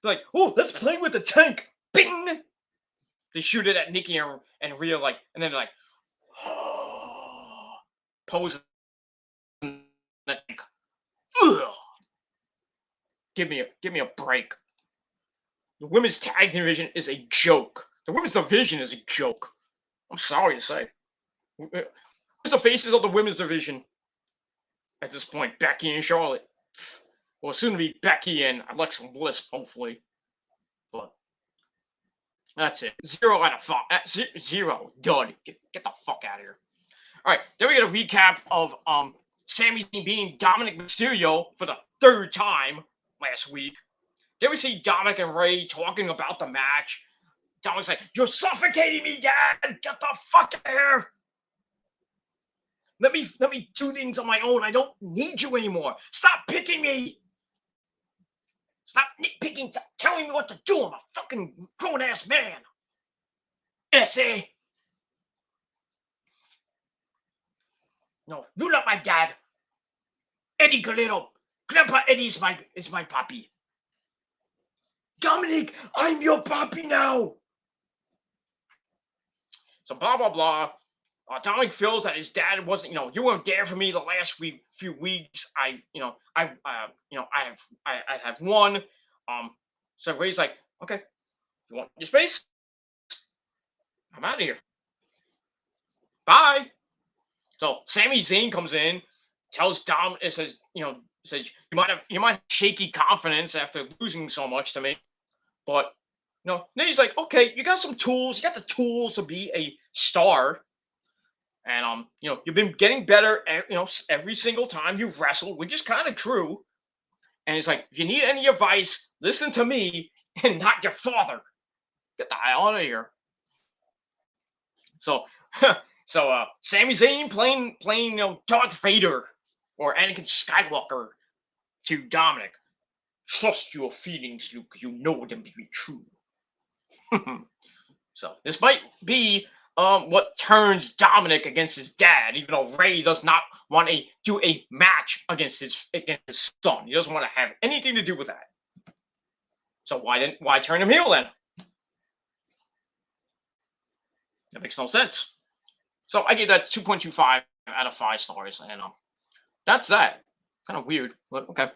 they're like, let's play with the tank. Bing! They shoot it at Nikki and Rhea, and then they're like, pose in the tank. Ugh. Give me a break. The women's tag team division is a joke. The women's division is a joke. I'm sorry to say. Who's the faces of the women's division at this point? Becky and Charlotte. Well, soon to be Becky and Alexa Bliss, hopefully. But that's it. 0 out of 5. 0. Dud. Get the fuck out of here. All right. Then we get a recap of Sami Zayn beating Dominic Mysterio for the 3rd time last week. Then we see Dominic and Ray talking about the match. Dominic's like, "You're suffocating me, Dad! Get the fuck out of here! Let me do things on my own. I don't need you anymore. Stop picking me! Stop nitpicking, telling me what to do. I'm a fucking grown-ass man. Essay. No, you're not my dad. Eddie Galero. Grandpa Eddie is my papi. Dominic, I'm your papi now. So blah blah blah. Dominic feels that his dad wasn't, you weren't there for me the last few weeks. I have won. So Ray's like, okay, you want your space? I'm out of here. Bye. So Sami Zayn comes in, tells Dom, it says, says you might have shaky confidence after losing so much to me, but then he's like, okay, you got some tools, you got the tools to be a star, and you've been getting better, every single time you wrestle, which is kind of true. And he's like, if you need any advice, listen to me and not your father. Get the hell out of here. So, Sami Zayn playing, Darth Vader or Anakin Skywalker to Dominic. Trust your feelings, Luke. You know them to be true. So this might be what turns Dominic against his dad, even though Ray does not want to do a match against his son. He doesn't want to have anything to do with that. So why turn him heel then? That makes no sense. So I gave that 2.25 out of 5 stars, and that's that. Kind of weird, but okay.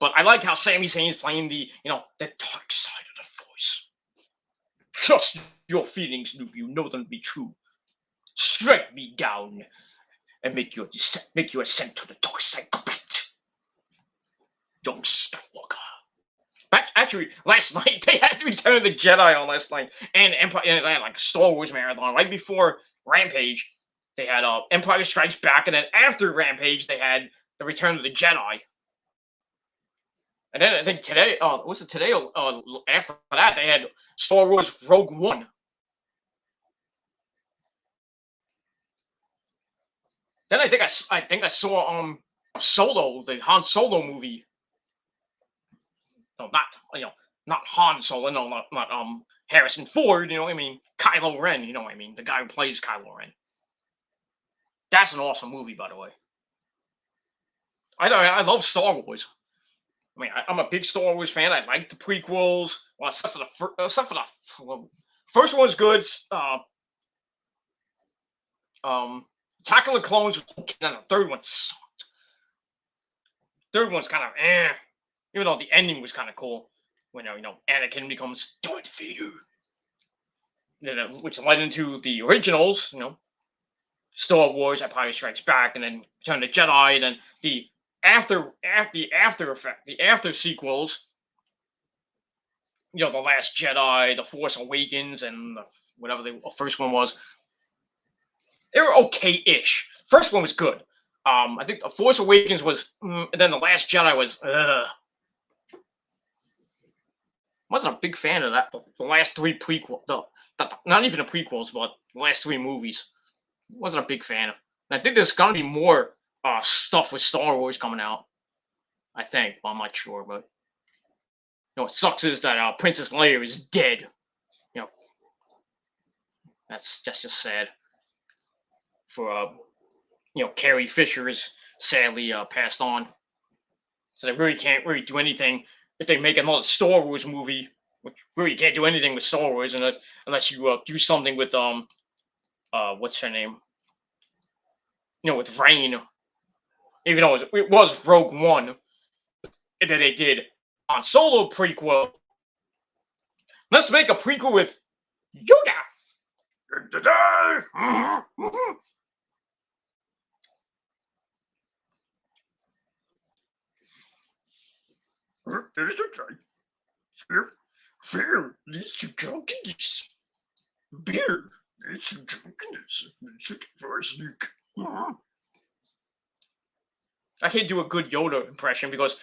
But I like how Sami Zayn is playing the dark side of the Force. Trust your feelings, Luke. You know them to be true. Strike me down and make your ascent to the dark side complete. Young Skywalker. Actually, last night they had Return of the Jedi on last night, and Empire. And they had like Star Wars marathon right before Rampage. They had Empire Strikes Back, and then after Rampage, they had the Return of the Jedi. And then I think today, was it today? After that, they had Star Wars Rogue One. Then I think I saw Solo, the Han Solo movie. No, not Han Solo. No, not Harrison Ford. You know what I mean? Kylo Ren. You know what I mean? The guy who plays Kylo Ren. That's an awesome movie, by the way. I love Star Wars. I mean, I'm a big Star Wars fan. I like the prequels. Well, except for the first one's good. Attack of the Clones was okay, and the third one sucked. Third one's kind of even though the ending was kind of cool. When Anakin becomes Darth Vader, which led into the originals. Star Wars, Empire Strikes Back, and then Return of the Jedi, and then the after sequels, The Last Jedi, The Force Awakens, and whatever the first one was. They were okay-ish. First one was good. I think The Force Awakens was, and then The Last Jedi was, wasn't a big fan of that. The last 3 prequels, not even the prequels, but the last 3 movies. Wasn't a big fan of. And I think there's gonna be more stuff with Star Wars coming out. I think, but I'm not sure. But what sucks is that Princess Leia is dead. That's just sad. For Carrie Fisher is sadly passed on. So they really can't do anything if they make another Star Wars movie. Which really can't do anything with Star Wars unless you do something with what's her name? With Rain. Even though it was Rogue One, and then they did Han Solo prequel. Let's make a prequel with Yoda. Fear leads to drunkenness. Beer leads to drunkenness. I can't do a good Yoda impression because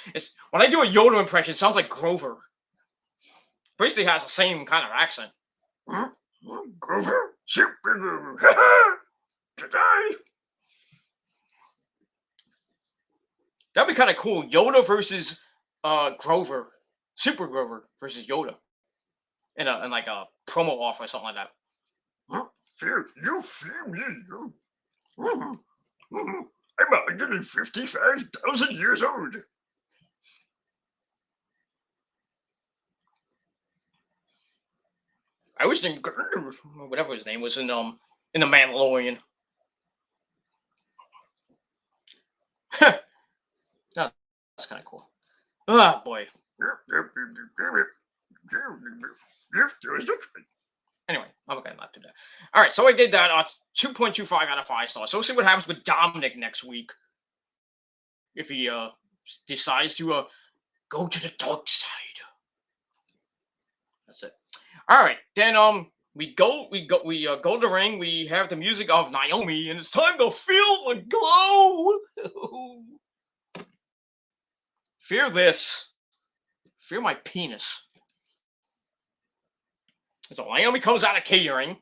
when I do a Yoda impression, it sounds like Grover. Basically has the same kind of accent. Grover, Super Grover, today. That'd be kind of cool. Yoda versus Grover, Super Grover versus Yoda, in like a promo offer or something like that. You fear me, you. I'm 155,000 years old. I was in whatever his name was in the Mandalorian. That's kind of cool. Oh boy. Anyway, I'm okay, not do that. All right, so I did that 2.25 out of 5 stars. So we'll see what happens with Dominic next week if he decides to go to the dark side. That's it. All right, then we go to the ring. We have the music of Naomi, and it's time to feel the glow. Fear this. Fear my penis. So Naomi comes out of catering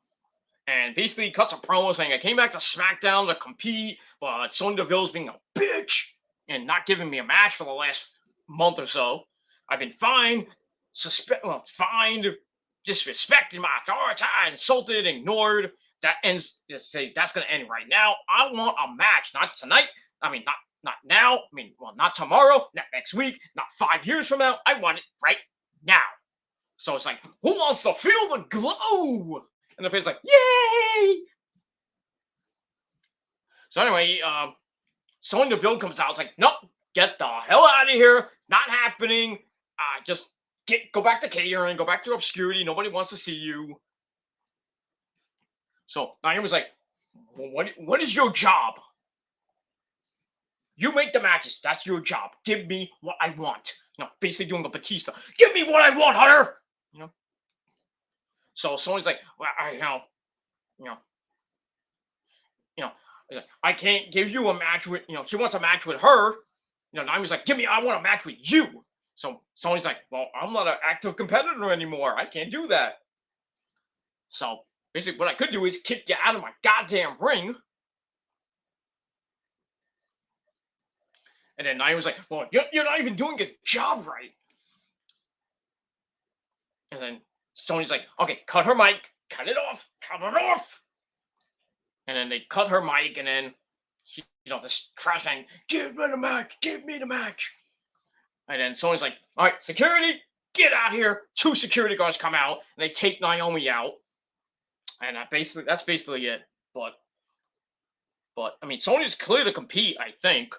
and basically cuts a promo saying, I came back to Smackdown to compete, but Sonya Deville's being a bitch and not giving me a match for the last month or so. I've been fined, fined, disrespected my authority, insulted, ignored. That ends. That's going to end right now. I want a match, not tonight. I mean, not now. I mean, well, not tomorrow, not next week, not 5 years from now. I want it right now. So it's like, who wants to feel the glow? And the fans like, yay! So anyway, Sonya Deville comes out. It's like, nope, get the hell out of here. It's not happening. Just go back to catering, go back to obscurity. Nobody wants to see you. So Naomi's like, well, what is your job? You make the matches. That's your job. Give me what I want. You know, basically doing a Batista. Give me what I want, Hunter. You know. So Sonya's like, well, I can't give you a match with, she wants a match with her. Naomi's like, I want a match with you. So Sonya's like, well, I'm not an active competitor anymore. I can't do that. So basically what I could do is kick you out of my goddamn ring. And then Naomi's like, well, you're not even doing your job right. And then Sonya's like, okay, cut her mic, cut it off. And then they cut her mic, and then this trash thing, give me the match. And then Sonya's like, all right, security, get out here. 2 security guards come out, and they take Naomi out. And that's basically it. But I mean, Sonya's clear to compete, I think.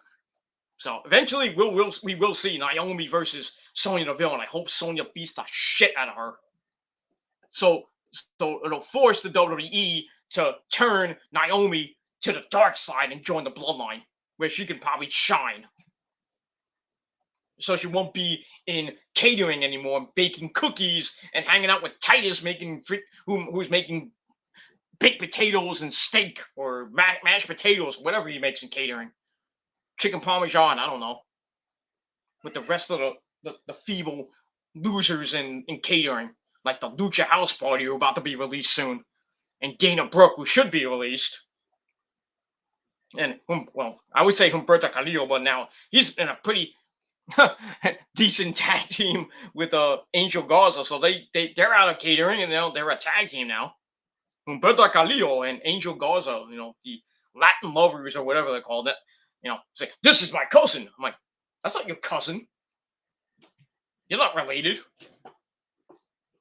So eventually we will see Naomi versus Sonya Deville, and I hope Sonya beats the shit out of her. So it'll force the WWE to turn Naomi to the dark side and join the bloodline, where she can probably shine. So she won't be in catering anymore, baking cookies and hanging out with Titus, who's making baked potatoes and steak or mashed potatoes, whatever he makes in catering. Chicken parmesan, I don't know. With the rest of the feeble losers in catering, like the Lucha House Party, who are about to be released soon, and Dana Brooke, who should be released. And I would say Humberto Carrillo, but now he's in a pretty decent tag team with Angel Garza, so they're out of catering and they're a tag team now. Humberto Carrillo and Angel Garza, the Latin lovers or whatever they called it. It's like, this is my cousin. I'm like, that's not your cousin. You're not related.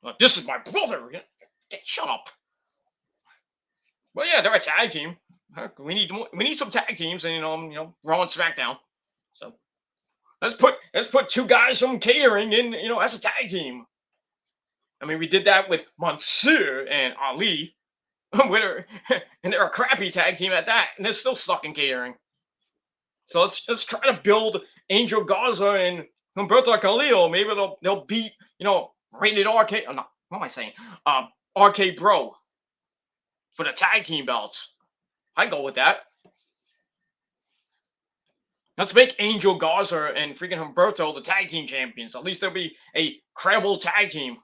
Like, this is my brother. Shut up. Well, yeah, they're a tag team. We need some tag teams, and Raw and SmackDown. So let's put 2 guys from catering in, as a tag team. I mean, we did that with Mansoor and Ali, and they're a crappy tag team at that, and they're still stuck in catering. So let's try to build Angel Garza and Humberto Carrillo. Maybe they'll beat Rated RK. Oh, no, what am I saying? RK Bro for the tag team belts. I go with that. Let's make Angel Garza and freaking Humberto the tag team champions. At least there'll be a credible tag team.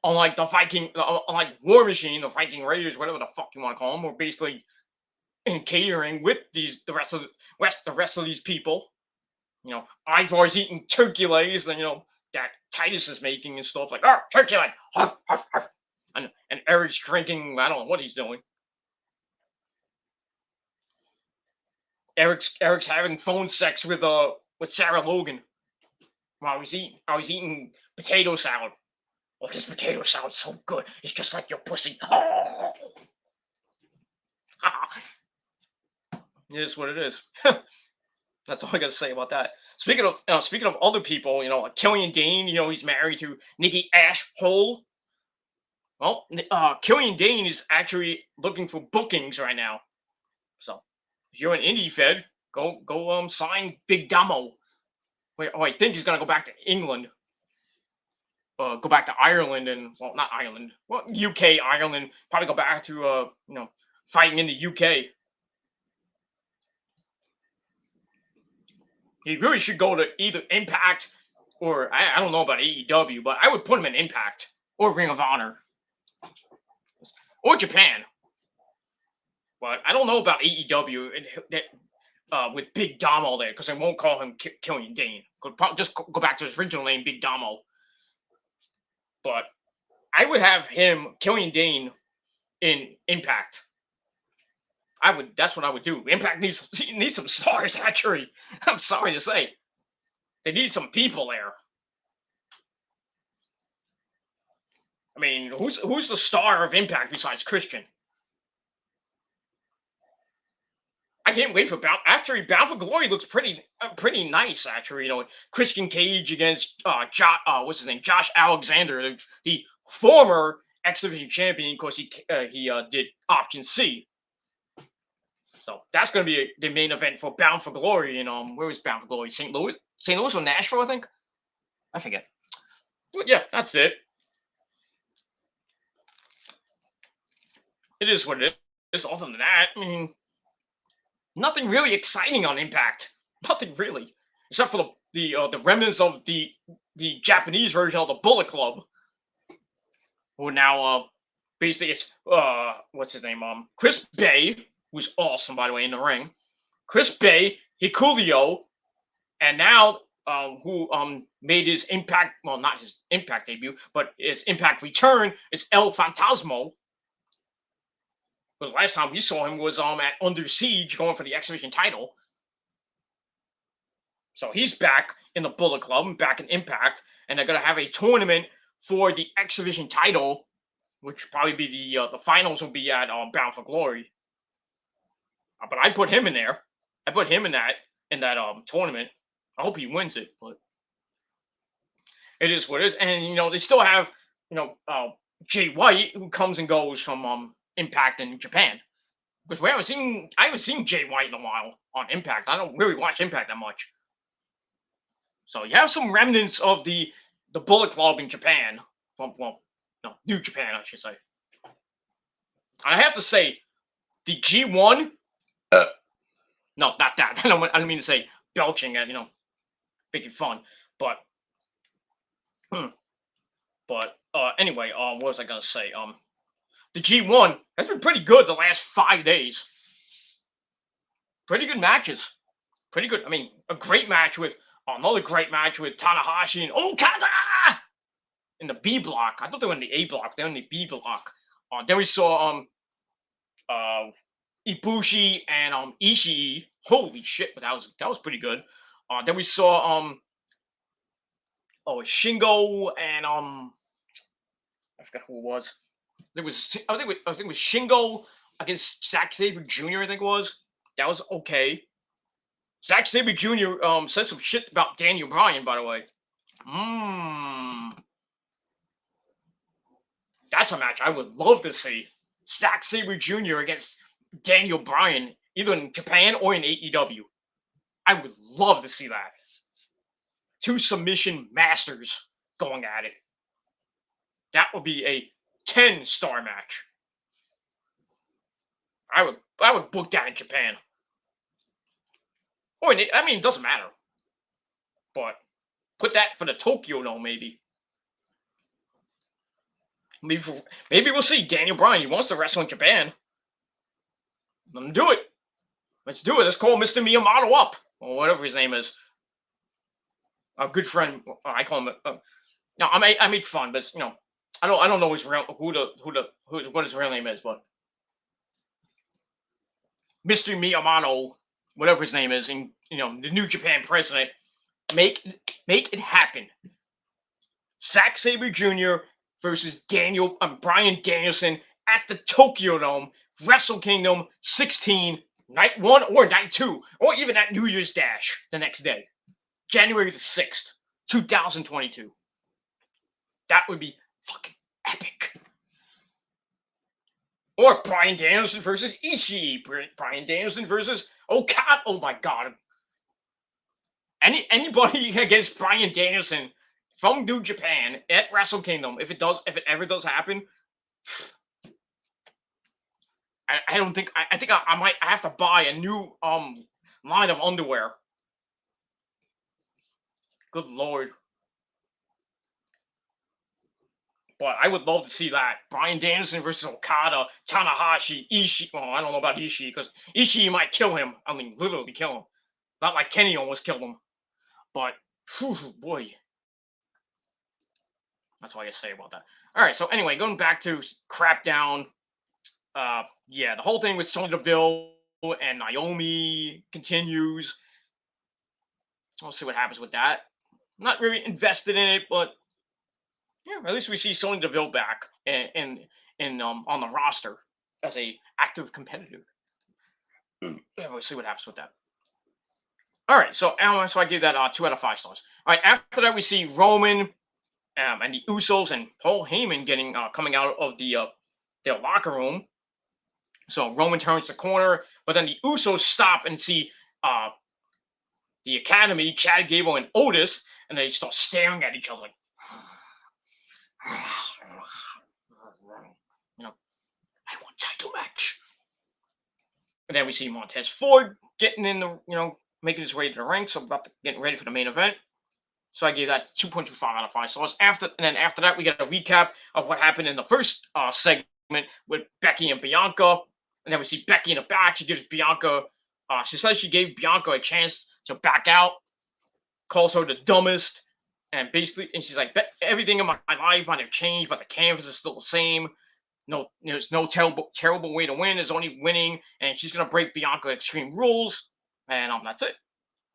unlike the Viking, unlike War Machine, the Viking Raiders, whatever the fuck you want to call them, were basically in catering with the rest of these people. Ivar's eating turkey legs, and that Titus is making and stuff like, oh, turkey leg, huff, huff, huff. And Eric's drinking. I don't know what he's doing. Eric's having phone sex with Sarah Logan while I was eating potato salad. Oh, this potato salad's so good. It's just like your pussy. Oh. It is what it is. That's all I got to say about that. Speaking of other people, like Killian Dane, he's married to Nikki Ashhole. Well, Killian Dane is actually looking for bookings right now. So if you're an indie fed, go sign Big Damo. I think he's gonna go back to England. Go back to Ireland not Ireland. Well, UK, Ireland. Probably go back to fighting in the UK. He really should go to either Impact or I don't know about AEW, but I would put him in Impact or Ring of Honor or Japan. But I don't know about AEW with Big Damo there, because I won't call him Killian Dane. Just go back to his original name, Big Damo. But I would have him, Killian Dane, in Impact. That's what I would do. Impact needs some stars, actually. I'm sorry to say. They need some people there. I mean, who's the star of Impact besides Christian? I can't wait for Bound. Actually, Bound for Glory looks pretty nice. Actually, Christian Cage against what's his name, Josh Alexander, the former X Division champion. Of course, he did Option C. So that's going to be the main event for Bound for Glory. And where was Bound for Glory? St. Louis or Nashville, I think. I forget. But yeah, that's it. It is what it is. Other than that, I mean, nothing really exciting on Impact. Nothing really, except for the remnants of the Japanese version of the Bullet Club, who now basically it's what's his name, Chris Bay, who's awesome, by the way, in the ring. Chris Bay, Hikuleo, and now who made his Impact, well, not his Impact debut, but his Impact return, is El Fantasmo. But the last time we saw him was at Under Siege, going for the X Division title. So he's back in the Bullet Club, back in Impact, and they're gonna have a tournament for the X Division title, which probably be the finals will be at Bound for Glory. But I put him in there. I put him in that tournament. I hope he wins it, but it is what it is. And they still have Jay White, who comes and goes from Impact in Japan, because I haven't seen Jay White in a while on Impact. I don't really watch Impact that much. So you have some remnants of the Bullet Club in Japan, New Japan, I should say. I have to say, the G1. No, not that. I don't mean to say belching at making fun, but anyway, what was I gonna say? The G1 has been pretty good the last 5 days. Pretty good matches. Pretty good. I mean, another great match with Tanahashi and Okada in the B block. I thought they were in the A block. They're in the B block. Then we saw Ibushi and Ishii. Holy shit, but that was pretty good. Then we saw Shingo and I forgot who it was. I think it was Shingo against Zack Sabre Jr. I think it was. That was okay. Zack Sabre Jr. Said some shit about Daniel Bryan, by the way. That's a match I would love to see. Zack Sabre Jr. against Daniel Bryan, either in Japan or in AEW. I would love to see that. Two submission masters going at it. That would be a 10-star match. I would book that in Japan. Or it doesn't matter. But put that for the Tokyo Dome, maybe. Maybe we'll see Daniel Bryan. He wants to wrestle in Japan. Let him do it. Let's do it. Let's call Mr. Miyamoto up, or whatever his name is. A good friend. I call him. No, I make fun, but I don't know his real what his real name is, but Mr. Miyamoto, whatever his name is, and the New Japan president, make it happen. Zack Sabre Jr. versus Bryan Danielson at the Tokyo Dome, Wrestle Kingdom 16, night 1 or night 2, or even at New Year's Dash the next day, January the 6th, 2022. That would be fucking epic. Or Bryan Danielson versus Ishii, Bryan Danielson versus Okada. Oh my god. Anybody against Bryan Danielson from New Japan at Wrestle Kingdom, if it ever does happen, I don't think I think I might have to buy a new line of underwear. Good lord. But I would love to see that. Bryan Danielson versus Okada, Tanahashi, Ishii. Well, I don't know about Ishii, because Ishii might kill him. I mean, literally kill him. Not like Kenny almost killed him. But, whew, boy. That's all I gotta say about that. Alright, so anyway, going back to Crapdown. Yeah, the whole thing with Sonya Deville and Naomi continues. We'll see what happens with that. I'm not really invested in it, but yeah, at least we see Sonya Deville back and on the roster as a active competitor. Yeah, we'll see what happens with that. All right, so I give that 2 out of 5 stars. All right, after that we see Roman and the Usos and Paul Heyman getting coming out of their locker room. So Roman turns the corner, but then the Usos stop and see the Academy, Chad Gable and Otis, and they start staring at each other like, I want title match. And then we see Montez Ford getting in the, making his way to the ring, so getting ready for the main event. So I gave that 2.25 out of 5 stars. After that, we get a recap of what happened in the first segment with Becky and Bianca. And then we see Becky in the back. She gives Bianca, she says she gave Bianca a chance to back out, calls her the dumbest, and she's like, everything in my life might have changed, but the canvas is still the same. No, there's no terrible way to win. There's only winning, and she's gonna break Bianca Extreme rules, and that's it.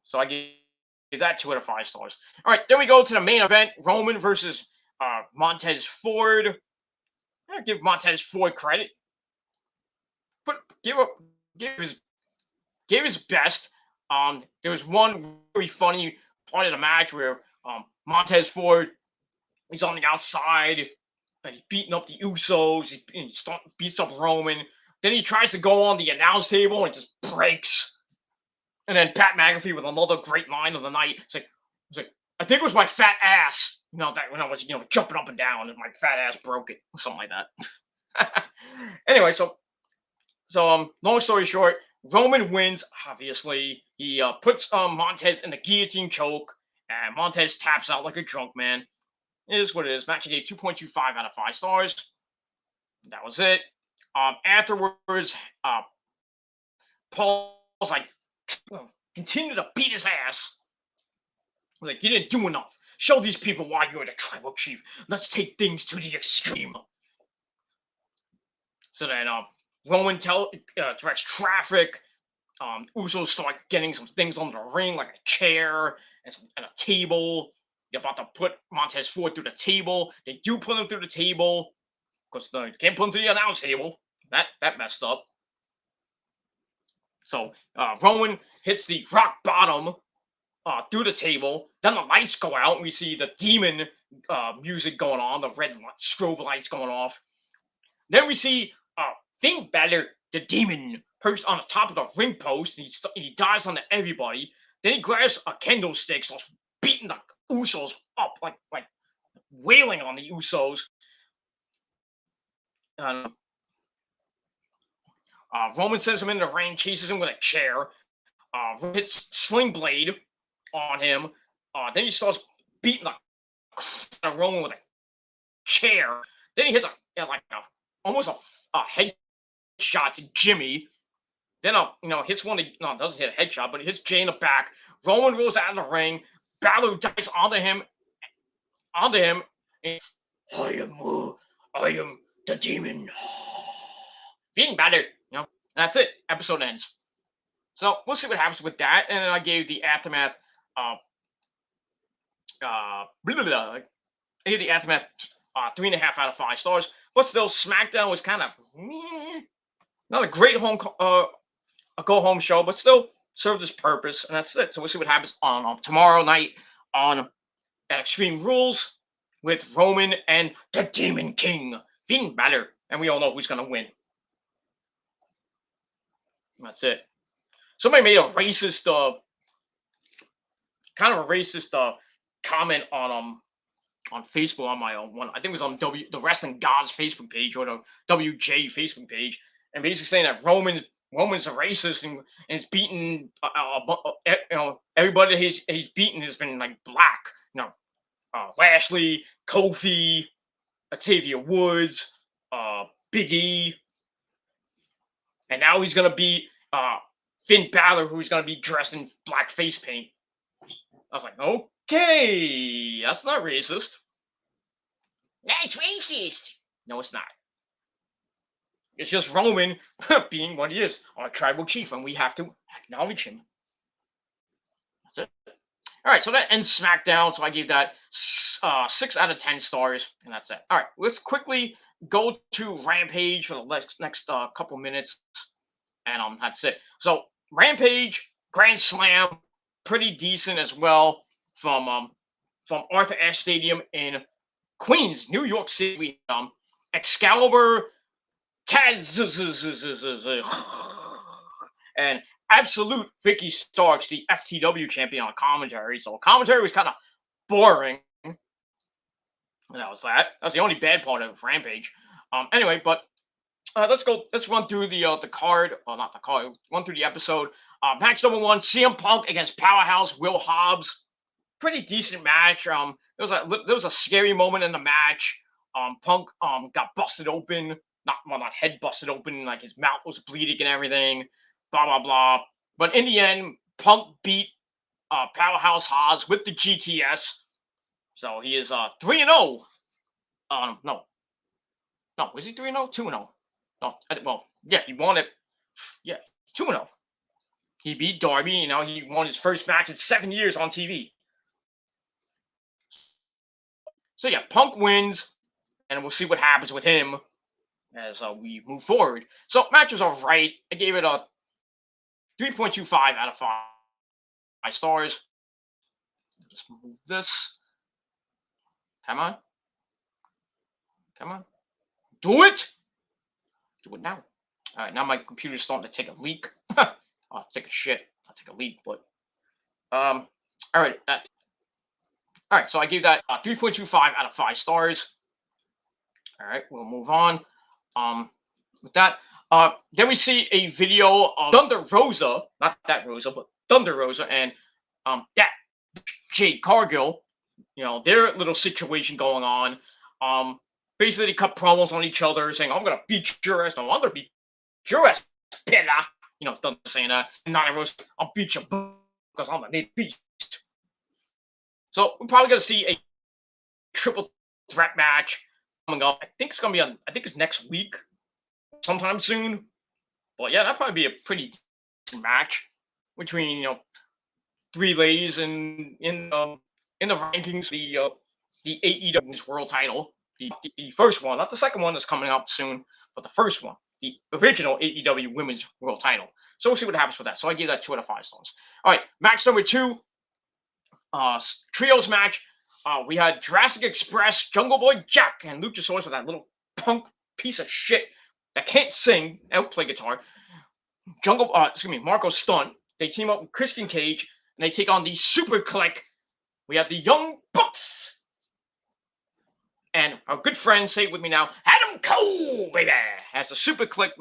So I gave that 2 out of 5 stars. All right, then we go to the main event: Roman versus Montez Ford. I give Montez Ford credit, but give his best. There was one very funny part of the match where Montez Ford is on the outside and he's beating up the Usos. He beats up Roman. Then he tries to go on the announce table and just breaks. And then Pat McAfee with another great line of the night. It's like I think it was my fat ass. That when I was jumping up and down and my fat ass broke it or something like that. Anyway, so long story short, Roman wins. Obviously, he puts Montez in the guillotine choke, and Montez taps out like a drunk man. It is what it is. Match gave 2.25 out of 5 stars. That was it. Afterwards, Paul's like, continue to beat his ass. He's like, you didn't do enough. Show these people why you're the tribal chief. Let's take things to the extreme. So then Roman directs traffic. Usos start getting some things on the ring, like a chair and a table. They're about to put Montez Ford through the table. They do put him through the table because they can't put him through the announce table. That messed up. So Roman hits the rock bottom through the table. Then the lights go out, and we see the demon music going on, the red strobe lights going off. Then we see Finn Balor, the demon, perched on the top of the ring post, and he dives onto everybody. Then he grabs a kendo stick, starts beating the Usos up, like wailing on the Usos. Roman sends him in the ring, chases him with a chair, hits Sling Blade on him. Then he starts beating the Roman with a chair. Then he hits almost a headshot to Jimmy. Then hits one. No, doesn't hit a headshot, but it hits Jay in the back. Roman rolls out of the ring. Balor dives onto him. And I am the demon. Feeling better. And that's it. Episode ends. So we'll see what happens with that. And then I gave the aftermath. I gave the aftermath 3.5 out of 5 stars. But still, SmackDown was kind of not a great a go home show, but still served its purpose. And that's it. So we'll see what happens on tomorrow night on Extreme Rules with Roman and the Demon King. Finn Balor. And we all know who's going to win. That's it. Somebody made a racist, comment on Facebook on my own one. I think it was on the Wrestling Gods Facebook page or the WJ Facebook page, and basically saying that Roman's a racist and is beating everybody he's beaten has been like black. Lashley, Kofi, Xavier Woods, Big E, and now he's gonna beat Finn Balor, who's gonna be dressed in black face paint. I was like, okay, that's not racist. That's racist. No, it's not. It's just Roman being what he is, our tribal chief, and we have to acknowledge him. That's it. All right, so that ends SmackDown. So I gave that 6 out of 10 stars, and that's it. All right, let's quickly go to Rampage for the next couple minutes, and that's it. So Rampage GrandSlam, pretty decent as well from Arthur Ashe Stadium in Queens, New York City. Excalibur, Taz, and Absolute Vicky Starks, the FTW champion, on commentary. So commentary was kind of boring. And that was that. That's the only bad part of Rampage. Anyway, but let's run through the card. Well, not the card. Run through the episode. Match number 1: CM Punk against Powerhouse Will Hobbs. Pretty decent match. There was a scary moment in the match. Punk got busted open. Not head busted open. Like his mouth was bleeding and everything. Blah blah blah. But in the end, Punk beat Powerhouse Hobbs with the GTS. So he is 3-0. No, is he 3-0? 2-0. No, well, yeah, he won it. Yeah, 2-0. He beat Darby. He won his first match in 7 years on TV. So yeah, Punk wins, and we'll see what happens with him as we move forward. So match was alright. I gave it a 3.25 out of 5 stars. Just move this. Come on. Do it now. All right, now my computer's starting to take a leak. I'll take a shit. I'll take a leak, but all right. All right, so I gave that 3.25 out of 5 stars. All right, we'll move on. With that, then we see a video of Thunder Rosa, not that Rosa, but Thunder Rosa, and that Jade Cargill. Their little situation going on. Basically, they cut promos on each other, saying, "I'm gonna beat your ass. No, I'm gonna beat your ass, Pella." Thunder saying that. And Thunder Rosa, "I'll beat you because I'm the beast." So we're probably gonna see a triple threat match coming up. I think it's gonna be I think it's next week, sometime soon. But yeah, that'll probably be a pretty decent match between 3 ladies in the rankings. The AEW World Title, the first one, not the second one that's coming up soon, but the first one, the original AEW Women's World Title. So we'll see what happens with that. So I gave that 2 out of 5 stars. All right, match number 2. Trios match. We had Jurassic Express, Jungle Boy Jack, and Luchasaurus with that little punk piece of shit that can't sing and play guitar. Marco Stunt. They team up with Christian Cage, and they take on the Super Click. We have the Young Bucks. And our good friends, say it with me now, Adam Cole, baby, as the Super Click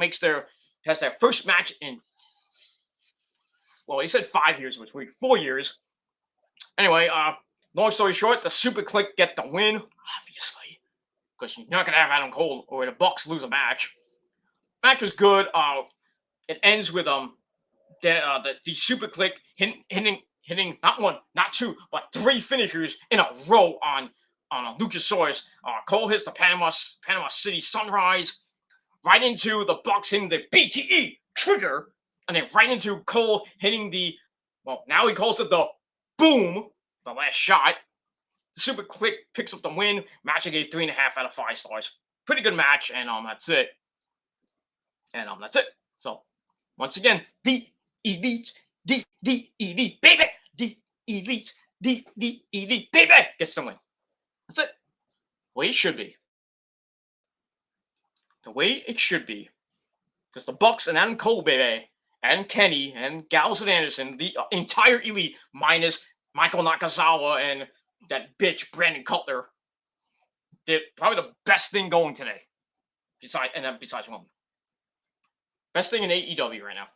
has their first match in, well, he said 5 years, which was 4 years. Anyway, long story short, the Super Click get the win, obviously. because you're not gonna have Adam Cole or the Bucks lose a match. Match was good. It ends with the super click hitting not one, not two, but three finishers in a row on Luchasaurus. Cole hits the Panama City Sunrise right into the Bucks hitting the BTE trigger, and then right into Cole hitting now he calls it the boom, the last shot. The super click picks up the win. Match I gave 3.5 out of 5 stars. Pretty good match, and that's it. And that's it. So once again, the elite, the elite, baby, the elite, the elite, baby gets the win. That's it. The way it should be. The way it should be. Because the Bucks and Adam Cole, baby, and Kenny and Gallows and Anderson, the entire elite, minus Michael Nakazawa and that bitch Brandon Cutler, did probably the best thing going today. Besides one. Best thing in AEW right now.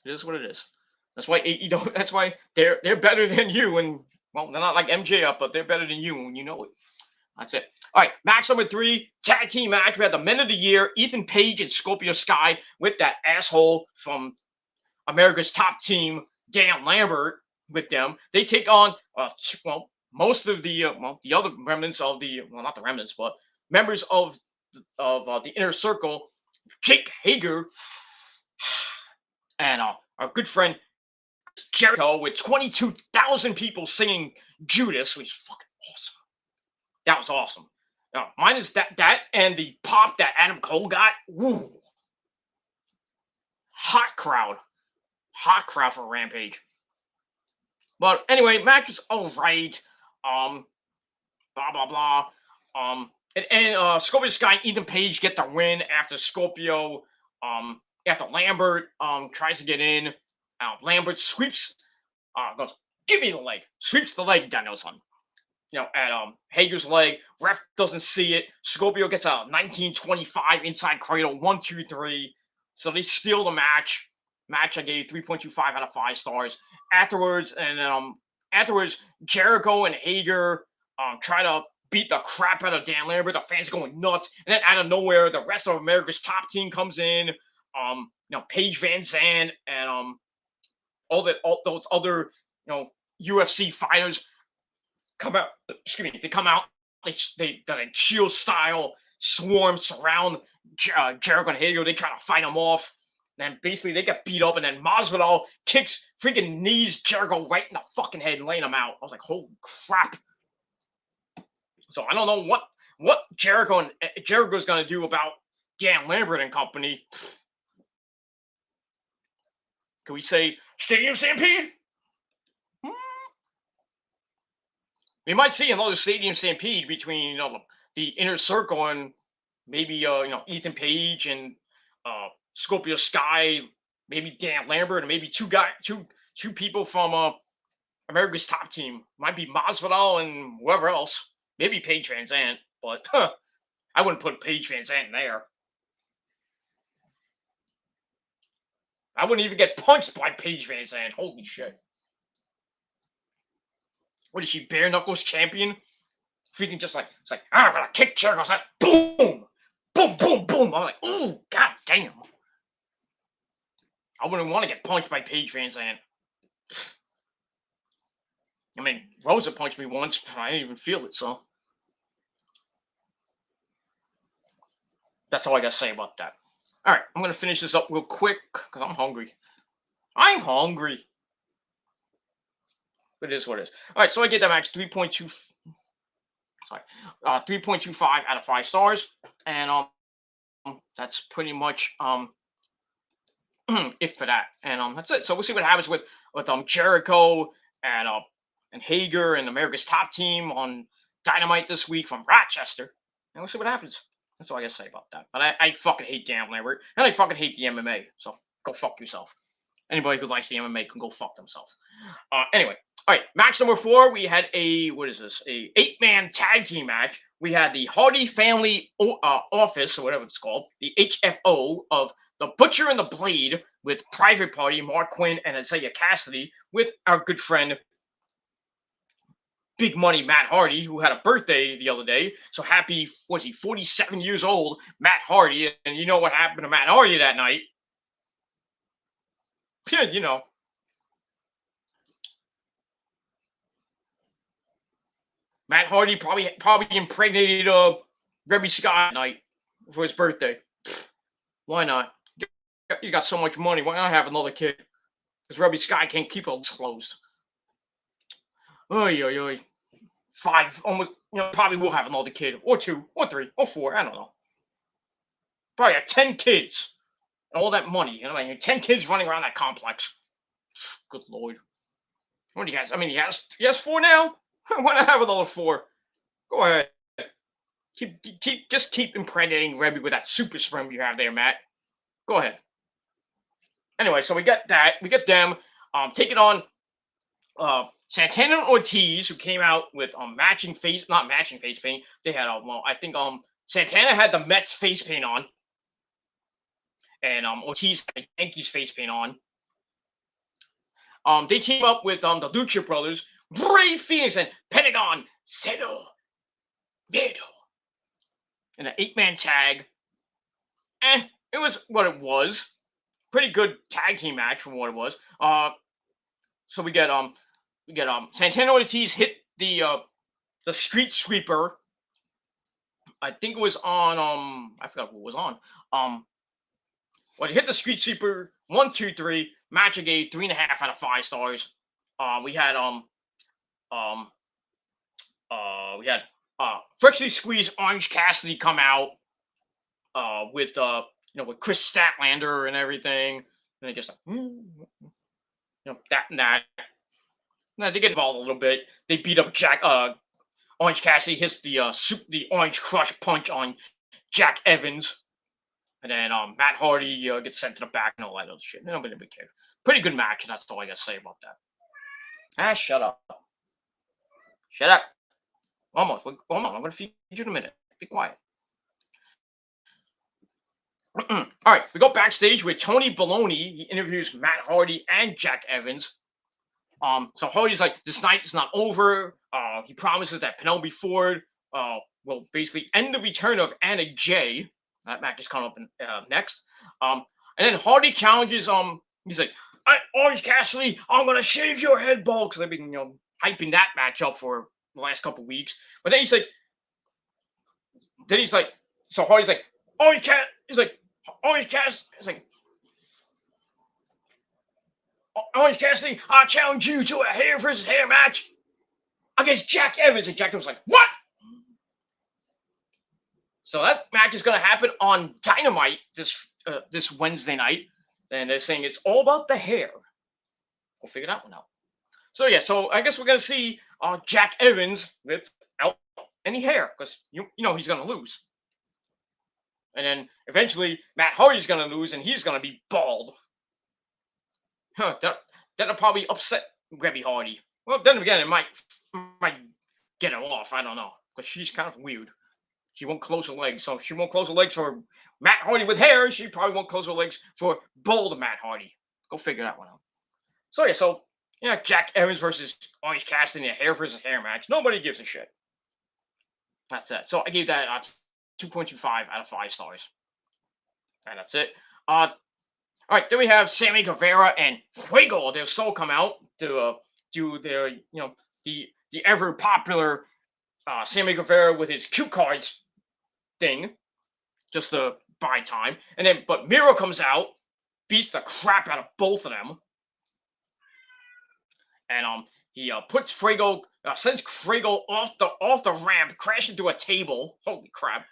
It is what it is. That's why AEW. That's why they're better than you, and well, they're not like MJF, but they're better than you, and you know it. That's it. All right, match number 3, tag team match. We had the Men of the Year, Ethan Page and Scorpio Sky, with that asshole from America's Top Team, Dan Lambert, with them. They take on most of the other remnants of not the remnants, but members of the Inner Circle, Jake Hager, and our good friend Jericho, with 22,000 people singing Judas, which is fucking awesome. That was awesome. Now, minus that and the pop that Adam Cole got. Woo. Hot crowd for Rampage. But anyway, match was alright. Blah blah blah. And Scorpio Sky and Ethan Page get the win after after Lambert tries to get in. Lambert sweeps, goes, give me the leg. Sweeps the leg down, son. At Hager's leg. Ref doesn't see it. Scorpio gets a 1925 inside cradle, 1, 2, 3. So they steal the match. Match I gave 3.25 out of 5 stars. Afterwards, Jericho and Hager try to beat the crap out of Dan Lambert. The fans going nuts. And then out of nowhere, the rest of America's Top Team comes in. Paige Van Zandt and all those other UFC fighters come out. Excuse me. They come out. They shield style swarm surround Jericho and Hager. They try to fight them off. And basically they get beat up, and then Masvidal freaking knees Jericho right in the fucking head and laying him out. I was like, holy crap. So I don't know what Jericho's gonna do about Dan Lambert and company. Can we say Stadium Stampede? We might see another Stadium Stampede between the Inner Circle and maybe Ethan Page and Scorpio Sky, maybe Dan Lambert, and maybe two people from America's Top Team. Might be Masvidal and whoever else. Maybe Paige Van Zandt, but I wouldn't put Paige Van Zandt in there. I wouldn't even get punched by Paige Van Zandt. Holy shit. What is she, bare knuckles champion? Freaking just it's like, I'm gonna kick Jericho's ass. Boom! Boom, boom, boom. I'm like, ooh, god damn. I wouldn't want to get punched by Paige Van Zandt. I mean, Rosa punched me once, but I didn't even feel it, so. That's all I gotta say about that. Alright, I'm gonna finish this up real quick, because I'm hungry. I'm hungry. But it is what it is. Alright, so I get that match 3.25 out of 5 stars. And that's pretty much it for that. And that's it. So we'll see what happens with Jericho and Hager and America's Top Team on Dynamite this week from Rochester. And we'll see what happens. That's all I gotta say about that. But I fucking hate Dan Lambert. And I fucking hate the MMA. So go fuck yourself. Anybody who likes the MMA can go fuck themselves. Anyway. All right. Match number 4. We had a 8-man tag team match. We had the Hardy Family Office, or whatever it's called. The HFO of the Butcher and the Blade with Private Party, Mark Quinn, and Isaiah Cassidy with our good friend Big Money Matt Hardy, who had a birthday the other day. So happy, was he 47 years old, Matt Hardy. And you know what happened to Matt Hardy that night? You know. Matt Hardy probably impregnated Reby Scott that night for his birthday. Why not? He's got so much money. Why not have another kid? Because Reby Scott can't keep it closed. Oy, oy, oy. 5, almost, probably will have another kid, or 2, or 3, or 4. I don't know. Probably have 10 kids. And all that money. 10 kids running around that complex. Good Lord. What do you guys? He has 4 now? Why not have another 4? Go ahead. Keep impregnating Reby with that super sperm you have there, Matt. Go ahead. Anyway, so we got that. We got them taking on Santana and Ortiz, who came out with not matching face paint. They had I think Santana had the Mets face paint on, and Ortiz had the Yankees face paint on. They team up with the Lucha Brothers, Rey Fenix and Pentagon Zero Miedo, in an 8-man tag. It was what it was. Pretty good tag team match for what it was. So we get Santana Ortiz hit the Street Sweeper. I think it was on I forgot what was on. Well, he hit the Street Sweeper 1, 2, 3. Match I gave 3.5 out of 5 stars. We had freshly squeezed Orange Cassidy come out with with Chris Statlander and everything, and they just that and that. Now they get involved a little bit. They beat up Orange Cassidy hits the Orange Crush punch on Jack Evans, and then Matt Hardy gets sent to the back and all that other shit. Nobody cares. Pretty good match, and that's all I gotta say about that. Shut up. Shut up. Almost. Hold on. I'm gonna feed you in a minute. Be quiet. All right, we go backstage with Tony Baloney. He interviews Matt Hardy and Jack Evans. So Hardy's like, this night is not over. He promises that Penelope Ford will basically end the return of Anna Jay. That match is coming up next. And then Hardy challenges. He's like, Orange Cassidy, I'm gonna shave your head bald, because I've been hyping that match up for the last couple weeks. But then he's like, so Hardy's like, Orange Cassidy. He's like, Orange Cassidy, I challenge you to a hair versus hair match against Jack Evans. And Jack Evans was like, what? So that match is going to happen on Dynamite this Wednesday night. And they're saying it's all about the hair. We'll figure that one out. So yeah, so I guess we're going to see Jack Evans without any hair, because he's going to lose. And then eventually Matt Hardy's going to lose, and he's going to be bald. That'll probably upset Reby Hardy. Well, then again, it might get her off. I don't know, because she's kind of weird. She won't close her legs, so if she won't close her legs for Matt Hardy with hair, she probably won't close her legs for bald Matt Hardy. Go figure that one out. So Jack Evans versus Orange Cassidy in a hair versus hair match. Nobody gives a shit. That's it. So I gave that 2.25 out of 5 stars. And that's it. All right, then we have Sammy Guevara and Fuego del Sol come out to do their, the ever popular Sammy Guevara with his cue cards thing, just to buy time. And then, but Miro comes out, beats the crap out of both of them, and he puts Fuego, sends Fuego off the ramp, crashing into a table. Holy crap!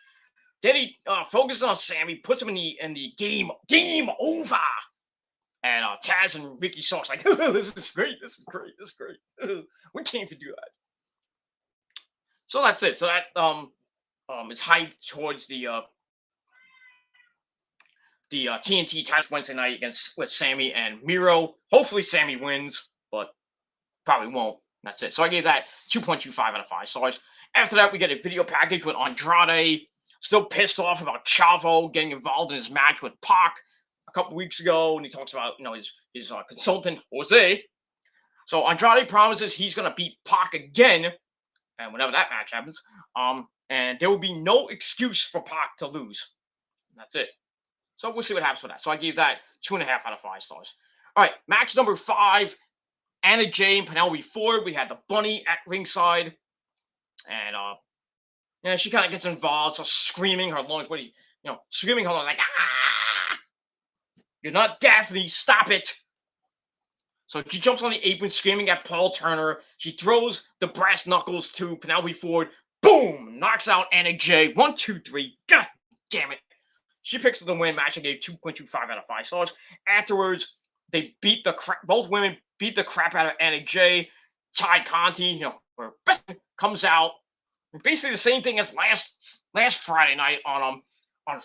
Then he focuses on Sammy, puts him in the game over. And Taz and Ricky Starks like, this is great. We can't even do that. So that's it. So that is hyped towards the TNT title Wednesday night with Sammy and Miro. Hopefully Sammy wins, but probably won't. That's it. So I gave that 2.25 out of 5 stars. After that, we get a video package with Andrade, still pissed off about Chavo getting involved in his match with Pac a couple weeks ago, and he talks about his consultant Jose. So Andrade promises he's gonna beat Pac again and whenever that match happens, and there will be no excuse for Pac to lose. That's it. So we'll see what happens with that. So I gave that 2.5 out of 5 stars. All right, match number 5, Anna Jay and Penelope Ford. We had the Bunny at ringside, and yeah, she kind of gets involved, so screaming her lungs. What do you screaming her lungs like, ah! You're not Daphne. Stop it. So she jumps on the apron, screaming at Paul Turner. She throws the brass knuckles to Penelope Ford. Boom! Knocks out Anna Jay. 1, 2, 3. God damn it. She picks up the win. Match I gave 2.25 out of 5 stars. Afterwards, they beat the both women beat the crap out of Anna Jay. Ty Conti, her best comes out. Basically the same thing as last Friday night on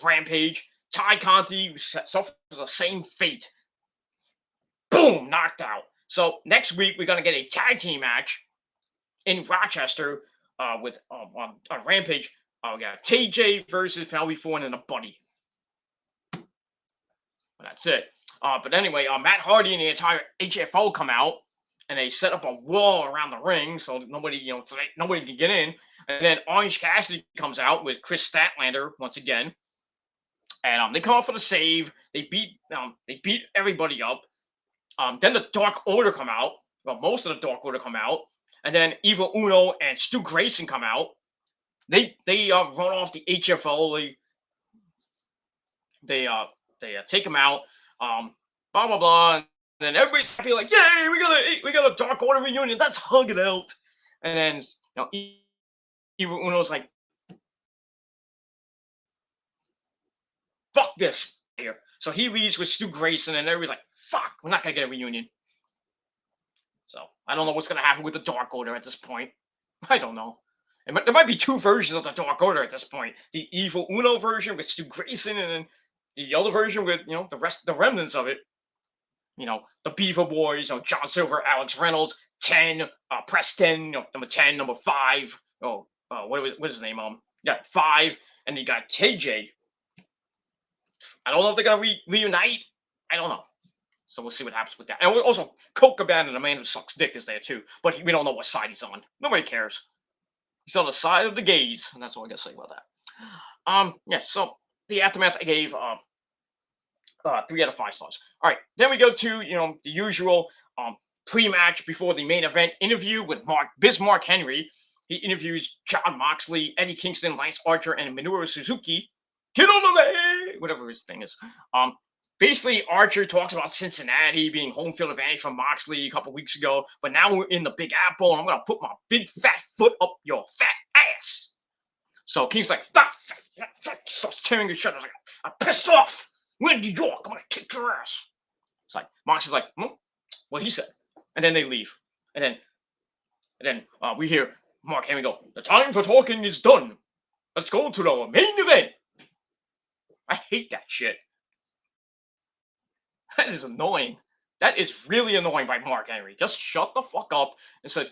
Rampage. Ty Conti suffers the same fate. Boom, knocked out. So next week we're gonna get a tag team match in Rochester with on Rampage. We got TJ versus Penelope Ford and a Bunny. But that's it. But anyway, Matt Hardy and the entire HFO come out, and they set up a wall around the ring so nobody, nobody can get in. And then Orange Cassidy comes out with Chris Statlander once again, and they come out for the save. They beat everybody up. Then the Dark Order come out. Well, most of the Dark Order come out, and then Evil Uno and Stu Grayson come out. They run off the HFO. They take them out. Blah blah blah. And then everybody's happy, like, yay, we got a Dark Order reunion. Let's hug it out. And then Evil Uno's like, fuck this here. So he leaves with Stu Grayson, and everybody's like, fuck, we're not gonna get a reunion. So I don't know what's gonna happen with the Dark Order at this point. I don't know. There might be 2 versions of the Dark Order at this point. The Evil Uno version with Stu Grayson, and then the other version with the remnants of it. The Beaver Boys, John Silver, Alex Reynolds, 10, Preston, number 10, number 5. What is his name? 5, and you got TJ. I don't know if they're gonna reunite. I don't know. So we'll see what happens with that. And also, Colt Cabana, the man who sucks dick, is there too. But we don't know what side he's on. Nobody cares. He's on the side of the gays, and that's all I gotta say about that. Yeah. So the aftermath I gave 3 out of 5 stars. All right. Then we go to the usual pre-match before the main event interview with Bismarck Henry. He interviews John Moxley, Eddie Kingston, Lance Archer, and Minoru Suzuki. Get on the way, whatever his thing is. Basically, Archer talks about Cincinnati being home field advantage from Moxley a couple weeks ago, but now we're in the Big Apple, and I'm gonna put my big fat foot up your fat ass. So King's like, starts tearing his shirt. I was like, I'm pissed off. We're in New York. I'm gonna kick your ass. It's like Moxley's like, what he said, and then they leave, and then we hear Mark Henry go, the time for talking is done. Let's go to the main event. I hate that shit. That is annoying. That is really annoying by Mark Henry. Just shut the fuck up and say,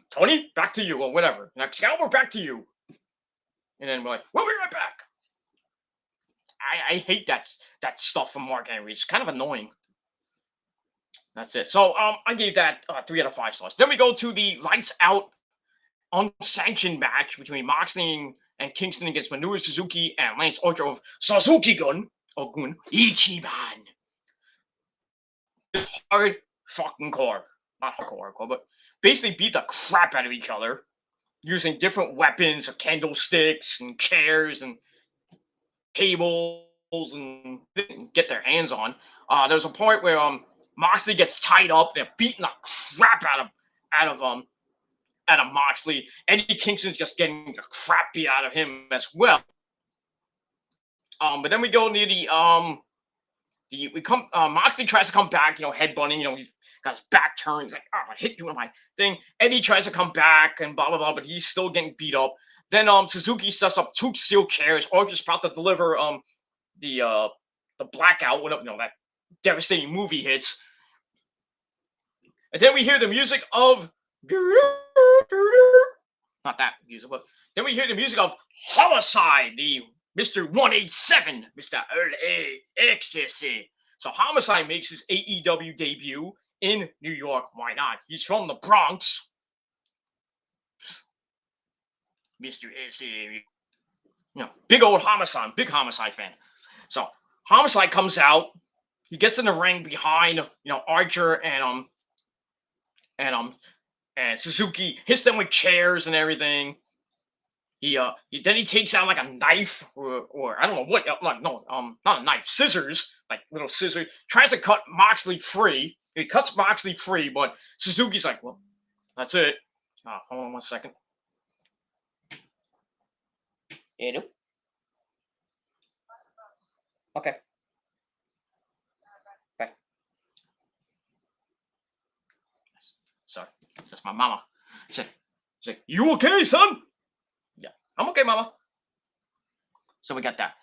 Tony, back to you, or whatever. Next we're back to you. And then we're like, we'll be right back. I hate that stuff from Mark Henry. It's kind of annoying. That's it. So I gave that 3 out of 5 stars. Then we go to the lights out unsanctioned match between Moxley and Kingston against Minoru Suzuki and Lance Archer of Suzuki-gun, or Gun, Ichiban. Hard fucking core. Not hardcore, but basically beat the crap out of each other using different weapons, candlesticks and chairs and tables, and get their hands on. There's a point where Moxley gets tied up. They're beating the crap out of Moxley. Eddie Kingston's just getting the crap beat out of him as well. But then we go near Moxley tries to come back, headbutting, he's got his back turned. He's like, oh, I hit you with my thing. Eddie tries to come back and blah, blah, blah, but he's still getting beat up. Then Suzuki sets up 2 steel chairs. Archer's about to deliver the blackout, that devastating movie hits. And then we hear the music of not that music, but then we hear the music of Homocide, the Mr. 187, Mr. Early Ecstasy. So Homicide makes his AEW debut in New York. Why not? He's from the Bronx. Mr. SM. Big old Homicide, big Homicide fan. So Homicide comes out. He gets in the ring behind, Archer and Suzuki, hits them with chairs and everything. He then he takes out like a knife or I don't know what, not a knife, scissors, like little scissors. Tries to cut Moxley free. He cuts Moxley free, but Suzuki's like, well, that's it. Hold on 1 second. Hello. Okay. Bye. Sorry, that's my mama. She's like, you okay, son? Yeah, I'm okay, mama. So we got that.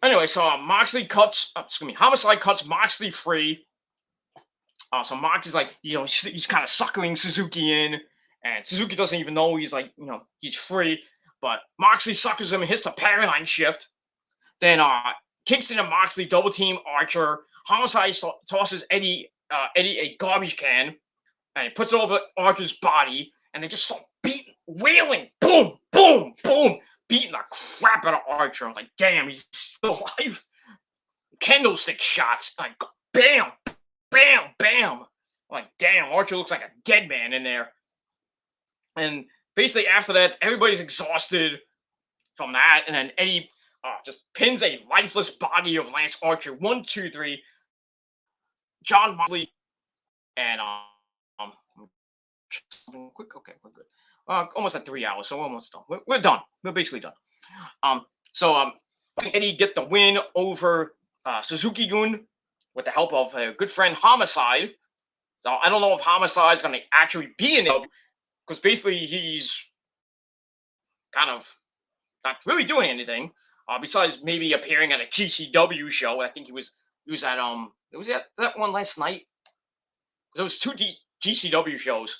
Anyway, so Homicide cuts Moxley free. So Moxley's like, he's kind of suckling Suzuki in, and Suzuki doesn't even know he's like, he's free. But Moxley suckers him and hits the paradigm shift. Then Kingston and Moxley double team Archer. Homicide tosses Eddie a garbage can, and he puts it over Archer's body, and they just start wailing, boom, boom, boom, beating the crap out of Archer. I'm like, damn, he's still alive. Candlestick shots, like bam, bam, bam. Like, damn, Archer looks like a dead man in there. And basically after that, everybody's exhausted from that, and then Eddie just pins a lifeless body of Lance Archer. 1, 2, 3. John Moxley and quick. Okay, we're good. Almost at 3 hours, so we're almost done. We're done. We're basically done. So Eddie get the win over Suzuki-gun with the help of a good friend Homicide. So I don't know if Homicide is going to actually be in it, because basically he's kind of not really doing anything besides maybe appearing at a GCW show. I think he was at that one last night. There was 2 GCW shows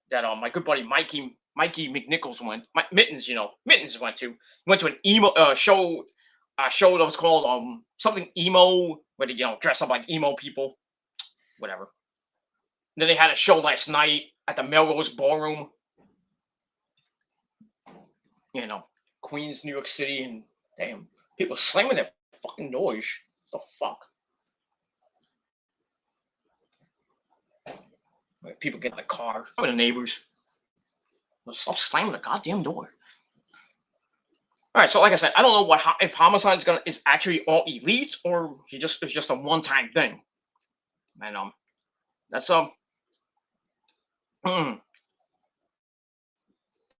that my good buddy Mikey McNichols Mittens went to. He went to an emo show that was called something emo, where they dress up like emo people, whatever. And then they had a show last night at the Melrose Ballroom, Queens, New York City, and damn, people slamming their fucking doors. What the fuck? People get in the car, the neighbors. Stop slamming the goddamn door. All right, so like I said, I don't know if Homicide is actually all elite, or it's just a one-time thing. And that's pretty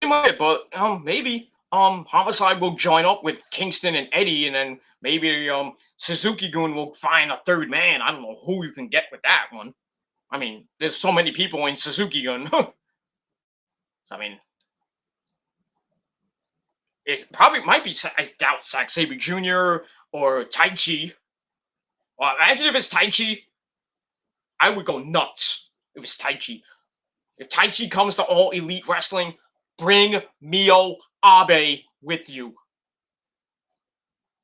much it. But maybe Homicide will join up with Kingston and Eddie, and then maybe Suzuki-gun will find a third man. I don't know who you can get with that one. I mean, there's so many people in Suzuki-gun. So, I mean, it probably might be, I doubt, Zack Sabre Jr. or Taichi. Well, imagine if it's Taichi, I would go nuts if it's Taichi. If Taichi comes to All Elite Wrestling, bring Mio Abe with you.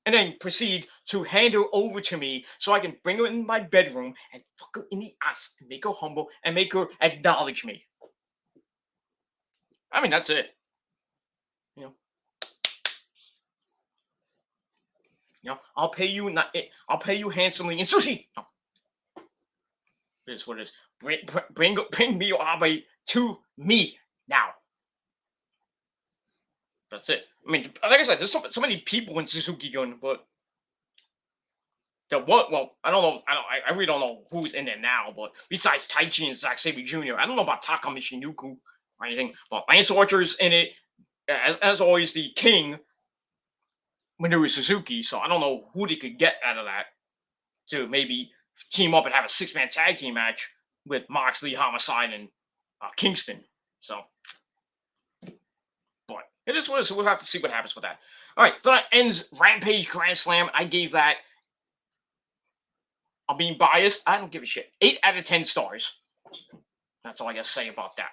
And then proceed to hand her over to me so I can bring her in my bedroom and fuck her in the ass and make her humble and make her acknowledge me. I mean, that's it. I'll pay you handsomely in sushi. No. It is what it is. Bring Mio Abe to me now. That's it. I mean, like I said, there's so many people in Suzuki-gun, but I don't know. I really don't know who's in there now. But besides Taichi and Zack Sabre Jr., I don't know about Taka Michinoku or anything. But Lance Archer's in it, as always, the king, Minoru Suzuki. So I don't know who they could get out of that to maybe team up and have a 6-man tag team match with Moxley, Homicide, and Kingston. So. It is what it is, so we'll have to see what happens with that. All right, so that ends Rampage GrandSlam. I gave that, I'm being biased, I don't give a shit, 8 out of 10 stars. That's all I gotta say about that.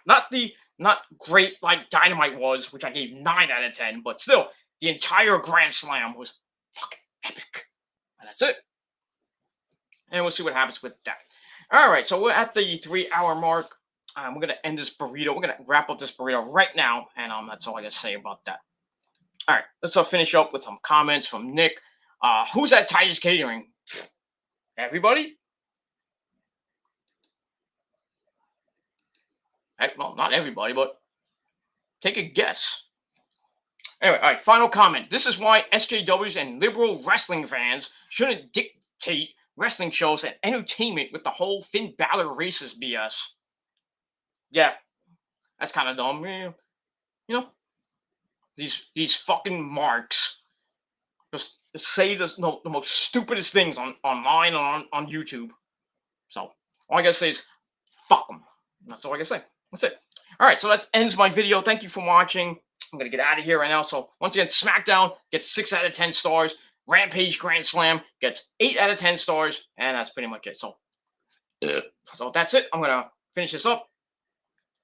Not great like Dynamite was, which I gave 9 out of 10, but still, the entire Grand Slam was fucking epic. And that's it. And we'll see what happens with that. All right, so we're at the 3-hour mark. We're going to end this burrito. We're going to wrap up this burrito right now, and that's all I got to say about that. All right, let's finish up with some comments from Nick. Who's at Titus Catering? Everybody? Well, not everybody, but take a guess. Anyway, all right, final comment. This is why SJWs and liberal wrestling fans shouldn't dictate wrestling shows and entertainment with the whole Finn Balor racist BS. Yeah, that's kind of dumb. You know, these fucking marks just say the most stupidest things online and on YouTube. So all I gotta say is fuck them. That's all I gotta say. That's it. All right, so that ends my video. Thank you for watching. I'm going to get out of here right now. So once again, Smackdown gets 6 out of 10 stars. Rampage GrandSlam gets 8 out of 10 stars. And that's pretty much it. So that's it. I'm going to finish this up.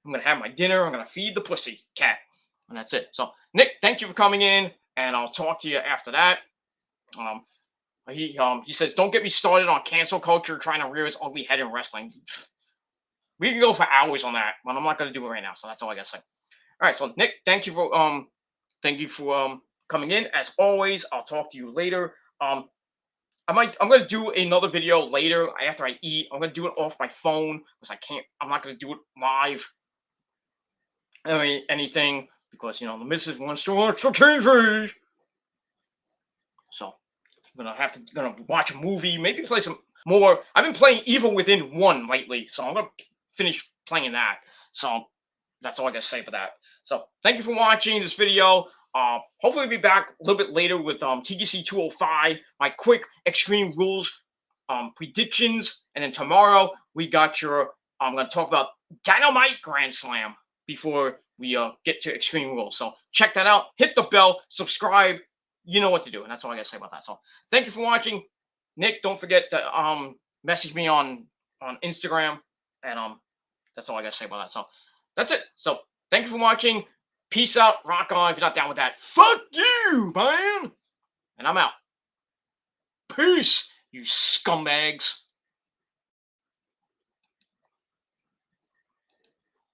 I'm going to have my dinner. I'm going to feed the pussy cat. And that's it. So, Nick, thank you for coming in. And I'll talk to you after that. He says, don't get me started on cancel culture trying to rear his ugly head in wrestling. We can go for hours on that, but I'm not going to do it right now. So that's all I got to say. All right, so Nick, thank you for coming in. As always, I'll talk to you later. I'm going to do another video later after I eat. I'm going to do it off my phone because I'm not going to do it live. I mean, anything because the missus wants to watch the TV. So I'm gonna watch a movie, maybe play some more. I've been playing Evil Within 1 lately, so I'm gonna finish playing that. So that's all I gotta say for that. So thank you for watching this video. Hopefully we'll be back a little bit later with TGC 205, my quick Xtreme Rules predictions, and then tomorrow we got I'm gonna talk about Dynamite Grand Slam before we get to Xtreme Rules. So check that out. Hit the bell, subscribe. You know what to do, and that's all I gotta say about that. So thank you for watching. Nick, don't forget to message me on Instagram, and that's all I gotta say about that. So that's it. So thank you for watching. Peace out. Rock on. If you're not down with that, fuck you, man. And I'm out. Peace, you scumbags.